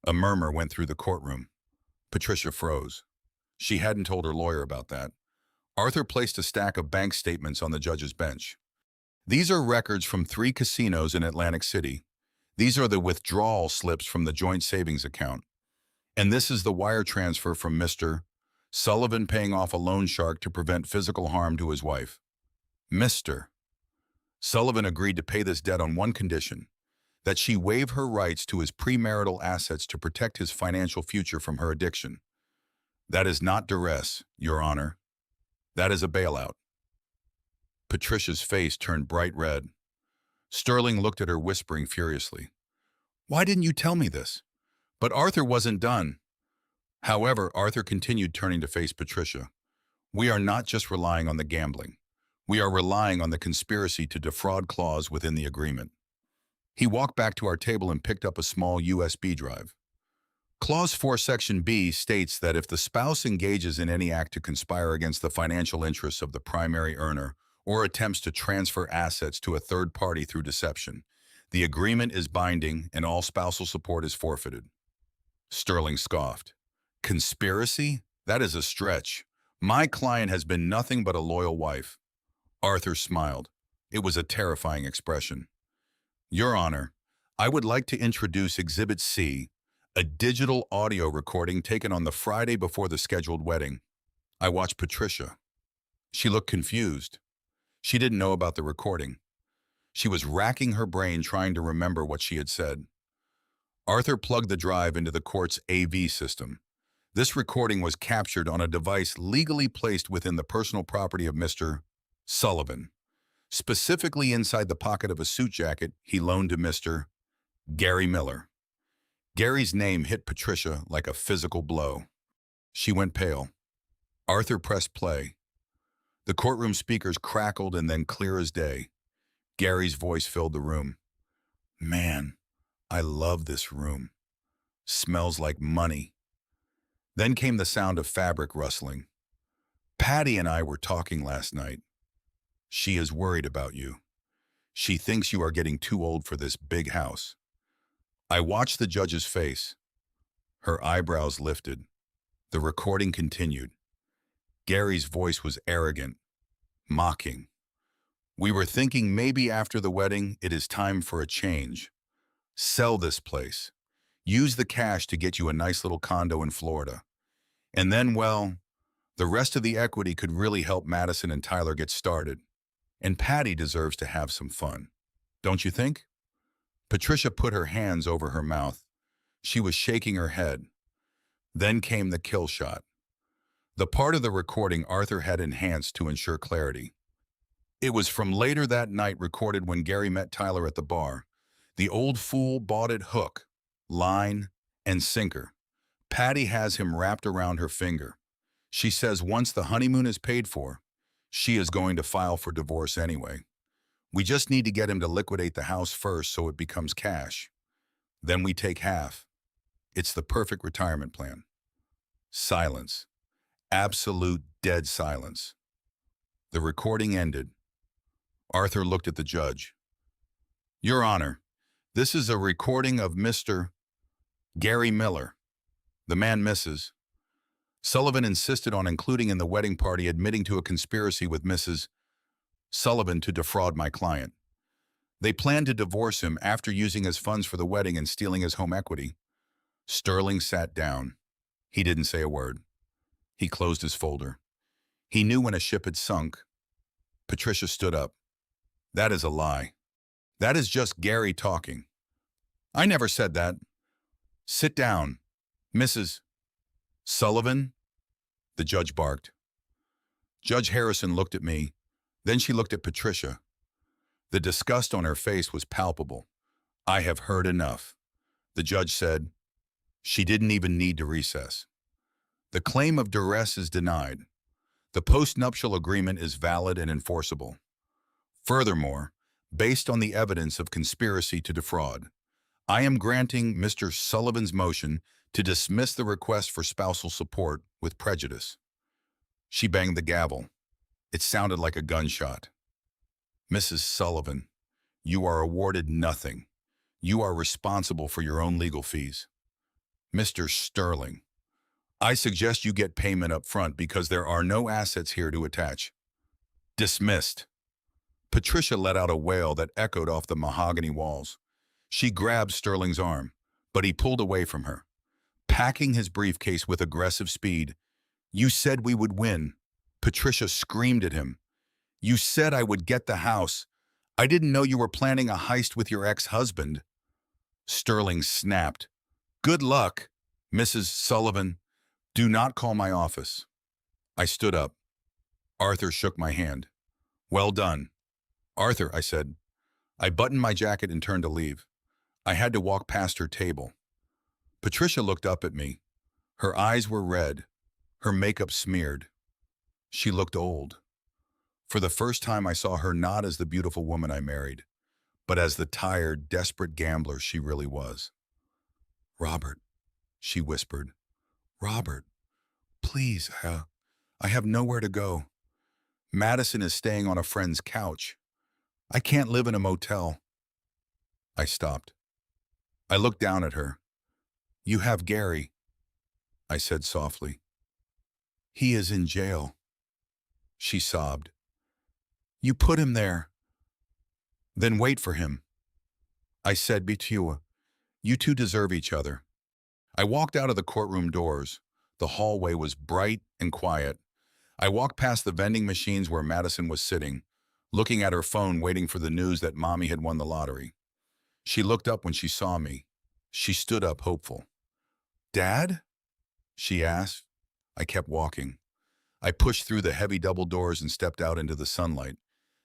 A murmur went through the courtroom. Patricia froze. She hadn't told her lawyer about that. Arthur placed a stack of bank statements on the judge's bench. "These are records from 3 casinos in Atlantic City. These are the withdrawal slips from the joint savings account. And this is the wire transfer from Mr. Sullivan paying off a loan shark to prevent physical harm to his wife. Mr. Sullivan agreed to pay this debt on one condition, that she waive her rights to his premarital assets to protect his financial future from her addiction. That is not duress, Your Honor. That is a bailout." Patricia's face turned bright red. Sterling looked at her, whispering furiously, "Why didn't you tell me this?" But Arthur wasn't done. However, Arthur continued, turning to face Patricia. "We are not just relying on the gambling. We are relying on the conspiracy to defraud clause within the agreement." He walked back to our table and picked up a small USB drive. Clause 4, Section B states that if the spouse engages in any act to conspire against the financial interests of the primary earner or attempts to transfer assets to a third party through deception, the agreement is binding and all spousal support is forfeited. Sterling scoffed. "Conspiracy? That is a stretch. My client has been nothing but a loyal wife." Arthur smiled. It was a terrifying expression. "Your Honor, I would like to introduce Exhibit C, a digital audio recording taken on the Friday before the scheduled wedding." I watched Patricia. She looked confused. She didn't know about the recording. She was racking her brain trying to remember what she had said. Arthur plugged the drive into the court's AV system. This recording was captured on a device legally placed within the personal property of Mr. Sullivan, specifically inside the pocket of a suit jacket he loaned to Mr. Gary Miller. Gary's name hit Patricia like a physical blow. She went pale. Arthur pressed play. The courtroom speakers crackled and then, clear as day, Gary's voice filled the room. "Man, I love this room. Smells like money." Then came the sound of fabric rustling. "Patty and I were talking last night. She is worried about you. She thinks you are getting too old for this big house." I watched the judge's face. Her eyebrows lifted. The recording continued. Gary's voice was arrogant, mocking. "We were thinking maybe after the wedding it is time for a change. Sell this place. Use the cash to get you a nice little condo in Florida. And then, well, the rest of the equity could really help Madison and Tyler get started. And Patty deserves to have some fun. Don't you think?" Patricia put her hands over her mouth. She was shaking her head. Then came the kill shot. The part of the recording Arthur had enhanced to ensure clarity. It was from later that night, recorded when Gary met Tyler at the bar. The old fool bought it hook, line, and sinker. Patty has him wrapped around her finger. She says once the honeymoon is paid for, she is going to file for divorce anyway. We just need to get him to liquidate the house first so it becomes cash. Then we take half. It's the perfect retirement plan. Silence. Absolute dead silence. The recording ended. Arthur looked at the judge. "Your Honor, This is a recording of Mr. Gary Miller, the man Mrs. Sullivan insisted on including in the wedding party, admitting to a conspiracy with Mrs. Sullivan to defraud my client. They planned to divorce him after using his funds for the wedding and stealing his home equity. Sterling sat down. He didn't say a word. He closed his folder. He knew when a ship had sunk. Patricia stood up. That is a lie. That is just Gary talking. I never said that. Sit down, Mrs. Sullivan, the judge barked. Judge Harrison looked at me. Then she looked at Patricia. The disgust on her face was palpable. I have heard enough. The judge said, she didn't even need to recess. The claim of duress is denied. The postnuptial agreement is valid and enforceable. Furthermore, based on the evidence of conspiracy to defraud, I am granting Mr. Sullivan's motion to dismiss the request for spousal support with prejudice. She banged the gavel. It sounded like a gunshot. Mrs. Sullivan, you are awarded nothing. You are responsible for your own legal fees. Mr. Sterling, I suggest you get payment up front because there are no assets here to attach. Dismissed. Patricia let out a wail that echoed off the mahogany walls. She grabbed Sterling's arm, but he pulled away from her. Packing his briefcase with aggressive speed, you said we would win. Patricia screamed at him. You said I would get the house. I didn't know you were planning a heist with your ex-husband. Sterling snapped. Good luck, Mrs. Sullivan. Do not call my office. I stood up. Arthur shook my hand. Well done. Arthur, I said. I buttoned my jacket and turned to leave. I had to walk past her table. Patricia looked up at me. Her eyes were red, her makeup smeared. She looked old. For the first time, I saw her not as the beautiful woman I married, but as the tired, desperate gambler she really was. Robert, she whispered. Robert, please, I have nowhere to go. Madison is staying on a friend's couch. I can't live in a motel. I stopped. I looked down at her. You have Gary, I said softly. He is in jail. She sobbed. You put him there. Then wait for him. I said, Patricia, you two deserve each other. I walked out of the courtroom doors. The hallway was bright and quiet. I walked past the vending machines where Madison was sitting, looking at her phone, waiting for the news that Mommy had won the lottery. She looked up when she saw me. She stood up, hopeful. Dad? She asked. I kept walking. I pushed through the heavy double doors and stepped out into the sunlight.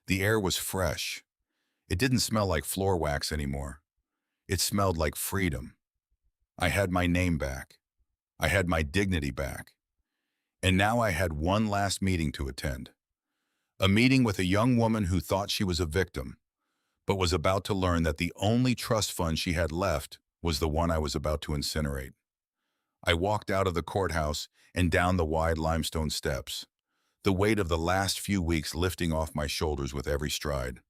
The air was fresh. It didn't smell like floor wax anymore. It smelled like freedom. I had my name back. I had my dignity back. And now I had one last meeting to attend. A meeting with a young woman who thought she was a victim, but was about to learn that the only trust fund she had left was the one I was about to incinerate. I walked out of the courthouse and down the wide limestone steps, the weight of the last few weeks lifting off my shoulders with every stride.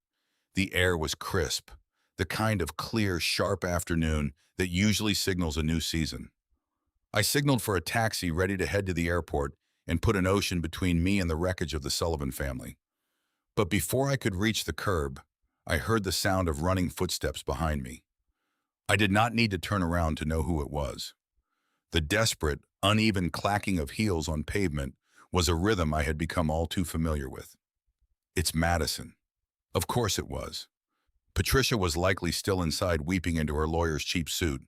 The air was crisp, the kind of clear, sharp afternoon that usually signals a new season. I signaled for a taxi ready to head to the airport and put an ocean between me and the wreckage of the Sullivan family. But before I could reach the curb, I heard the sound of running footsteps behind me. I did not need to turn around to know who it was. The desperate, uneven clacking of heels on pavement was a rhythm I had become all too familiar with. It's Madison. Of course it was. Patricia was likely still inside weeping into her lawyer's cheap suit,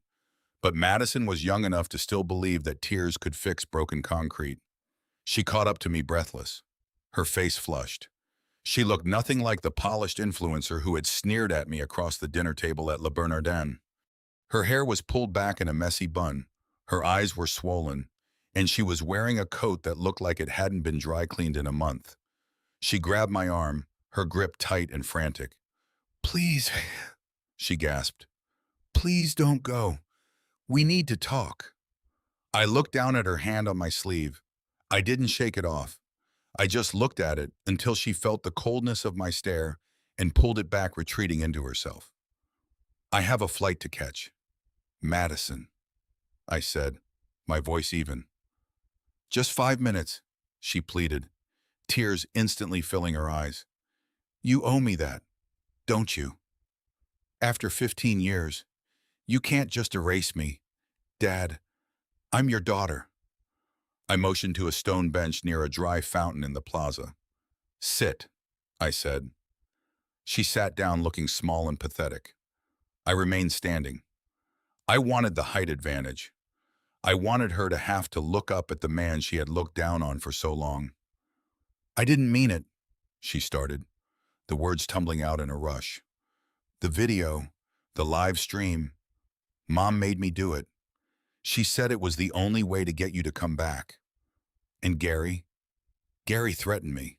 but Madison was young enough to still believe that tears could fix broken concrete. She caught up to me breathless. Her face flushed. She looked nothing like the polished influencer who had sneered at me across the dinner table at Le Bernardin. Her hair was pulled back in a messy bun. Her eyes were swollen, and she was wearing a coat that looked like it hadn't been dry cleaned in a month. She grabbed my arm, her grip tight and frantic. Please, she gasped. Please don't go. We need to talk. I looked down at her hand on my sleeve. I didn't shake it off. I just looked at it until she felt the coldness of my stare and pulled it back, retreating into herself. I have a flight to catch. Madison, I said, my voice even. Just 5 minutes, she pleaded, tears instantly filling her eyes. You owe me that, don't you? After 15 years, you can't just erase me. Dad, I'm your daughter. I motioned to a stone bench near a dry fountain in the plaza. Sit, I said. She sat down looking small and pathetic. I remained standing. I wanted the height advantage. I wanted her to have to look up at the man she had looked down on for so long. I didn't mean it, she started, the words tumbling out in a rush. The video, the live stream, Mom made me do it. She said it was the only way to get you to come back. And Gary threatened me.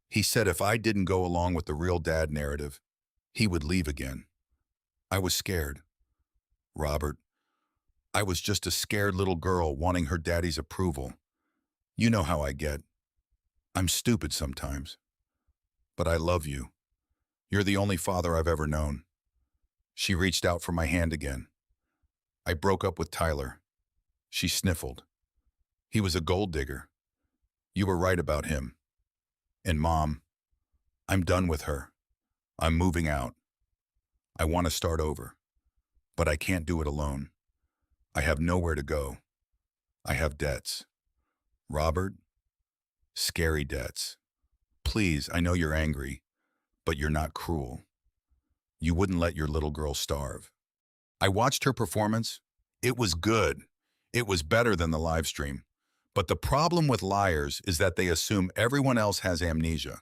He said if I didn't go along with the real dad narrative, he would leave again. I was scared. Robert, I was just a scared little girl wanting her daddy's approval. You know how I get. I'm stupid sometimes. But I love you. You're the only father I've ever known. She reached out for my hand again. I broke up with Tyler. She sniffled. He was a gold digger. You were right about him. And Mom, I'm done with her. I'm moving out. I want to start over. But I can't do it alone. I have nowhere to go. I have debts. Robert, scary debts. Please, I know you're angry, but you're not cruel. You wouldn't let your little girl starve. I watched her performance. It was good. It was better than the live stream. But the problem with liars is that they assume everyone else has amnesia.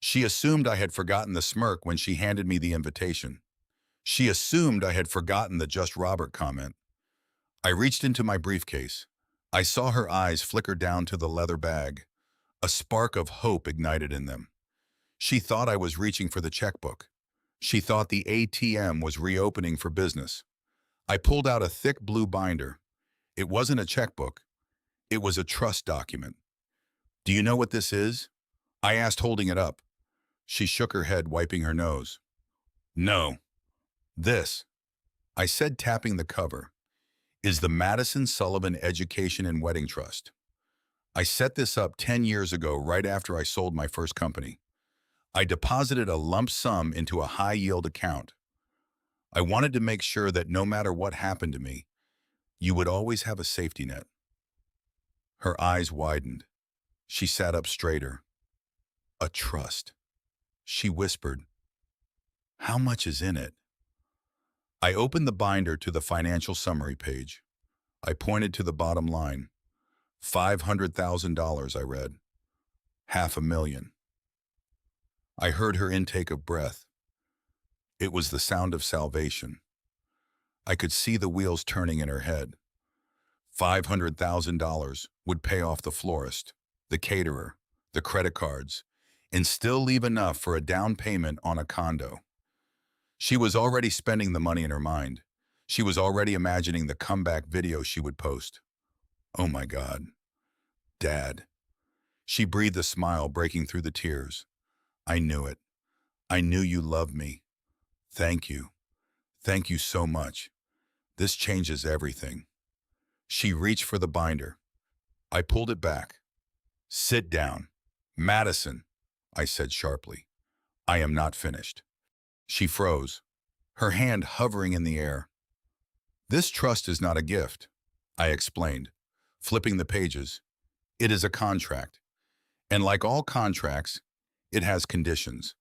She assumed I had forgotten the smirk when she handed me the invitation. She assumed I had forgotten the "just Robert" comment. I reached into my briefcase. I saw her eyes flicker down to the leather bag. A spark of hope ignited in them. She thought I was reaching for the checkbook. She thought the ATM was reopening for business. I pulled out a thick blue binder. It wasn't a checkbook. It was a trust document. Do you know what this is? I asked, holding it up. She shook her head, wiping her nose. No. This, I said, tapping the cover, is the Madison Sullivan Education and Wedding Trust. I set this up 10 years ago, right after I sold my first company. I deposited a lump sum into a high-yield account. I wanted to make sure that no matter what happened to me, you would always have a safety net. Her eyes widened. She sat up straighter. A trust. She whispered, "How much is in it?" I opened the binder to the financial summary page. I pointed to the bottom line. $500,000, I read. $500,000. I heard her intake of breath. It was the sound of salvation. I could see the wheels turning in her head. $500,000 would pay off the florist, the caterer, the credit cards, and still leave enough for a down payment on a condo. She was already spending the money in her mind. She was already imagining the comeback video she would post. Oh my God. Dad. She breathed a smile, breaking through the tears. I knew it. I knew you loved me. Thank you. Thank you so much. This changes everything. She reached for the binder. I pulled it back. Sit down. Madison, I said sharply. I am not finished. She froze, her hand hovering in the air. This trust is not a gift, I explained, flipping the pages. It is a contract. And like all contracts, it has conditions.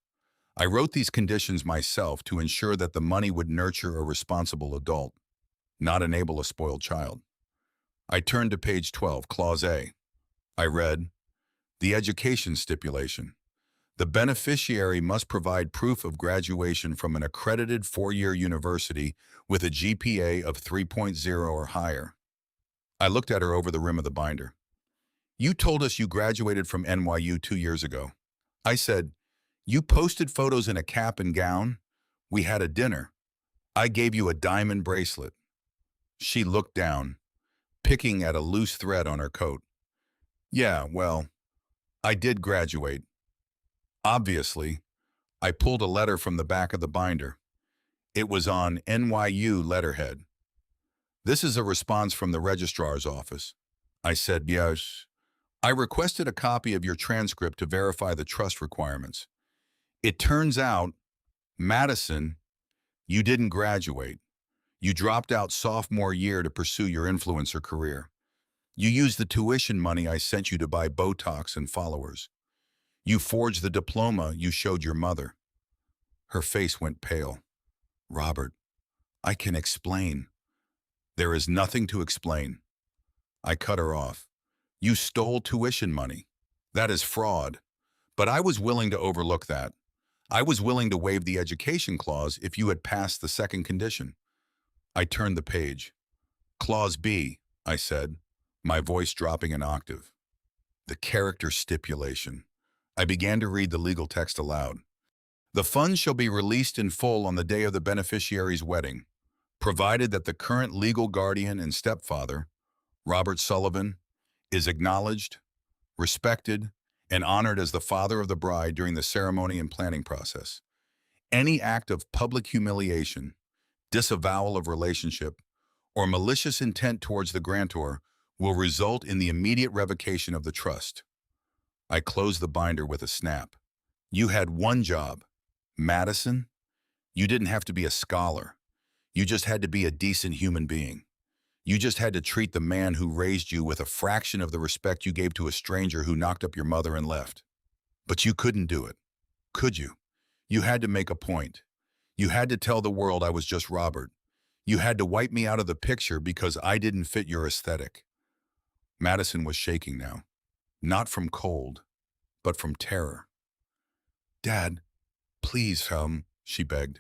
I wrote these conditions myself to ensure that the money would nurture a responsible adult, not enable a spoiled child. I turned to page 12, Clause A. I read, the education stipulation. The beneficiary must provide proof of graduation from an accredited 4-year university with a GPA of 3.0 or higher. I looked at her over the rim of the binder. You told us you graduated from NYU 2 years ago. I said, you posted photos in a cap and gown. We had a dinner. I gave you a diamond bracelet. She looked down, picking at a loose thread on her coat. Yeah, well, I did graduate. Obviously, I pulled a letter from the back of the binder. It was on NYU letterhead. This is a response from the registrar's office. I said, yes. I requested a copy of your transcript to verify the trust requirements. It turns out, Madison, you didn't graduate. You dropped out sophomore year to pursue your influencer career. You used the tuition money I sent you to buy Botox and followers. You forged the diploma you showed your mother. Her face went pale. Robert, I can explain. There is nothing to explain. I cut her off. You stole tuition money. That is fraud. But I was willing to overlook that. I was willing to waive the education clause if you had passed the second condition. I turned the page. Clause B, I said, my voice dropping an octave. The character stipulation. I began to read the legal text aloud. The funds shall be released in full on the day of the beneficiary's wedding, provided that the current legal guardian and stepfather, Robert Sullivan, is acknowledged, respected, and honored as the father of the bride during the ceremony and planning process. Any act of public humiliation, disavowal of relationship, or malicious intent towards the grantor will result in the immediate revocation of the trust. I closed the binder with a snap. You had one job. Madison, you didn't have to be a scholar. You just had to be a decent human being. You just had to treat the man who raised you with a fraction of the respect you gave to a stranger who knocked up your mother and left. But you couldn't do it, could you? You had to make a point. You had to tell the world I was just Robert. You had to wipe me out of the picture because I didn't fit your aesthetic. Madison was shaking now, not from cold, but from terror. Dad, please, she begged,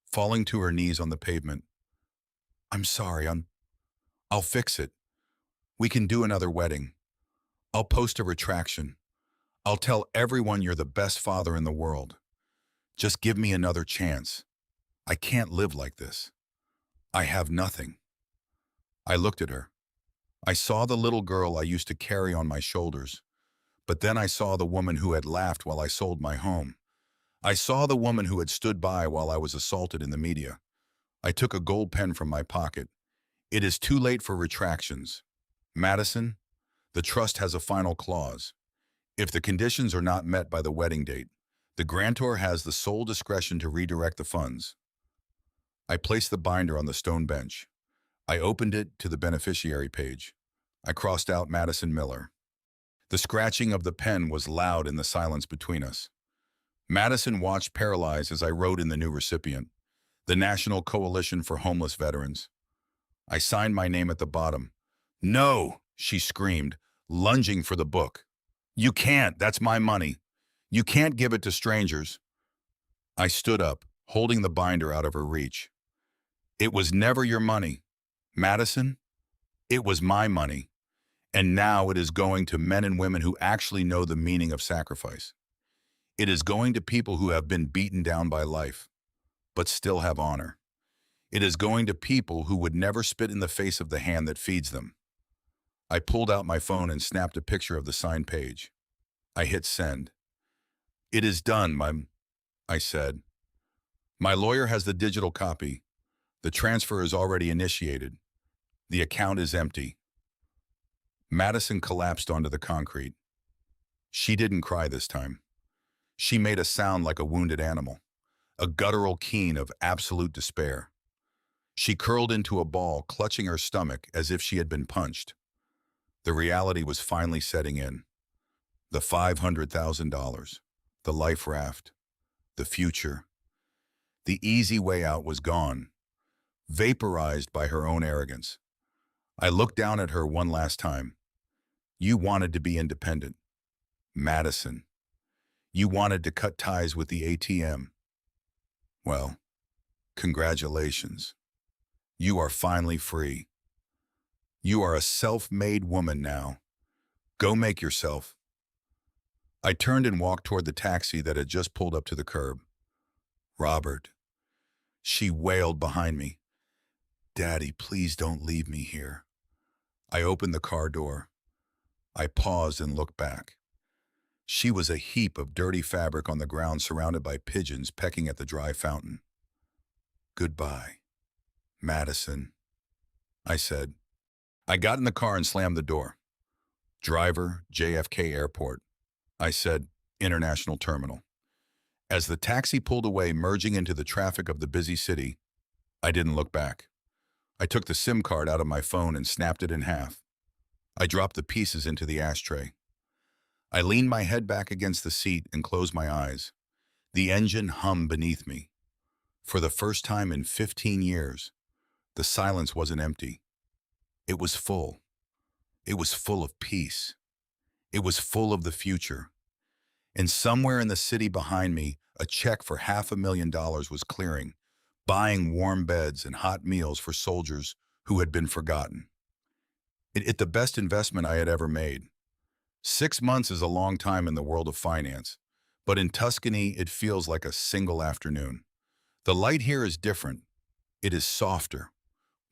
falling to her knees on the pavement. I'm sorry, I'll fix it. We can do another wedding. I'll post a retraction. I'll tell everyone you're the best father in the world. Just give me another chance. I can't live like this. I have nothing. I looked at her. I saw the little girl I used to carry on my shoulders, but then I saw the woman who had laughed while I sold my home. I saw the woman who had stood by while I was assaulted in the media. I took a gold pen from my pocket. It is too late for retractions. Madison, the trust has a final clause. If the conditions are not met by the wedding date, the grantor has the sole discretion to redirect the funds. I placed the binder on the stone bench. I opened it to the beneficiary page. I crossed out Madison Miller. The scratching of the pen was loud in the silence between us. Madison watched paralyzed as I wrote in the new recipient, the National Coalition for Homeless Veterans. I signed my name at the bottom. No, she screamed, lunging for the book. You can't, that's my money. You can't give it to strangers. I stood up, holding the binder out of her reach. It was never your money, Madison. It was my money. And now it is going to men and women who actually know the meaning of sacrifice. It is going to people who have been beaten down by life, but still have honor. It is going to people who would never spit in the face of the hand that feeds them. I pulled out my phone and snapped a picture of the signed page. I hit send. It is done, I said. My lawyer has the digital copy. The transfer is already initiated. The account is empty. Madison collapsed onto the concrete. She didn't cry this time. She made a sound like a wounded animal, a guttural keen of absolute despair. She curled into a ball, clutching her stomach as if she had been punched. The reality was finally setting in. The $500,000, the life raft, the future. The easy way out was gone, vaporized by her own arrogance. I looked down at her one last time. You wanted to be independent. Madison. You wanted to cut ties with the ATM. Well, congratulations. You are finally free. You are a self-made woman now. Go make yourself. I turned and walked toward the taxi that had just pulled up to the curb. Robert. She wailed behind me. Daddy, please don't leave me here. I opened the car door. I paused and looked back. She was a heap of dirty fabric on the ground surrounded by pigeons pecking at the dry fountain. Goodbye, Madison, I said. I got in the car and slammed the door. Driver, JFK Airport. I said, International Terminal. As the taxi pulled away, merging into the traffic of the busy city, I didn't look back. I took the SIM card out of my phone and snapped it in half. I dropped the pieces into the ashtray. I leaned my head back against the seat and closed my eyes. The engine hummed beneath me. For the first time in 15 years, the silence wasn't empty. It was full. It was full of peace. It was full of the future. And somewhere in the city behind me, a check for $500,000 was clearing, buying warm beds and hot meals for soldiers who had been forgotten. It the best investment I had ever made. 6 months is a long time in the world of finance, but in Tuscany, it feels like a single afternoon. The light here is different. It is softer,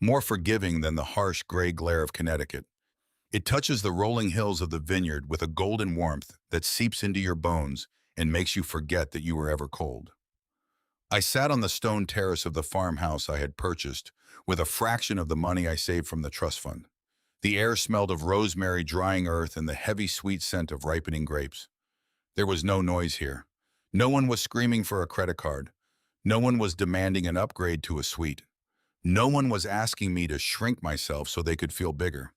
more forgiving than the harsh gray glare of Connecticut. It touches the rolling hills of the vineyard with a golden warmth that seeps into your bones and makes you forget that you were ever cold. I sat on the stone terrace of the farmhouse I had purchased with a fraction of the money I saved from the trust fund. The air smelled of rosemary, drying earth, and the heavy, sweet scent of ripening grapes. There was no noise here. No one was screaming for a credit card. No one was demanding an upgrade to a suite. No one was asking me to shrink myself so they could feel bigger.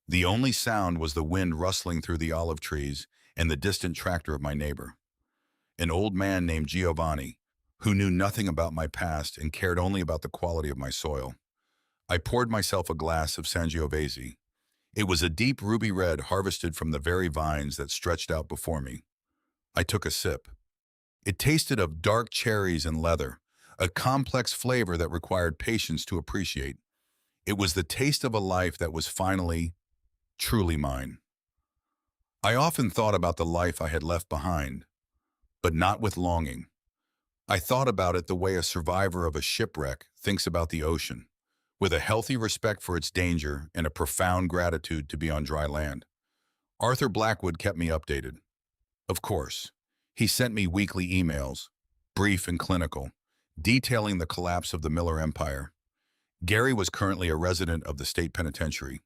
The only sound was the wind rustling through the olive trees and the distant tractor of my neighbor. An old man named Giovanni, who knew nothing about my past and cared only about the quality of my soil. I poured myself a glass of Sangiovese. It was a deep ruby red harvested from the very vines that stretched out before me. I took a sip. It tasted of dark cherries and leather, a complex flavor that required patience to appreciate. It was the taste of a life that was finally, truly mine. I often thought about the life I had left behind, but not with longing. I thought about it the way a survivor of a shipwreck thinks about the ocean, with a healthy respect for its danger and a profound gratitude to be on dry land. Arthur Blackwood kept me updated. Of course, he sent me weekly emails, brief and clinical, detailing the collapse of the Miller Empire. Gary was currently a resident of the state penitentiary.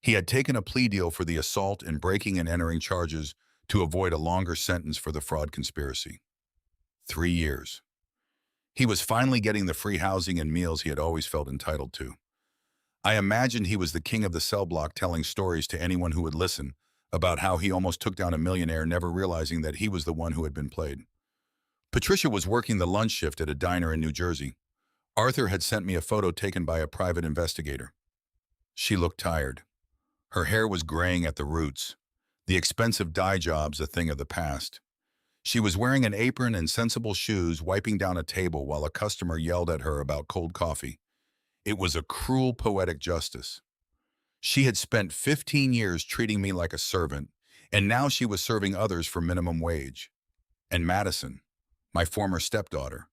He had taken a plea deal for the assault and breaking and entering charges to avoid a longer sentence for the fraud conspiracy. 3 years. He was finally getting the free housing and meals he had always felt entitled to. I imagined he was the king of the cell block telling stories to anyone who would listen about how he almost took down a millionaire, never realizing that he was the one who had been played. Patricia was working the lunch shift at a diner in New Jersey. Arthur had sent me a photo taken by a private investigator. She looked tired. Her hair was graying at the roots, the expensive dye jobs a thing of the past. She was wearing an apron and sensible shoes, wiping down a table while a customer yelled at her about cold coffee. It was a cruel, poetic justice. She had spent 15 years treating me like a servant, and now she was serving others for minimum wage. And Madison, my former stepdaughter,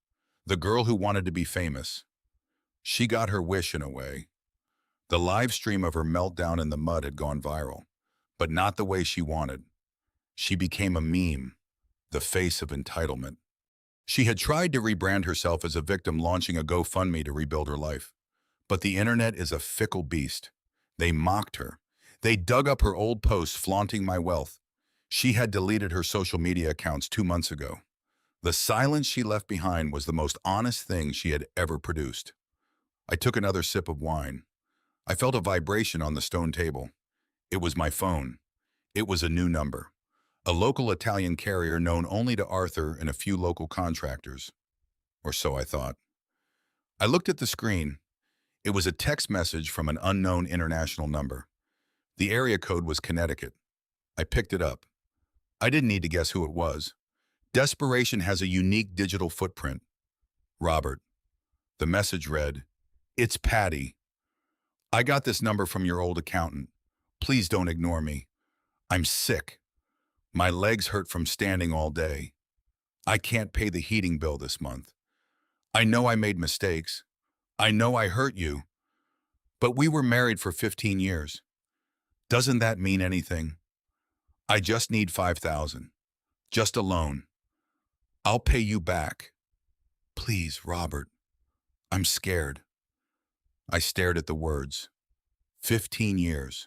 the girl who wanted to be famous, she got her wish in a way. The live stream of her meltdown in the mud had gone viral, but not the way she wanted. She became a meme, the face of entitlement. She had tried to rebrand herself as a victim, launching a GoFundMe to rebuild her life. But the internet is a fickle beast. They mocked her. They dug up her old posts flaunting my wealth. She had deleted her social media accounts 2 months ago. The silence she left behind was the most honest thing she had ever produced. I took another sip of wine. I felt a vibration on the stone table. It was my phone. It was a new number. A local Italian carrier known only to Arthur and a few local contractors. Or so I thought. I looked at the screen. It was a text message from an unknown international number. The area code was Connecticut. I picked it up. I didn't need to guess who it was. Desperation has a unique digital footprint. Robert. The message read, "It's Patty. I got this number from your old accountant. Please don't ignore me. I'm sick. My legs hurt from standing all day. I can't pay the heating bill this month. I know I made mistakes. I know I hurt you. But we were married for 15 years. Doesn't that mean anything? I just need $5,000. Just a loan. I'll pay you back. Please, Robert." I'm scared. I stared at the words. 15 years.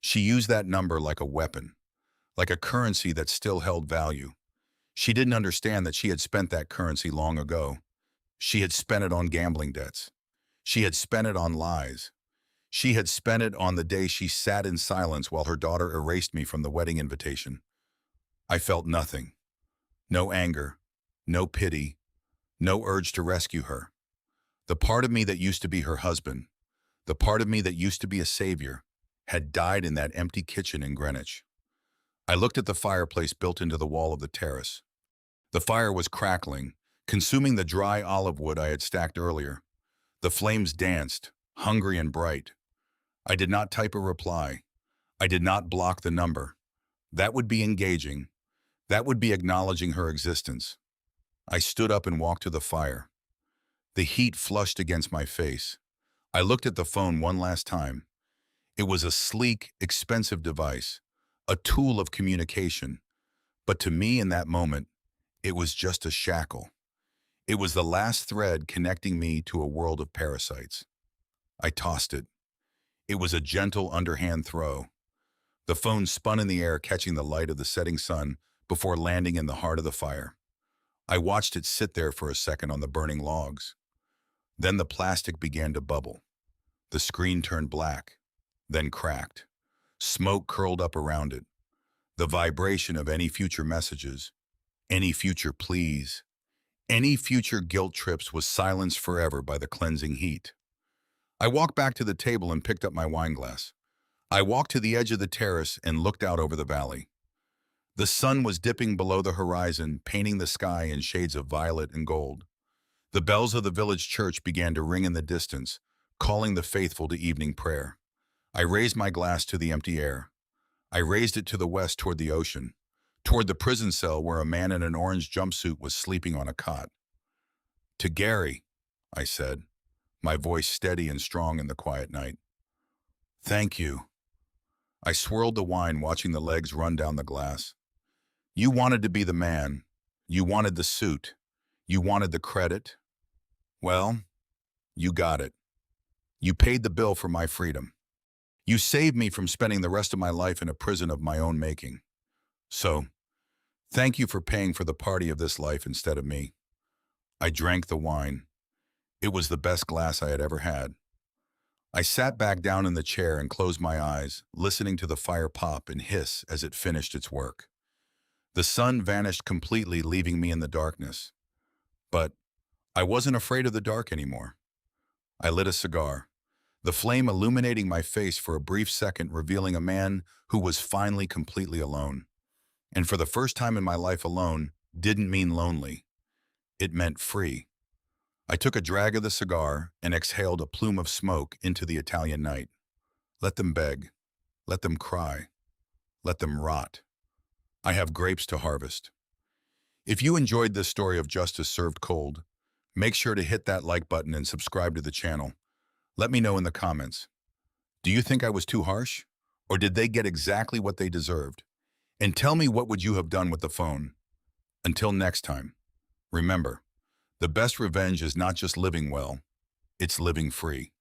She used that number like a weapon, like a currency that still held value. She didn't understand that she had spent that currency long ago. She had spent it on gambling debts. She had spent it on lies. She had spent it on the day she sat in silence while her daughter erased me from the wedding invitation. I felt nothing. No anger, no pity, no urge to rescue her. The part of me that used to be her husband, the part of me that used to be a savior, had died in that empty kitchen in Greenwich. I looked at the fireplace built into the wall of the terrace. The fire was crackling, consuming the dry olive wood I had stacked earlier. The flames danced, hungry and bright. I did not type a reply. I did not block the number. That would be engaging. That would be acknowledging her existence. I stood up and walked to the fire. The heat flushed against my face. I looked at the phone one last time. It was a sleek, expensive device, a tool of communication. But to me in that moment, it was just a shackle. It was the last thread connecting me to a world of parasites. I tossed it. It was a gentle, underhand throw. The phone spun in the air, catching the light of the setting sun before landing in the heart of the fire. I watched it sit there for a second on the burning logs. Then the plastic began to bubble. The screen turned black, then cracked. Smoke curled up around it. The vibration of any future messages, any future pleas, any future guilt trips was silenced forever by the cleansing heat. I walked back to the table and picked up my wine glass. I walked to the edge of the terrace and looked out over the valley. The sun was dipping below the horizon, painting the sky in shades of violet and gold. The bells of the village church began to ring in the distance, calling the faithful to evening prayer. I raised my glass to the empty air. I raised it to the west toward the ocean, toward the prison cell where a man in an orange jumpsuit was sleeping on a cot. To Gary, I said, my voice steady and strong in the quiet night. Thank you. I swirled the wine, watching the legs run down the glass. You wanted to be the man. You wanted the suit. You wanted the credit. Well, you got it. You paid the bill for my freedom. You saved me from spending the rest of my life in a prison of my own making. So, thank you for paying for the party of this life instead of me. I drank the wine. It was the best glass I had ever had. I sat back down in the chair and closed my eyes, listening to the fire pop and hiss as it finished its work. The sun vanished completely, leaving me in the darkness. But I wasn't afraid of the dark anymore. I lit a cigar, the flame illuminating my face for a brief second, revealing a man who was finally completely alone. And for the first time in my life, alone didn't mean lonely. It meant free. I took a drag of the cigar and exhaled a plume of smoke into the Italian night. Let them beg. Let them cry. Let them rot. I have grapes to harvest. If you enjoyed this story of justice served cold, make sure to hit that like button and subscribe to the channel. Let me know in the comments. Do you think I was too harsh? Or did they get exactly what they deserved? And tell me, what would you have done with the phone? Until next time, remember, the best revenge is not just living well, it's living free.